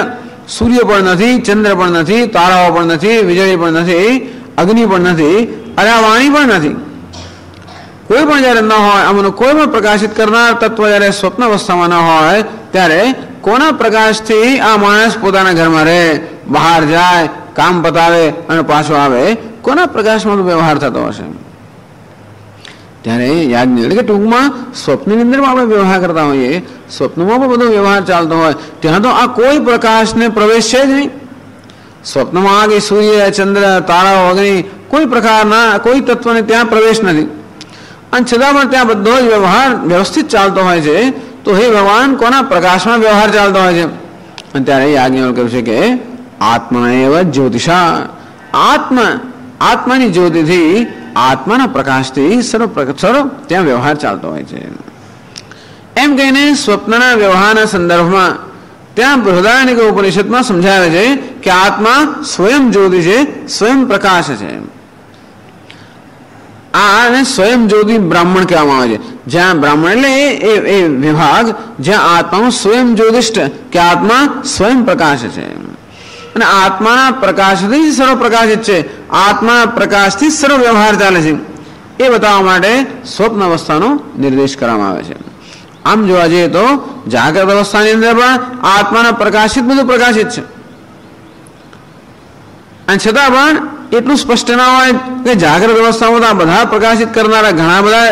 સૂર્ય પણ નથી, ચંદ્ર પણ નથી, તારાઓ પણ નથી, વીજળી પણ નથી, અગ્નિ પણ નથી, અને આ વાણી પણ નથી. કોઈ પણ જયારે ન હોય, આમાંનું કોઈ પણ પ્રકાશિત કરનાર તત્વ જયારે સ્વપ્ન અવસ્થામાં ન હોય ત્યારે કોના પ્રકાશથી આ માણસ પોતાના ઘરમાં રહે, બહાર જાય, કામ પતાવે અને પાછો આવે? કોના પ્રકાશમાં વ્યવહાર થતો હશે? ત્યારે યાજ્ઞ એટલે કે ટૂંકમાં સ્વપ્નની અંદર આપણે વ્યવહાર કરતા હોઈએ, સ્વપ્નમાં પણ બધો વ્યવહાર ચાલતો હોય, ત્યાં તો આ કોઈ પ્રકાશને પ્રવેશ છે જ નહીં. સ્વપ્નમાં આ કે સૂર્ય, ચંદ્ર, તારાઓ, અગ્નિ, કોઈ પ્રકારના કોઈ તત્વને ત્યાં પ્રવેશ નથી, અને છતાં પણ ત્યાં બધો જ વ્યવહાર વ્યવસ્થિત ચાલતો હોય છે. તો હે ભગવાન, કોના પ્રકાશમાં વ્યવહાર ચાલતો હોય છે? અને ત્યારે યાજ્ઞવલ્ક્ય કહ્યું છે કે આત્મા એવ જ્યોતિષા, આત્માની જ્યોતિથી, આત્માના પ્રકાશથી સર્વ ત્યાં વ્યવહાર ચાલતો હોય છે. એમ કહીને સ્વપ્નના વ્યવહારના સંદર્ભમાં ત્યાં બૃહદારણ્યક ઉપનિષદમાં સમજાવે છે કે આત્મા સ્વયં જ્યોતિ છે, સ્વયં પ્રકાશ છે. આ સ્વયં જ્યોતિ બ્રાહ્મણ કહેવામાં આવે છે, જ્યાં બ્રાહ્મણ એટલે એ વિભાગ જ્યાં આત્માનું સ્વયં જ્યોતિષ્ઠ કે આત્મા સ્વયં પ્રકાશ છે, અને આત્માના પ્રકાશથી સર્વ પ્રકાશિત છે, આત્માના પ્રકાશથી સર્વ વ્યવહાર ચાલે છે, એ બતાવવા માટે સ્વપ્ન અવસ્થાનો નિર્દેશ કરવામાં આવે છે. આમ જોવા જઈએ તો જાગ્રત અવસ્થાની અંદર પણ આત્માના પ્રકાશિત બધું પ્રકાશિત છે, અને છતાં પણ એટલું સ્પષ્ટ ના હોય કે જાગ્રત અવસ્થામાં આ બધા પ્રકાશિત કરનારા ઘણા બધા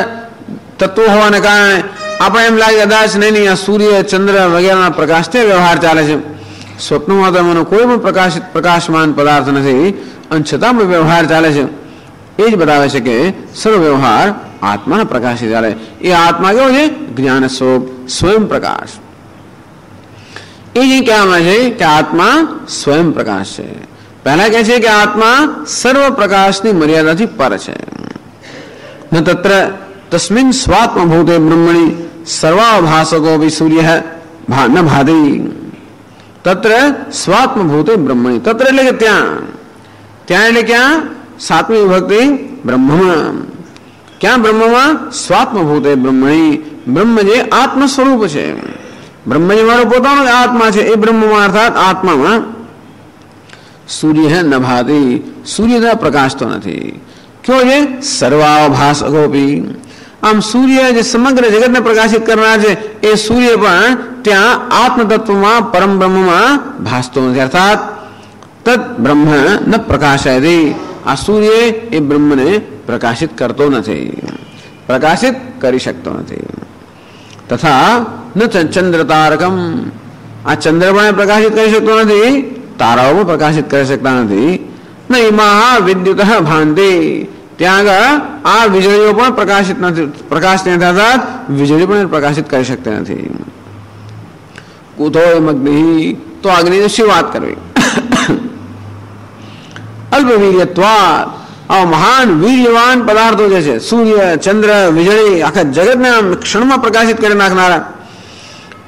તત્વો હોવાને કારણે આપણે એમ લાગે કદાચ નહીં આ સૂર્ય, ચંદ્ર વગેરેના પ્રકાશથી વ્યવહાર ચાલે છે. સ્વપ્નમાં તો એનો કોઈ પણ પ્રકાશમાન પદાર્થ નથી, અને છતાં પણ વ્યવહાર ચાલે છે. એ જ બતાવે છે કે સર્વ વ્યવહાર આત્માના પ્રકાશથી ચાલે. એ આત્મા કેવો છે? જ્ઞાન સ્વરૂપ, સ્વયં પ્રકાશ. એ જે કહેવામાં છે કે આત્મા સ્વયં પ્રકાશ છે. પહેલા કહે છે કે આત્મા સર્વ પ્રકાશની મર્યાદાથી પર છે. ન તત્ર તસ્મિન સ્વાત્મભૂતે બ્રહ્મણી સર્વાભાસકો વિ સૂર્ય ન ભાતી. તત્ર સ્વાત્મભૂતે બ્રહ્મણી, તત્ર એટલે કે ત્યાં એટલે ક્યાં? સાતમી વિભક્તિ બ્રહ્મમાં. ક્યાં બ્રહ્મમાં? સ્વાત્મભૂતે બ્રહ્મણી. બ્રહ્મ જે આત્મ સ્વરૂપ છે, બ્રહ્મ જે મારો પોતાનો આત્મા છે, એ બ્રહ્મમાં અર્થાત આત્મામાં સૂર્ય ન ભાતી, સૂર્યના પ્રકાશતો નથી. કયો છે? સર્વાભાસકોપી. આમ સૂર્ય જે સમગ્ર જગતને પ્રકાશિત કરનાર છે, એ સૂર્ય પણ ત્યાં આત્મ તત્વમાં પરમ બ્રહ્મમાં ભાસતો નથી. અર્થાત તદ બ્રહ્મ ન પ્રકાશયતિ. આ સૂર્ય એ બ્રહ્મને પ્રકાશિત કરતો નથી, પ્રકાશિત કરી શકતો નથી. તથા ન ચંદ્ર તારકમ. આ ચંદ્ર પણ પ્રકાશિત કરી શકતો નથી, તારાઓ પણ પ્રકાશિત કરી શકતા નથી. ન ઇમા વિદ્યુત ભાંતિ. ત્યાં આગળ આ વીજળીઓ પણ પ્રકાશિત નથી, પ્રકાશ નહીં થતા વીજળી પણ પ્રકાશિત કરી શકતી નથી. કુતો અગ્નિ. તો અગ્નિની શી વાત કરવી? અલ્પવીર્યત્વાદ. આ મહાન વીર્યવાન પદાર્થો જે છે, સૂર્ય, ચંદ્ર, વીજળી, આખા જગતને ક્ષણમાં પ્રકાશિત કરી નાખનારા,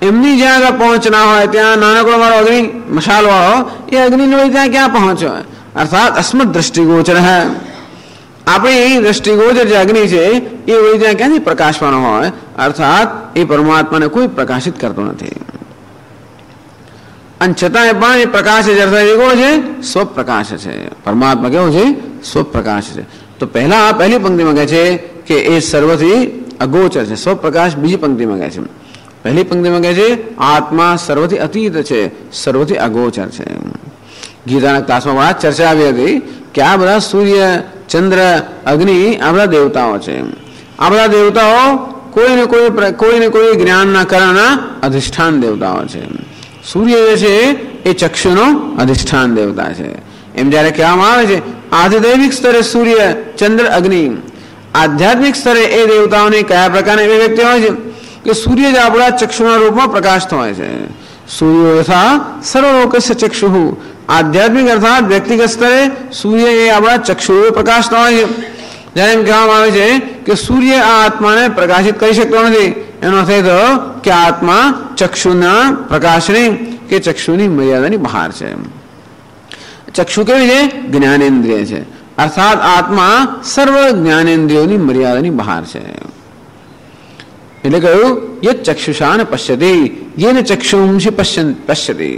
એમની જ્યાં આગળ પહોંચના હોય ત્યાં નાનકડો મારો અગ્નિ મશાલ વાળો એ અગ્નિનો ત્યાં ક્યાં પહોંચ્યો? અર્થાત અસ્મદ દ્રષ્ટિગોચર હે. આપણી દ્રષ્ટિગોચર જે અગ્નિ છે એ વળી ત્યાં ક્યાંથી પ્રકાશવાનો હોય? અર્થાત એ પરમાત્માને કોઈ પ્રકાશિત કરતો નથી. અને છતાંય પણ એ પ્રકાશ છે, કેવો છે? સ્વપ્રકાશ છે. પરમાત્મા કેવો છે? સ્વપ્રકાશ છે. તો પહેલી પંક્તિમાં કહે છે કે એ સર્વથી અગોચર છે. સ્વપ્રકાશ બીજી પંક્તિમાં કહે છે. પહેલી પંક્તિમાં કહે છે આત્મા સર્વથી અતીત છે, સર્વથી અગોચર છે. ગીતાના ક્લાસમાં વાત ચર્ચા આવી હતી કે આ બધા સૂર્ય, ચંદ્ર, અગ્નિ આ બધા દેવતાઓ છે. આ બધા દેવતાઓ કોઈને કોઈ જ્ઞાનના કારણના અધિષ્ઠાન દેવતાઓ છે. સૂર્ય જે છે એ ચક્ષુનો અધિષ્ઠાન દેવતા છે. એમ જયારે કહેવામાં આવે છે આધિદૈવિક સ્તરે સૂર્ય, ચંદ્ર, અગ્નિ, આધ્યાત્મિક સ્તરે એ દેવતાઓની કયા પ્રકારની અભિવ્યક્તિ હોય છે કે સૂર્ય જ આપણા ચક્ષુના રૂપમાં પ્રકાશતો હોય છે. સૂર્ય યથા સર્વલોકસ્ય ચક્ષુ. આધ્યાત્મિક અર્થાત વ્યક્તિગત સ્તરે સૂર્ય એ આપણા ચક્ષુ પ્રકાશતો હોય છે. જ્યારે એમ કહેવામાં આવે છે કે સૂર્ય આ આત્માને પ્રકાશિત કરી શકતો નથી, એનો અર્થ એ થયો કે આત્મા ચક્ષુના પ્રકાશની કે ચક્ષુની મર્યાદાની બહાર છે. ચક્ષુ કેવી છે? જ્ઞાનેન્દ્રિય છે. અર્થાત આત્મા સર્વ જ્ઞાનેન્દ્રિયોની મર્યાદાની બહાર છે. એટલે કહ્યું યત ચક્ષુષાન પશ્યતિ યેન ચક્ષુંષી પશ્યતિ.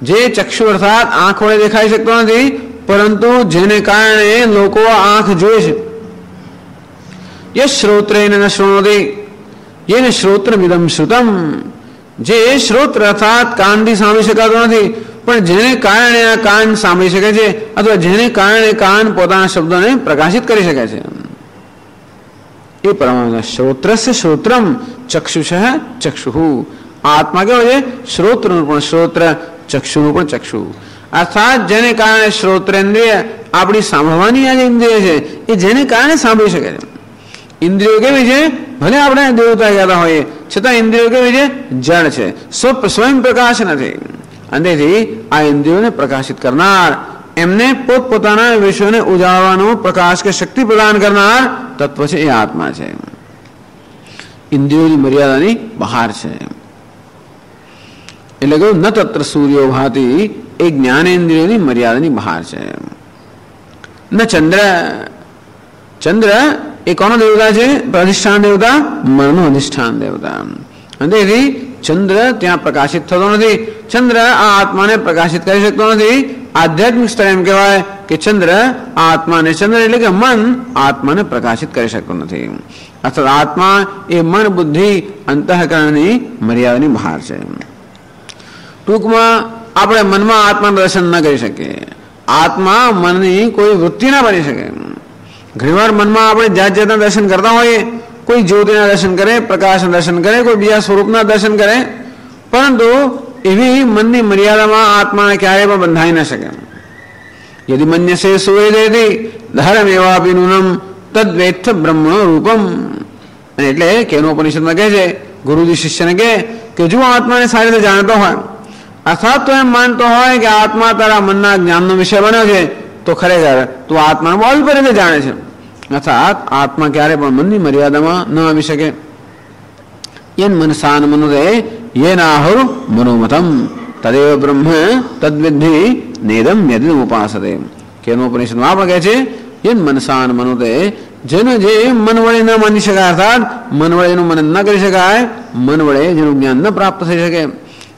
જે ચક્ષુ અર્થાત આંખ વડે દેખાઈ શકતો નથી, પરંતુ જેને કારણે લોકો આંખ જોઈ છે. યશ શ્રોત્રેન ન શૃણોતિ યેન શ્રોત્રમિદમ શ્રુતમ. જે શ્રોત્ર અર્થાત કાનથી સાંભળી શકાતો નથી, પણ જેને કારણે આ કાન સાંભળી શકે છે, અથવા જેને કારણે કાન પોતાના શબ્દોને પ્રકાશિત કરી શકે છે, એ પરમાત્મા. શ્રોત્રસ્ય શ્રોત્રમ ચક્ષુષ ચક્ષુ. આત્મા કેવો છે? શ્રોત્રનું પણ શ્રોત્ર, ચક્ષુનું પણ ચક્ષુ. અર્થાત જેને કારણે શ્રોત્રેન્દ્રિય આપણી સાંભળવાની આ જે ઇન્દ્રિય છે એ જેને કારણે સાંભળી શકે છે. ઇન્દ્રિયો કેવી છે? ભલે આપણે દેવતા કહેતા હોઈએ છતાં ઇન્દ્રિયો કેવી છે? જડ છે, સ્વયં પ્રકાશ નથી. અને તેથી આ ઇન્દ્રિયોને પ્રકાશિત કરનાર, એમને પોતપોતાના વિશ્વને ઉજાળવાનો પ્રકાશ કે શક્તિ પ્રદાન કરનાર તત્વ છે એ આત્મા છે. ઇન્દ્રિયોની મર્યાદાની બહાર છે. એટલે કહ્યું ન તત્ર સૂર્યો ભાતિ. એ જ્ઞાનેન્દ્રિયોની મર્યાદાની બહાર છે. ન ચંદ્ર. ચંદ્ર એ કોનો દેવતા છે? અધિષ્ઠાન દેવતા, મનનો અધિષ્ઠાન દેવતા. અને તેથી ચંદ્ર ત્યાં પ્રકાશિત થતો નથી. ચંદ્ર આ આત્માને પ્રકાશિત કરી શકતો નથી. આધ્યાત્મિક સ્તરે એમ કહેવાય કે ચંદ્ર આત્માને, ચંદ્ર એટલે કે મન આત્માને પ્રકાશિત કરી શકતો નથી. અર્થાત આત્મા એ મન, બુદ્ધિ, અંતઃકરણની મર્યાદાની બહાર છે. ટૂંકમાં આપણે મનમાં આત્માનું દર્શન ન કરી શકીએ. આત્મા મનની કોઈ વૃત્તિ ના બની શકે. ઘણીવાર મનમાં આપણે જાત જાતના દર્શન કરતા હોઈએ. કોઈ જ્યોતિના દર્શન કરે, પ્રકાશના દર્શન કરે, કોઈ બીજા સ્વરૂપના દર્શન કરે, પરંતુ એવી મનની મર્યાદામાં આત્માને ક્યારેય પણ બંધાઈ ન શકે. યદિ મન્યસે સુવેદેતિ ધર્મેવાપી નૂનમ તદ્વેત્થ બ્રહ્મણો રૂપમ. અને એટલે કેનોપનિષદમાં કહે છે, ગુરુજી શિષ્યને કહે કે જો આત્માને સારી રીતે જાણતો હોય, અર્થાત તો એમ માનતો હોય કે આત્મા તારા મનના જ્ઞાનનો વિષય બન્યો છે, તો ખરેખર તું આત્માને બહુ અલ્પ રીતે જાણે છે. અર્થાત આત્મા ક્યારે પણ મનની મર્યાદામાં ન આવી શકે. યન મનસાન મનુદે યેનાહુર મનોમતમ તદેવ બ્રહ્મ તદ્વિદ્ધિ નેદમ યદિદમ ઉપાસતે. કેનોપનિષદમાં આપણે કહે છે યન મનસાન મનુદે, જેને જે મન વડે ન માની શકાય, અર્થાત મન વડે એનું મનન ન કરી શકાય, મન વડે જેનું જ્ઞાન ન પ્રાપ્ત થઈ શકે.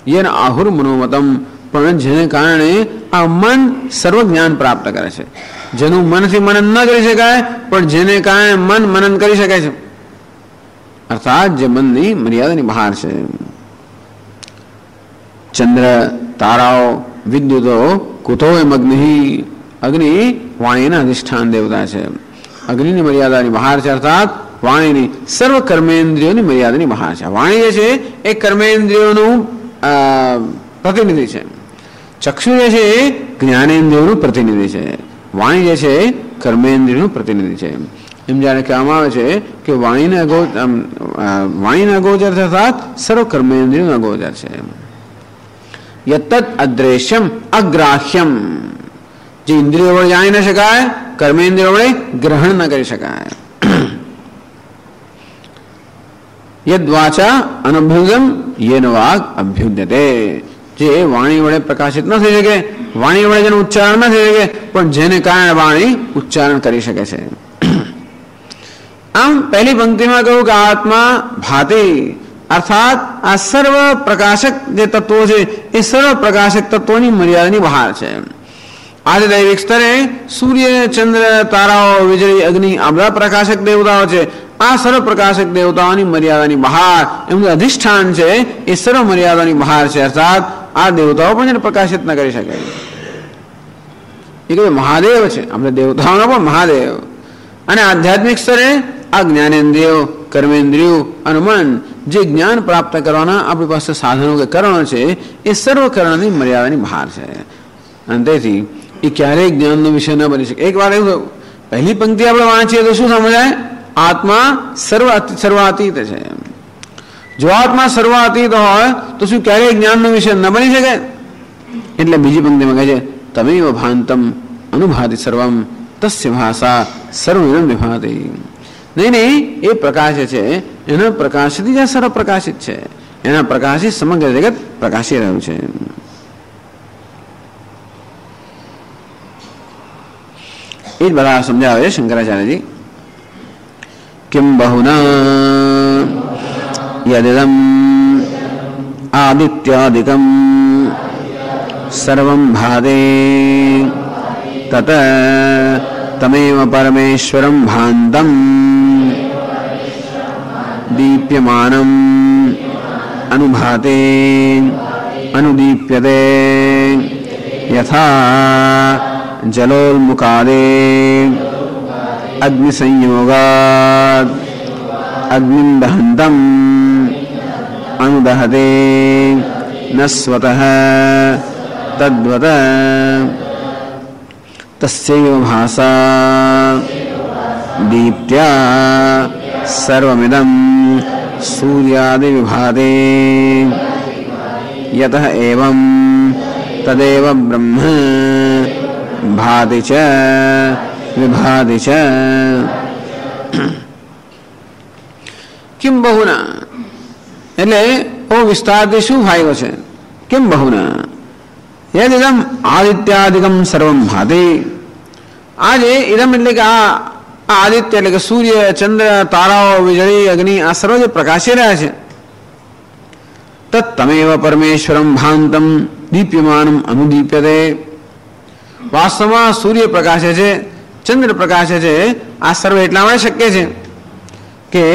યેન આહુર મનોમતમ, પણ જેને કારણે આ મન સર્વ જ્ઞાન પ્રાપ્ત કરે છે. જેનું મનથી મનન ન કરી શકાય, પણ જેને કારણે મન મનન કરી શકે છે. અર્થાત જે મનની મર્યાદાની બહાર છે. ચંદ્ર, તારાઓ વિદ્યુતો કુતો એમ અગ્નિ, અગ્નિ વાણીના અધિષ્ઠાન દેવતા છે. અગ્નિની મર્યાદાની બહાર છે, અર્થાત વાણીની સર્વ કર્મેન્દ્રિયોની મર્યાદાની બહાર છે. વાણી જે છે એ કર્મેન્દ્રિયોનું પ્રતિનિધિ છે. ચક્ષુ જે છે એ જ્ઞાનેન્દ્રિયોનું પ્રતિનિધિ છે. વાણી જે છે એ કર્મેન્દ્રિયોનું પ્રતિનિધિ છે. એમ જ્યારે કહેવામાં આવે છે કે વાણીના અગોચર છે, અર્થાત સર્વ કર્મેન્દ્રિયોનું અગોચર છે. યત્તદ અદ્રેશ્યમ અગ્રાહ્યમ, જે ઇન્દ્રિયો વડે જાણી ન શકાય, કર્મેન્દ્રિયો વડે ગ્રહણ ન કરી શકાય. યદ વાચા અનભ્યુદમ યેન વાગ અભ્યુદ્યતે, જે વાણી વડે પ્રકાશિત ન થઈ શકે, વાણી વડે જેનું ઉચ્ચારણ ન થઈ શકે, પણ જેને કારણે વાણી ઉચ્ચારણ કરી શકે છે. આમ પહેલી પંક્તિમાં કહ્યું કે આત્મા ભાતિ, અર્થાત આ સર્વ પ્રકાશક જે તત્વો છે એ સર્વ પ્રકાશક તત્વોની મર્યાદાની બહાર છે. આજે દૈવિક સ્તરે સૂર્ય, ચંદ્ર, તારાઓ, વીજળી, અગ્નિ આ બધા પ્રકાશક દેવતાઓ છે. આ સર્વ પ્રકાશક દેવતાઓની મર્યાદાની બહાર એમનું અધિષ્ઠાન છે એ સર્વ મર્યાદાની બહાર છે, અર્થાત આ દેવતાઓ પણ એને પ્રકાશિત ન કરી શકે. એ કહે મહાદેવ છે, આપણે દેવતાઓનો પણ મહાદેવ. અને આધ્યાત્મિક સ્તરે આ જ્ઞાનેન્દ્રિયો, કર્મેન્દ્રિયો અને મન જે જ્ઞાન પ્રાપ્ત કરવાના આપણી પાસે સાધનો કે કરણો છે એ સર્વ કરણની મર્યાદાની બહાર છે. અને તેથી એ ક્યારેય જ્ઞાનનો વિષય ન બની શકે. એક વાર એવું પહેલી પંક્તિ આપણે વાંચીએ તો શું સમજાય? આત્મા સર્વાતીત છે. જો આત્મા સર્વાતીત હોય તો શું ક્યારેય જ્ઞાનનો વિષય ન બની શકે? એટલે બીજી પંક્તિમાં કહે છે તમેવ ભાંતમ અનુભાતિ સર્વમ તસ્ય ભાષા સર્વમિદં વિભાતિ. નહીં, એ પ્રકાશ છે એના પ્રકાશથી જ સર્વ પ્રકાશિત છે. એના પ્રકાશથી સમગ્ર જગત પ્રકાશી રહ્યું છે. એ જ બધા સમજાવે છે શંકરાચાર્યજી. કિમ બહુના યદિદમ આદિત્યાદિકમ સર્વં ભાદે તત તમેવ પરમેશ્વરં ભાંતમ દીપ્યમાનમ અનુભાતે અનુદીપ્યતે યથા જલોન્મુખાદે અગ્નિસંયોગાદ અગ્નિં દહંતમ અનુદહતે ન સ્વતઃ તદ્વત તસ્યૈવ ભાસા દીપ્ત્યા સર્વમિદં સૂર્યાદિ વિભાતે યતઃ એવં તદેવ બ્રહ્મ ભાતિ ચ વિભાતિ ચ. કિમ બહુના એટલે ઓ વિસ્તારથી શું ફાયદો છે? કિમ બહુના યદિદમ આદિત્યાદિકમ સર્વમ ભાતિ. આજે ઇદમ એટલે કે આ આદિત્ય એટલે કે સૂર્ય, ચંદ્ર, તારાઓ, વીજળી, અગ્નિ આ સર્વ જે પ્રકાશી રહ્યા છે તત્તમેવ પરમેશ્વરમ ભાંતમ દીપ્યમાનમ અનુદીપ્યતે. વાસ્તવમાં સૂર્ય પ્રકાશે છે, ચંદ્ર પ્રકાશે છે. આ સર્વ એટલા માટે શક્ય છે કે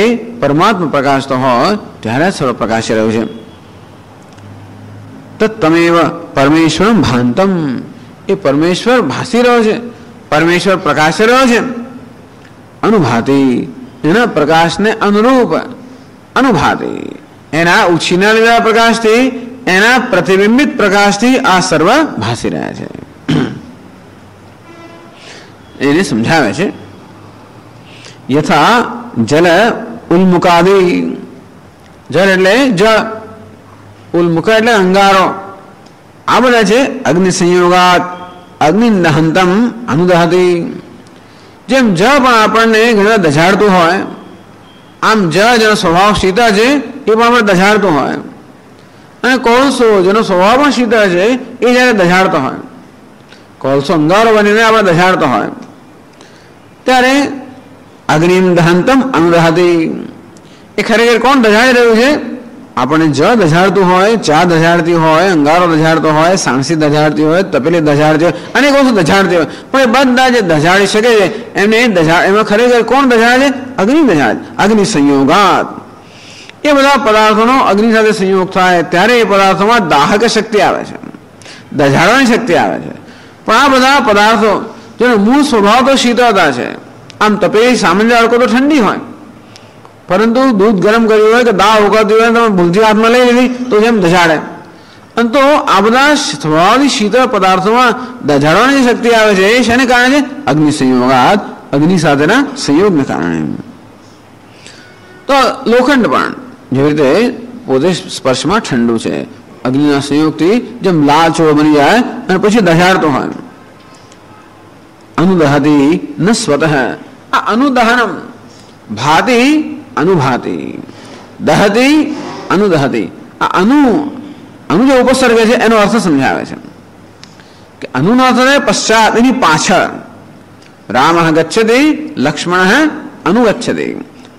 પરમાત્મા પ્રકાશતો હોય ત્યારે સર્વ પ્રકાશી રહ્યું છે. તત્તમેવ પરમેશ્વરમ ભાંતમ, એ પરમેશ્વર ભાસી રહ્યો છે, પરમેશ્વર પ્રકાશી રહ્યો છે. અનુભાતિ, એના પ્રકાશને અનુરૂપ અનુભાતિ, એના ઉછીના લીધા પ્રકાશથી, એના પ્રતિબિંબિત પ્રકાશથી આ સર્વ ભાસી રહ્યા છે. એને સમજાવે છે યથા જલ ઉલ્મુકાદિ. જલ એટલે જળ, ઉલ્મુખ એટલે અંગારો. આ બધા છે અગ્નિ સંયોગાત અગ્નિ દહંતમ અનુદહતિ. જેમ જળ પણ આપણને ઘણા દઝાડતું હોય, આમ જળ જેનો સ્વભાવ શીતળ છે એ પણ આપણે દઝાડતું હોય, અને કોલસો જેનો સ્વભાવ પણ શીતળ છે એ જ્યારે દઝાડતો હોય, કોલસો અંગારો બનીને આપણે દઝાડતો હોય ત્યારે અગ્નિમ દહંતમ અનુદહતિ. એ ખરેખર કોણ દઝાડી રહ્યું છે? આપણને જળ દઝાડતું હોય, ચા દઝાડતી હોય, અંગારો દઝાડતો હોય, સાણસી દઝાડતી હોય, તપેલી દઝાડતી હોય, અનેક વસ્તુ દઝાડતી હોય, પણ એ બધા જે દઝાડી શકે છે એમને એમાં ખરેખર કોણ દઝાડે છે? અગ્નિ દઝાડે. અગ્નિ સંયોગાત. એ બધા પદાર્થોનો અગ્નિ સાથે સંયોગ થાય ત્યારે એ પદાર્થોમાં દાહક શક્તિ આવે છે. દજાડવાની શક્તિ આવે છે. પણ આ બધા પદાર્થો જેનો મૂળ સ્વભાવ તો શીતળતા છે. આમ તપેલી સામાન્ય અડકો તો ઠંડી હોય, પરંતુ દૂધ ગરમ કર્યું હોય કે દાળ ઉકળતી હોય તમે ભૂલથી હાથમાં લઈ લીધી તો જેમ દજાડે. અને તો આ બધા સ્વભાવથી શીતળ પદાર્થોમાં દજાડવાની શક્તિ આવે છે. એ શેને કારણે છે? અગ્નિ સંયોગાત, અગ્નિ સાથેના સંયોગને કારણે. તો લોખંડ પણ જેવી રીતે પોતે સ્પર્શમાં ઠંડુ છે, અગ્નિના સંયોગથી જેમ લાલ ચોળ બની જાય અને પછી દજાડતો હોય. અનુદહતિ ન સ્વતઃ. આ અનુદહનમ ભાતિ અનુભાતિ, દહતિ અનુદહતિ. આ અનુ જે ઉપસર્ગ છે એનો અર્થ સમજાવે છે કે અનુનો અર્થ છે પશ્ચાત, એની પાછળ. રામ ગચ્છતિ લક્ષ્મણ અનુગચ્છતિ.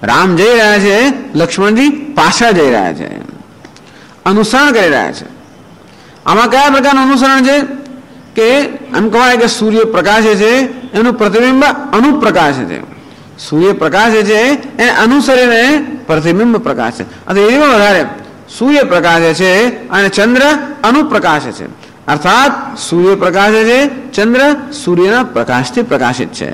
રામ જઈ રહ્યા છે, લક્ષ્મણજી પાછળ જઈ રહ્યા છે, અનુસરણ કરી રહ્યા છે. આમાં કયા પ્રકારનું અનુસરણ છે કે એમ કહેવાય કે સૂર્ય પ્રકાશે છે એનું પ્રતિબિંબ અનુપ્રકાશ છે. સૂર્ય પ્રકાશ છે એને અનુસરીને પ્રતિબિંબ પ્રકાશ છે. અથવા એમાં વધારે સૂર્ય પ્રકાશ છે અને ચંદ્ર અનુપ્રકાશ છે. અર્થાત સૂર્ય પ્રકાશ છે, ચંદ્ર સૂર્યના પ્રકાશથી પ્રકાશિત છે.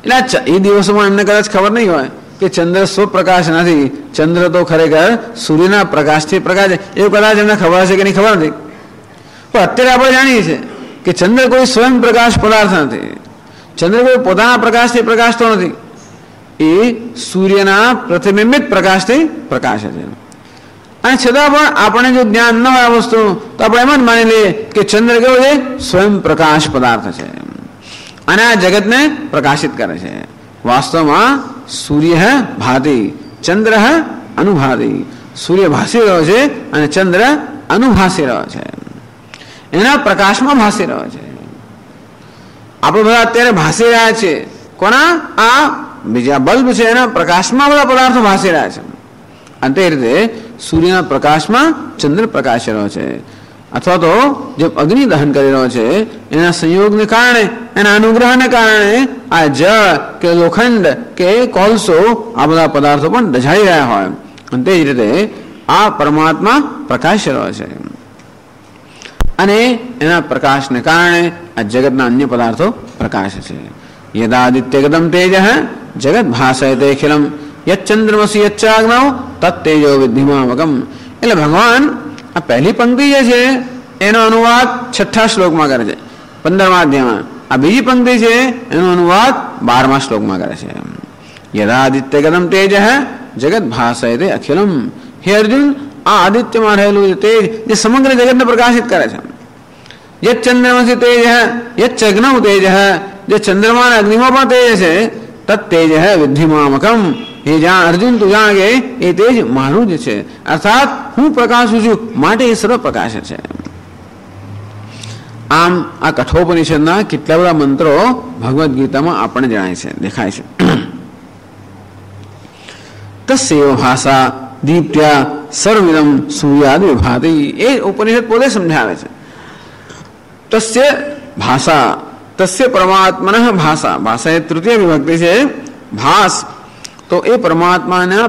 એટલે એ દિવસોમાં એમને કદાચ ખબર નહીં હોય કે ચંદ્ર સ્વપ્રકાશ નથી, ચંદ્ર તો ખરેખર સૂર્યના પ્રકાશથી પ્રકાશ. એવું કદાચ એમને ખબર છે કે નહીં ખબર નથી. પણ અત્યારે આપણે જાણીએ છીએ કે ચંદ્ર કોઈ સ્વયં પ્રકાશ પદાર્થ નથી, ચંદ્ર કોઈ પોતાના પ્રકાશથી પ્રકાશતો નથી, એ સૂર્યના પ્રતિબિંબિત પ્રકાશથી પ્રકાશે છે. અને છતાં પણ આપણે જો જ્ઞાન ન હોય આ વસ્તુ તો આપણે એમ જ માની લઈએ કે ચંદ્ર કેવો છે? સ્વયં પ્રકાશ પદાર્થ છે અને આ જગતને પ્રકાશિત કરે છે. વાસ્તવમાં સૂર્ય ભાતિ, ચંદ્ર અનુભાતિ. સૂર્ય ભાસી રહ્યો છે અને ચંદ્ર અનુભાસી રહ્યો છે, એના પ્રકાશમાં ભાસી રહ્યો છે. આપણે બધા અત્યારે ભાસી રહ્યા છીએ કોના? આ બીજા બલ્બ છે એના પ્રકાશમાં બધા પદાર્થો ભાસી રહ્યા છે. અને તે રીતે સૂર્યના પ્રકાશમાં ચંદ્ર પ્રકાશી રહ્યો છે. અથવા તો જે અગ્નિ દહન કરી રહ્યો છે એના સંયોગને કારણે, એના અનુગ્રહને કારણે આ જળ કે લોખંડ કે કોલસો આ બધા પદાર્થો પણ દજાઈ રહ્યા હોય. અને તે જ રીતે આ પરમાત્મા પ્રકાશી રહ્યો છે અને એના પ્રકાશને કારણે આ જગતના અન્ય પદાર્થો પ્રકાશ છે. યદાદિત્યગતમ તેજ જગત ભાસયતે અખિલમ યચ્ચંદ્રમસી યચ્ચાગ્નૌ તત્તેજો વિદ્ધિમામકમ. એટલે ભગવાન આ પહેલી પંક્તિ જે છે એનો અનુવાદ 6થા શ્લોકમાં કરે છે 15મા અધ્યાયમાં. આ બીજી પંક્તિ છે એનો અનુવાદ 12મા શ્લોકમાં કરે છે. યદાદિત્યગતમ તેજ જગત ભાસયતે અખિલમ. હે અર્જુન, આ આદિત્યમાં રહેલું તેજ જે સમગ્ર જગતને પ્રકાશિત કરે છે. યચ્ચંદ્રમસી તેજ યચ્ચગ્નૌ તેજ, જે ચંદ્રમા અને અગ્નિમાં પણ તેજ છે, તત્તેજ વિદ્ધિમામકમ. એ જાણ અર્જુન, તું જાણ કે એ તેજ મારું જ છે, અર્થાત હું પ્રકાશું છું માટે એ સર્વ પ્રકાશ છે. આમ આ કઠોપનિષદના કેટલા બધા મંત્રો ભગવદ્ ગીતામાં આપણને જણાય છે, દેખાય છે. તસ્યૈવ ભાષા દીપ્ત્યા સર્વમિદં સૂર્યાદિ વિભાતિ. એ ઉપનિષદ પોતે સમજાવે છે. તસ્ય ભાષા, તસ્ય પરમાત્મનઃ ભાષા. ભાષા એ તૃતીય વિભક્તિ છે. ભાસ તો એ પરમાત્માના